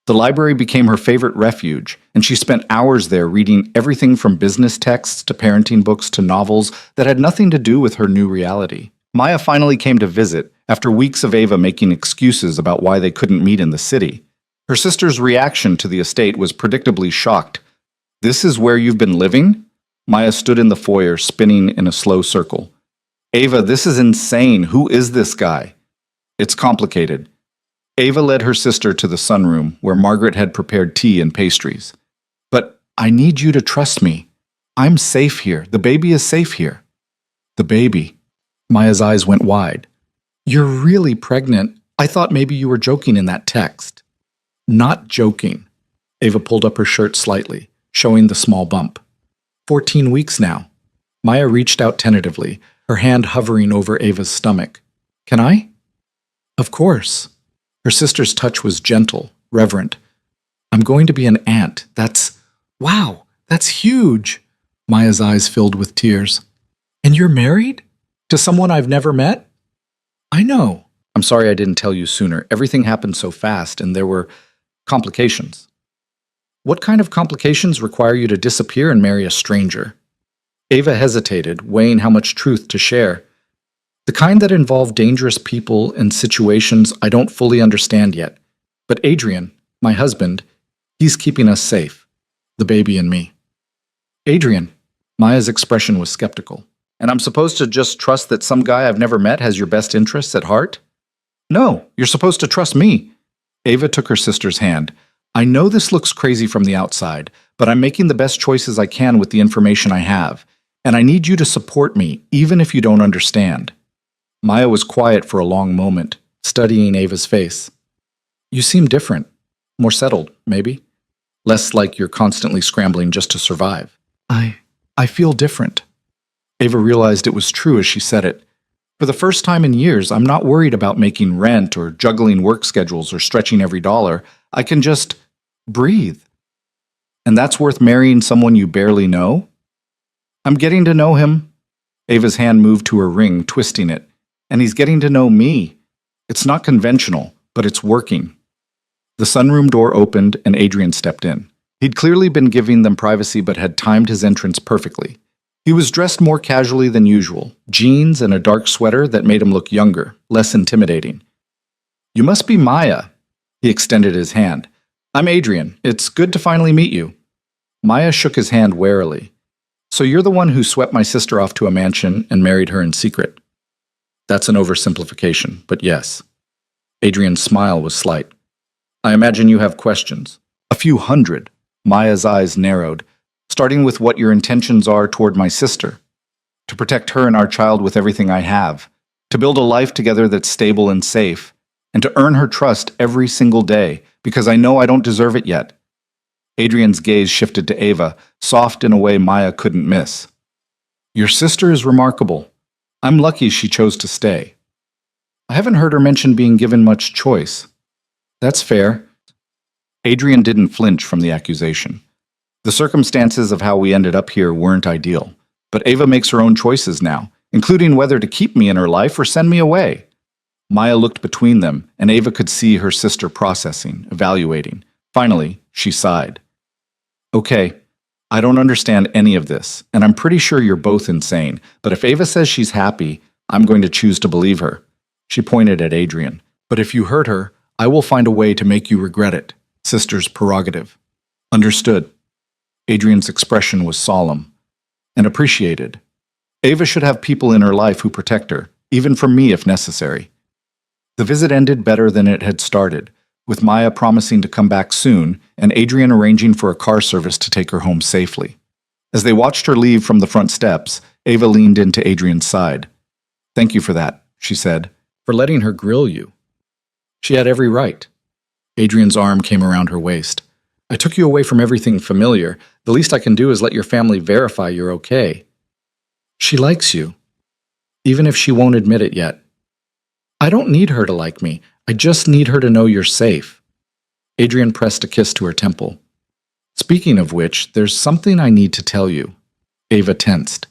The library became her favorite refuge, and she spent hours there reading everything from business texts to parenting books to novels that had nothing to do with her new reality. Maya finally came to visit after weeks of Ava making excuses about why they couldn't meet in the city. Her sister's reaction to the estate was predictably shocked. "This is where you've been living?" Maya stood in the foyer, spinning in a slow circle. "Ava, this is insane. Who is this guy?" "It's complicated." Ava led her sister to the sunroom, where Margaret had prepared tea and pastries. "But I need you to trust me. I'm safe here. The baby is safe here." "The baby?" Maya's eyes went wide. "You're really pregnant. I thought maybe you were joking in that text." "Not joking." Ava pulled up her shirt slightly, showing the small bump. 14 weeks now." Maya reached out tentatively, her hand hovering over Ava's stomach. "Can I?" "Of course." Her sister's touch was gentle, reverent. "I'm going to be an aunt. Wow, that's huge." Maya's eyes filled with tears. "And you're married? To someone I've never met?" "I know." "I'm sorry I didn't tell you sooner. Everything happened so fast, and there were complications." "What kind of complications require you to disappear and marry a stranger?" Ava hesitated, weighing how much truth to share. "The kind that involve dangerous people and situations I don't fully understand yet. But Adrian, my husband, he's keeping us safe. The baby and me." "Adrian?" Maya's expression was skeptical. "And I'm supposed to just trust that some guy I've never met has your best interests at heart?" "No, you're supposed to trust me." Ava took her sister's hand. "I know this looks crazy from the outside, but I'm making the best choices I can with the information I have. And I need you to support me, even if you don't understand." Maya was quiet for a long moment, studying Ava's face. "You seem different. More settled, maybe. Less like you're constantly scrambling just to survive." I feel different." Ava realized it was true as she said it. "For the first time in years, I'm not worried about making rent or juggling work schedules or stretching every dollar. I can just breathe." "And that's worth marrying someone you barely know?" "I'm getting to know him." Ava's hand moved to her ring, twisting it. "And he's getting to know me. It's not conventional, but it's working." The sunroom door opened and Adrian stepped in. He'd clearly been giving them privacy but had timed his entrance perfectly. He was dressed more casually than usual, jeans and a dark sweater that made him look younger, less intimidating. "You must be Maya." He extended his hand. "I'm Adrian. It's good to finally meet you." Maya shook his hand warily. "So you're the one who swept my sister off to a mansion and married her in secret?" "That's an oversimplification, but yes." Adrian's smile was slight. "I imagine you have questions." "A few hundred." Maya's eyes narrowed. "Starting with what your intentions are toward my sister." "To protect her and our child with everything I have. To build a life together that's stable and safe. And to earn her trust every single day, because I know I don't deserve it yet." Adrian's gaze shifted to Ava, soft in a way Maya couldn't miss. "Your sister is remarkable. I'm lucky she chose to stay." "I haven't heard her mention being given much choice." "That's fair." Adrian didn't flinch from the accusation. "The circumstances of how we ended up here weren't ideal, but Ava makes her own choices now, including whether to keep me in her life or send me away." Maya looked between them, and Ava could see her sister processing, evaluating. Finally, she sighed. "Okay, I don't understand any of this, and I'm pretty sure you're both insane, but if Ava says she's happy, I'm going to choose to believe her." She pointed at Adrian. "But if you hurt her, I will find a way to make you regret it. Sister's prerogative." "Understood." Adrian's expression was solemn and appreciated. Ava should have people in her life who protect her, even from me if necessary. The visit ended better than it had started, with Maya promising to come back soon and Adrian arranging for a car service to take her home safely. As they watched her leave from the front steps, Ava leaned into Adrian's side. "Thank you for that," she said, "for letting her grill you." She had every right. Adrian's arm came around her waist. "I took you away from everything familiar. The least I can do is let your family verify you're okay." "She likes you, even if she won't admit it yet." "I don't need her to like me. I just need her to know you're safe." Adrian pressed a kiss to her temple. "Speaking of which, there's something I need to tell you." Ava tensed.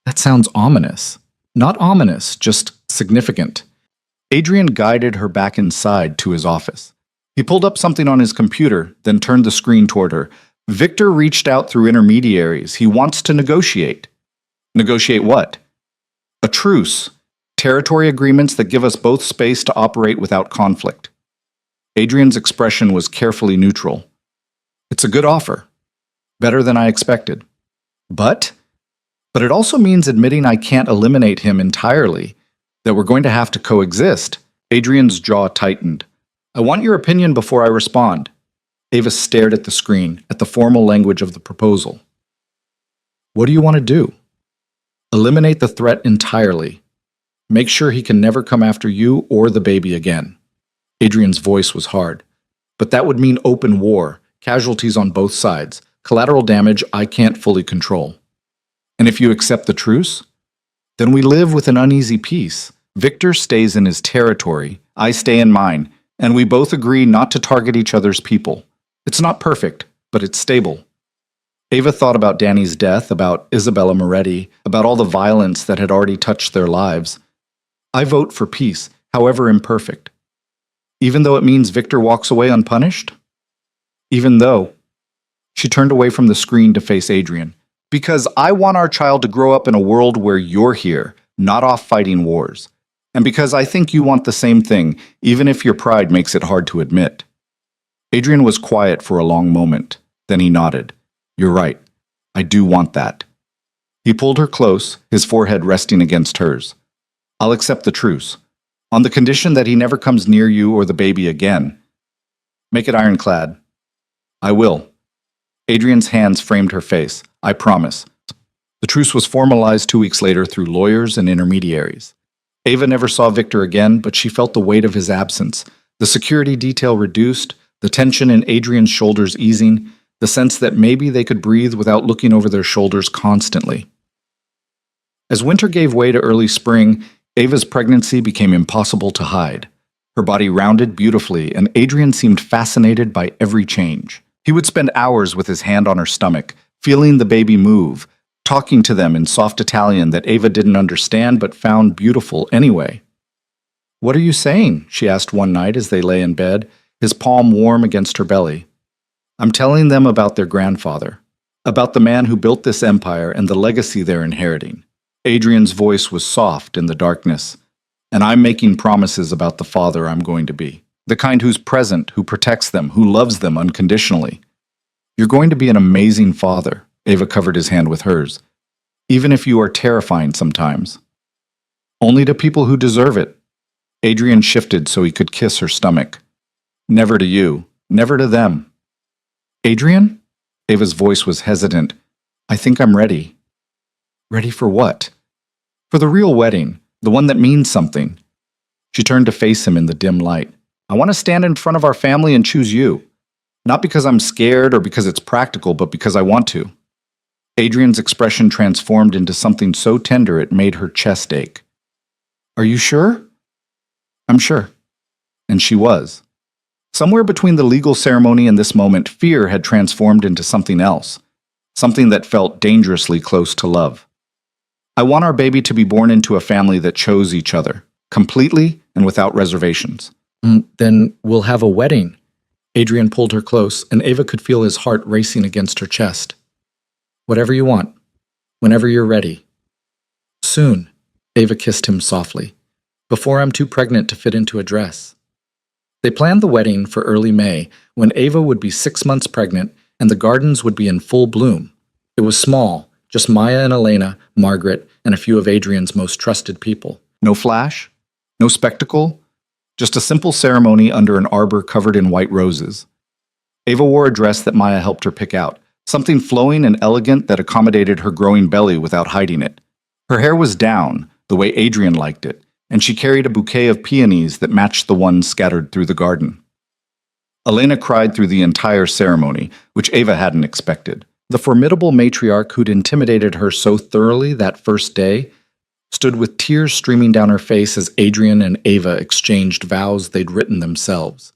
"That sounds ominous." "Not ominous, just significant." Adrian guided her back inside to his office. He pulled up something on his computer, then turned the screen toward her. Victor reached out through intermediaries. He wants to negotiate. Negotiate what? A truce. Territory agreements that give us both space to operate without conflict. Adrian's expression was carefully neutral. It's a good offer. Better than I expected. But it also means admitting I can't eliminate him entirely, that we're going to have to coexist. Adrian's jaw tightened. I want your opinion before I respond. Ava stared at the screen, at the formal language of the proposal. What do you want to do? Eliminate the threat entirely. Make sure he can never come after you or the baby again. Adrian's voice was hard. But that would mean open war, casualties on both sides, collateral damage I can't fully control. And if you accept the truce, then we live with an uneasy peace. Victor stays in his territory, I stay in mine, and we both agree not to target each other's people. It's not perfect, but it's stable. Ava thought about Danny's death, about Isabella Moretti, about all the violence that had already touched their lives. I vote for peace, however imperfect. Even though it means Victor walks away unpunished? Even though. She turned away from the screen to face Adrian. Because I want our child to grow up in a world where you're here, not off fighting wars. And because I think you want the same thing, even if your pride makes it hard to admit. Adrian was quiet for a long moment. Then he nodded. You're right. I do want that. He pulled her close, his forehead resting against hers. I'll accept the truce, on the condition that he never comes near you or the baby again. Make it ironclad. I will. Adrian's hands framed her face. I promise. The truce was formalized 2 weeks later through lawyers and intermediaries. Ava never saw Victor again, but she felt the weight of his absence. The security detail reduced, the tension in Adrian's shoulders easing, the sense that maybe they could breathe without looking over their shoulders constantly. As winter gave way to early spring, Ava's pregnancy became impossible to hide. Her body rounded beautifully, and Adrian seemed fascinated by every change. He would spend hours with his hand on her stomach, feeling the baby move, talking to them in soft Italian that Ava didn't understand but found beautiful anyway. What are you saying? She asked one night as they lay in bed, his palm warm against her belly. I'm telling them about their grandfather, about the man who built this empire and the legacy they're inheriting. Adrian's voice was soft in the darkness, and I'm making promises about the father I'm going to be, the kind who's present, who protects them, who loves them unconditionally. You're going to be an amazing father, Ava covered his hand with hers, even if you are terrifying sometimes. Only to people who deserve it. Adrian shifted so he could kiss her stomach. Never to you, never to them. Adrian? Ava's voice was hesitant. I think I'm ready. Ready for what? For the real wedding, the one that means something. She turned to face him in the dim light. I want to stand in front of our family and choose you. Not because I'm scared or because it's practical, but because I want to. Adrian's expression transformed into something so tender it made her chest ache. Are you sure? I'm sure. And she was. Somewhere between the legal ceremony and this moment, fear had transformed into something else, something that felt dangerously close to love. I want our baby to be born into a family that chose each other, completely and without reservations. Then we'll have a wedding. Adrian pulled her close, and Ava could feel his heart racing against her chest. Whatever you want, whenever you're ready. Soon, Ava kissed him softly, before I'm too pregnant to fit into a dress. They planned the wedding for early May, when Ava would be 6 months pregnant and the gardens would be in full bloom. It was small, just Maya and Elena, Margaret, and a few of Adrian's most trusted people. No flash, no spectacle, just a simple ceremony under an arbor covered in white roses. Ava wore a dress that Maya helped her pick out, something flowing and elegant that accommodated her growing belly without hiding it. Her hair was down, the way Adrian liked it, and she carried a bouquet of peonies that matched the ones scattered through the garden. Elena cried through the entire ceremony, which Ava hadn't expected. The formidable matriarch who'd intimidated her so thoroughly that first day stood with tears streaming down her face as Adrian and Ava exchanged vows they'd written themselves.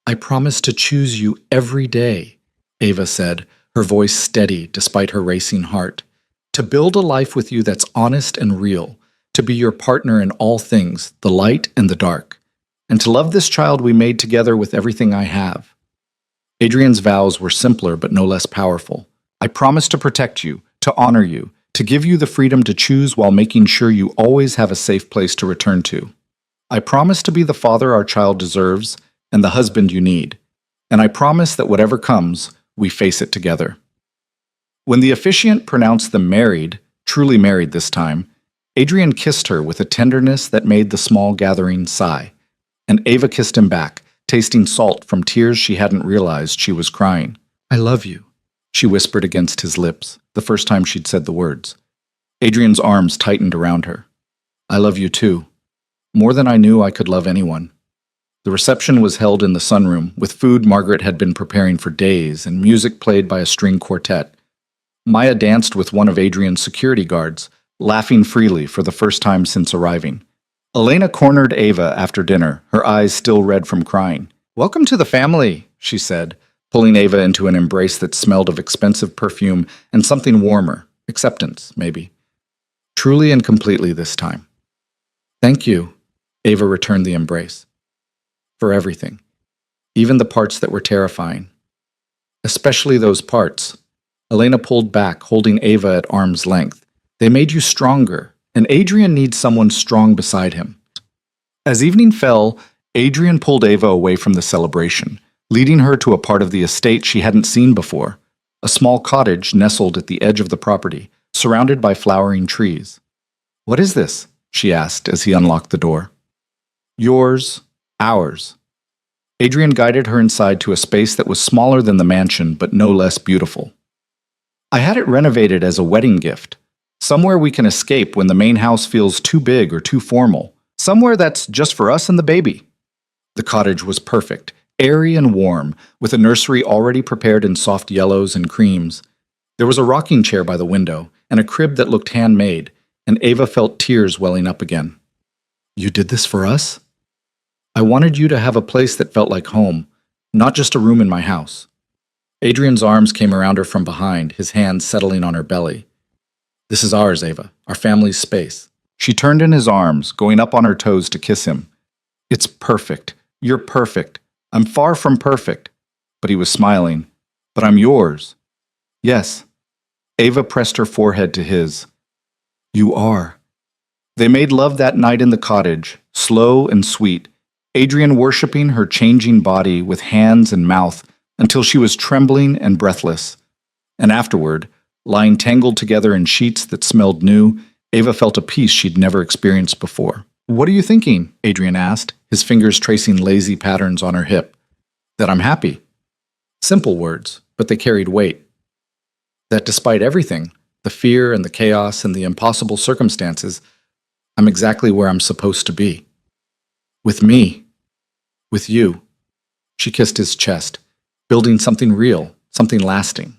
I promise to choose you every day, Ava said, her voice steady despite her racing heart. To build a life with you that's honest and real, to be your partner in all things, the light and the dark. and to love this child we made together with everything I have. Adrian's vows were simpler but no less powerful. I promise to protect you, to honor you, to give you the freedom to choose while making sure you always have a safe place to return to. I promise to be the father our child deserves and the husband you need. And I promise that whatever comes, we face it together. When the officiant pronounced them married, truly married this time, Adrian kissed her with a tenderness that made the small gathering sigh, and Ava kissed him back, tasting salt from tears she hadn't realized she was crying. I love you, she whispered against his lips, the first time she'd said the words. Adrian's arms tightened around her. I love you too, more than I knew I could love anyone. The reception was held in the sunroom, with food Margaret had been preparing for days and music played by a string quartet. Maya danced with one of Adrian's security guards, laughing freely for the first time since arriving. Elena cornered Ava after dinner, her eyes still red from crying. Welcome to the family, she said, pulling Ava into an embrace that smelled of expensive perfume and something warmer, acceptance, maybe. Truly and completely this time. Thank you, Ava returned the embrace. For everything, even the parts that were terrifying. Especially those parts. Elena pulled back, holding Ava at arm's length. They made you stronger, and Adrian needs someone strong beside him. As evening fell, Adrian pulled Ava away from the celebration, leading her to a part of the estate she hadn't seen before, a small cottage nestled at the edge of the property, surrounded by flowering trees. What is this? She asked as he unlocked the door. Yours. Ours. Adrian guided her inside to a space that was smaller than the mansion, but no less beautiful. I had it renovated as a wedding gift. Somewhere we can escape when the main house feels too big or too formal. Somewhere that's just for us and the baby. The cottage was perfect, airy and warm, with a nursery already prepared in soft yellows and creams. There was a rocking chair by the window, and a crib that looked handmade, and Ava felt tears welling up again. You did this for us? I wanted you to have a place that felt like home, not just a room in my house. Adrian's arms came around her from behind, his hands settling on her belly. This is ours, Ava, our family's space. She turned in his arms, going up on her toes to kiss him. It's perfect. You're perfect. I'm far from perfect. But he was smiling. But I'm yours. Yes. Ava pressed her forehead to his. You are. They made love that night in the cottage, slow and sweet, Adrian worshipping her changing body with hands and mouth until she was trembling and breathless. And afterward, lying tangled together in sheets that smelled new, Ava felt a peace she'd never experienced before. What are you thinking? Adrian asked, his fingers tracing lazy patterns on her hip. That I'm happy. Simple words, but they carried weight. That despite everything, the fear and the chaos and the impossible circumstances, I'm exactly where I'm supposed to be. With me. With you. She kissed his chest, building something real, something lasting.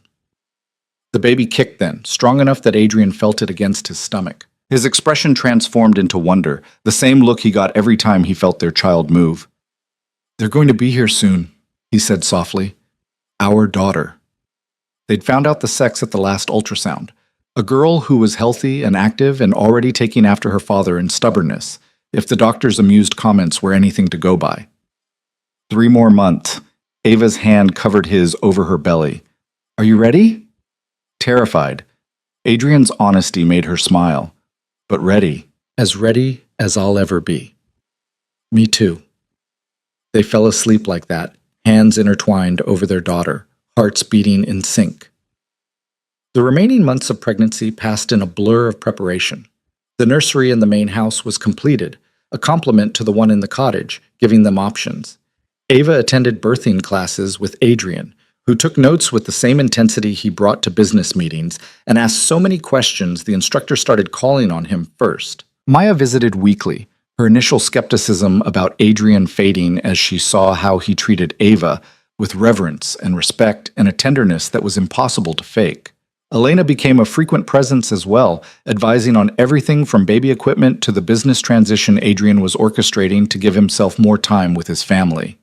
The baby kicked then, strong enough that Adrian felt it against his stomach. His expression transformed into wonder, the same look he got every time he felt their child move. They're going to be here soon, he said softly. Our daughter. They'd found out the sex at the last ultrasound. A girl who was healthy and active and already taking after her father in stubbornness, if the doctor's amused comments were anything to go by. 3 more months. Ava's hand covered his over her belly. Are you ready? Terrified. Adrian's honesty made her smile. But ready as I'll ever be. Me too. They fell asleep like that, hands intertwined over their daughter, hearts beating in sync. The remaining months of pregnancy passed in a blur of preparation. The nursery in the main house was completed, a complement to the one in the cottage, giving them options. Ava attended birthing classes with Adrian, who took notes with the same intensity he brought to business meetings and asked so many questions the instructor started calling on him first. Maya visited weekly, her initial skepticism about Adrian fading as she saw how he treated Ava with reverence and respect and a tenderness that was impossible to fake. Elena became a frequent presence as well, advising on everything from baby equipment to the business transition Adrian was orchestrating to give himself more time with his family.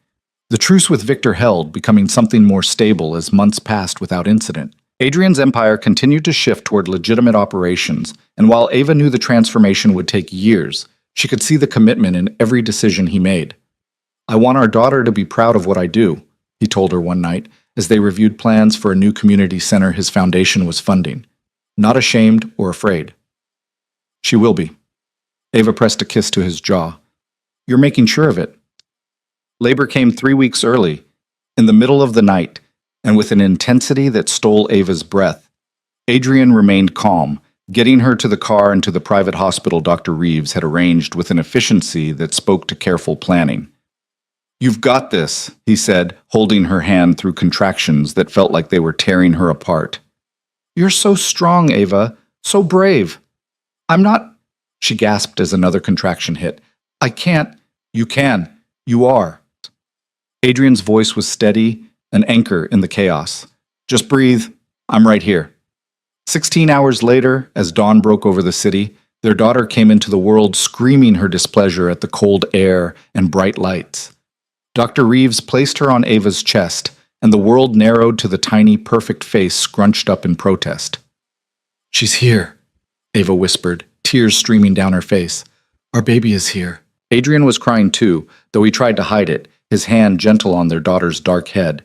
The truce with Victor held, becoming something more stable as months passed without incident. Adrian's empire continued to shift toward legitimate operations, and while Ava knew the transformation would take years, she could see the commitment in every decision he made. I want our daughter to be proud of what I do, he told her one night as they reviewed plans for a new community center his foundation was funding. Not ashamed or afraid. She will be. Ava pressed a kiss to his jaw. You're making sure of it. Labor came 3 weeks early, in the middle of the night, and with an intensity that stole Ava's breath. Adrian remained calm, getting her to the car and to the private hospital Dr. Reeves had arranged with an efficiency that spoke to careful planning. You've got this, he said, holding her hand through contractions that felt like they were tearing her apart. You're so strong, Ava, so brave. I'm not, she gasped as another contraction hit. I can't. You can. You are. Adrian's voice was steady, an anchor in the chaos. Just breathe. I'm right here. 16 hours later, as dawn broke over the city, their daughter came into the world screaming her displeasure at the cold air and bright lights. Dr. Reeves placed her on Ava's chest, and the world narrowed to the tiny, perfect face scrunched up in protest. She's here, Ava whispered, tears streaming down her face. Our baby is here. Adrian was crying too, though he tried to hide it, his hand gentle on their daughter's dark head.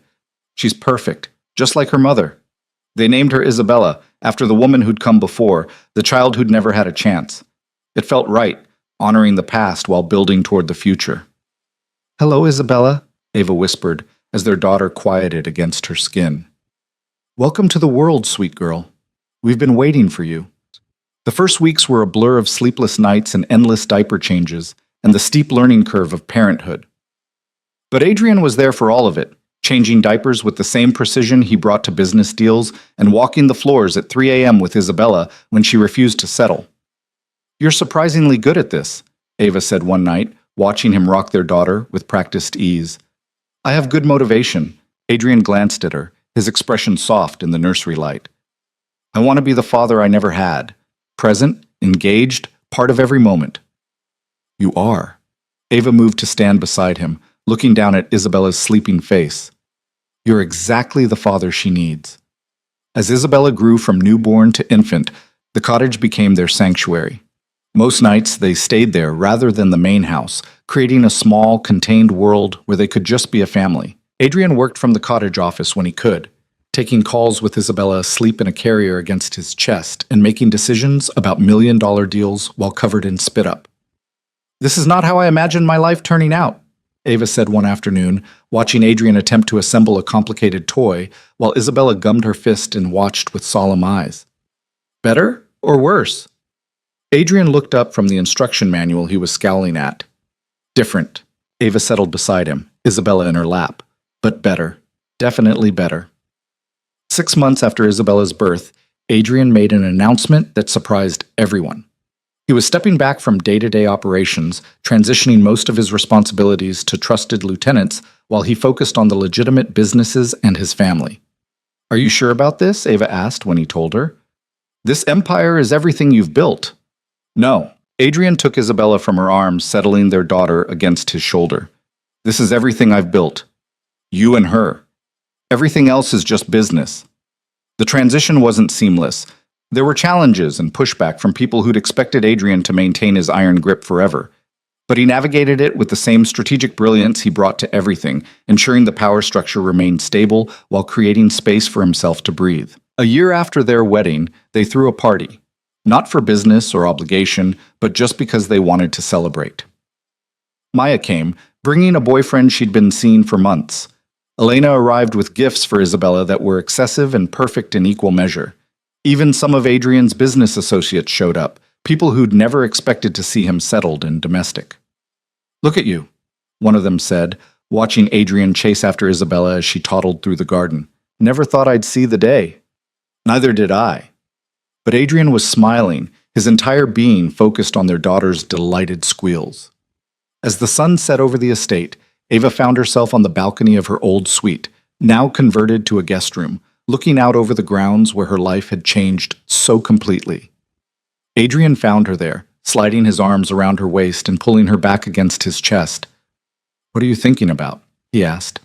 She's perfect, just like her mother. They named her Isabella, after the woman who'd come before, the child who'd never had a chance. It felt right, honoring the past while building toward the future. Hello, Isabella, Ava whispered, as their daughter quieted against her skin. Welcome to the world, sweet girl. We've been waiting for you. The first weeks were a blur of sleepless nights and endless diaper changes, and the steep learning curve of parenthood. But Adrian was there for all of it, changing diapers with the same precision he brought to business deals and walking the floors at 3 a.m. with Isabella when she refused to settle. You're surprisingly good at this, Ava said one night, watching him rock their daughter with practiced ease. I have good motivation. Adrian glanced at her, his expression soft in the nursery light. I want to be the father I never had, present, engaged, part of every moment. You are. Ava moved to stand beside him, looking down at Isabella's sleeping face. You're exactly the father she needs. As Isabella grew from newborn to infant, the cottage became their sanctuary. Most nights they stayed there rather than the main house, creating a small, contained world where they could just be a family. Adrian worked from the cottage office when he could, taking calls with Isabella asleep in a carrier against his chest and making decisions about million-dollar deals while covered in spit-up. This is not how I imagined my life turning out, Ava said one afternoon, watching Adrian attempt to assemble a complicated toy while Isabella gummed her fist and watched with solemn eyes. Better or worse? Adrian looked up from the instruction manual he was scowling at. Different. Ava settled beside him, Isabella in her lap. But better. Definitely better. 6 months after Isabella's birth, Adrian made an announcement that surprised everyone. He was stepping back from day-to-day operations, transitioning most of his responsibilities to trusted lieutenants while he focused on the legitimate businesses and his family. Are you sure about this? Ava asked when he told her. This empire is everything you've built. No. Adrian took Isabella from her arms, settling their daughter against his shoulder. This is everything I've built. You and her. Everything else is just business. The transition wasn't seamless. There were challenges and pushback from people who'd expected Adrian to maintain his iron grip forever. But he navigated it with the same strategic brilliance he brought to everything, ensuring the power structure remained stable while creating space for himself to breathe. A year after their wedding, they threw a party. Not for business or obligation, but just because they wanted to celebrate. Maya came, bringing a boyfriend she'd been seeing for months. Elena arrived with gifts for Isabella that were excessive and perfect in equal measure. Even some of Adrian's business associates showed up, people who'd never expected to see him settled and domestic. Look at you, one of them said, watching Adrian chase after Isabella as she toddled through the garden. Never thought I'd see the day. Neither did I. But Adrian was smiling, his entire being focused on their daughter's delighted squeals. As the sun set over the estate, Ava found herself on the balcony of her old suite, now converted to a guest room, looking out over the grounds where her life had changed so completely. Adrian found her there, sliding his arms around her waist and pulling her back against his chest. What are you thinking about? He asked.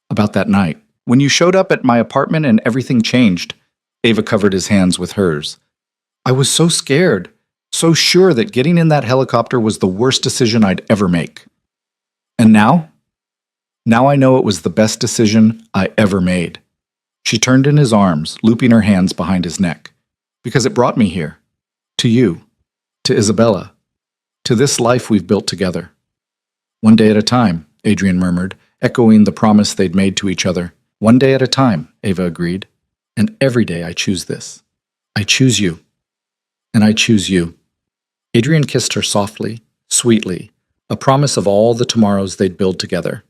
About that night. When you showed up at my apartment and everything changed. Ava covered his hands with hers. I was so scared, so sure that getting in that helicopter was the worst decision I'd ever make. And now? Now I know it was the best decision I ever made. She turned in his arms, looping her hands behind his neck. Because it brought me here. To you. To Isabella. To this life we've built together. One day at a time, Adrian murmured, echoing the promise they'd made to each other. One day at a time, Ava agreed. And every day I choose this. I choose you. And I choose you. Adrian kissed her softly, sweetly, a promise of all the tomorrows they'd build together.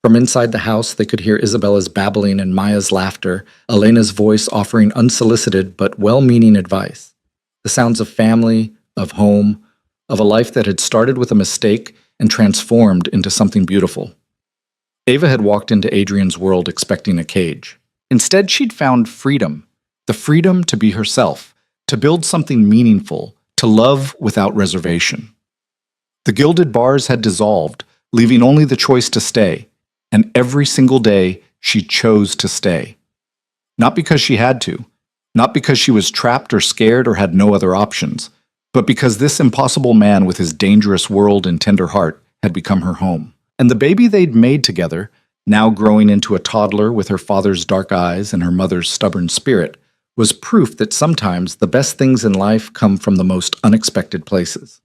From inside the house, they could hear Isabella's babbling and Maya's laughter, Elena's voice offering unsolicited but well-meaning advice. The sounds of family, of home, of a life that had started with a mistake and transformed into something beautiful. Ava had walked into Adrian's world expecting a cage. Instead, she'd found freedom, the freedom to be herself, to build something meaningful, to love without reservation. The gilded bars had dissolved, leaving only the choice to stay. And every single day, she chose to stay. Not because she had to, not because she was trapped or scared or had no other options, but because this impossible man with his dangerous world and tender heart had become her home. And the baby they'd made together, now growing into a toddler with her father's dark eyes and her mother's stubborn spirit, was proof that sometimes the best things in life come from the most unexpected places.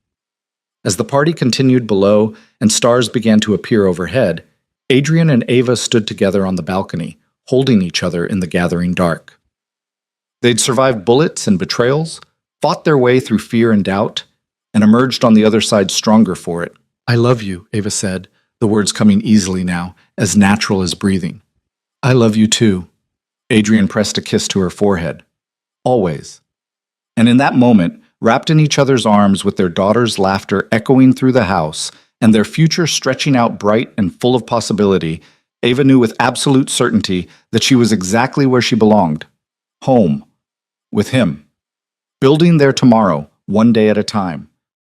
As the party continued below and stars began to appear overhead, Adrian and Ava stood together on the balcony, holding each other in the gathering dark. They'd survived bullets and betrayals, fought their way through fear and doubt, and emerged on the other side stronger for it. I love you, Ava said, the words coming easily now, as natural as breathing. I love you too. Adrian pressed a kiss to her forehead. Always. And in that moment, wrapped in each other's arms with their daughter's laughter echoing through the house, and their future stretching out bright and full of possibility, Ava knew with absolute certainty that she was exactly where she belonged. Home. With him. Building their tomorrow, one day at a time.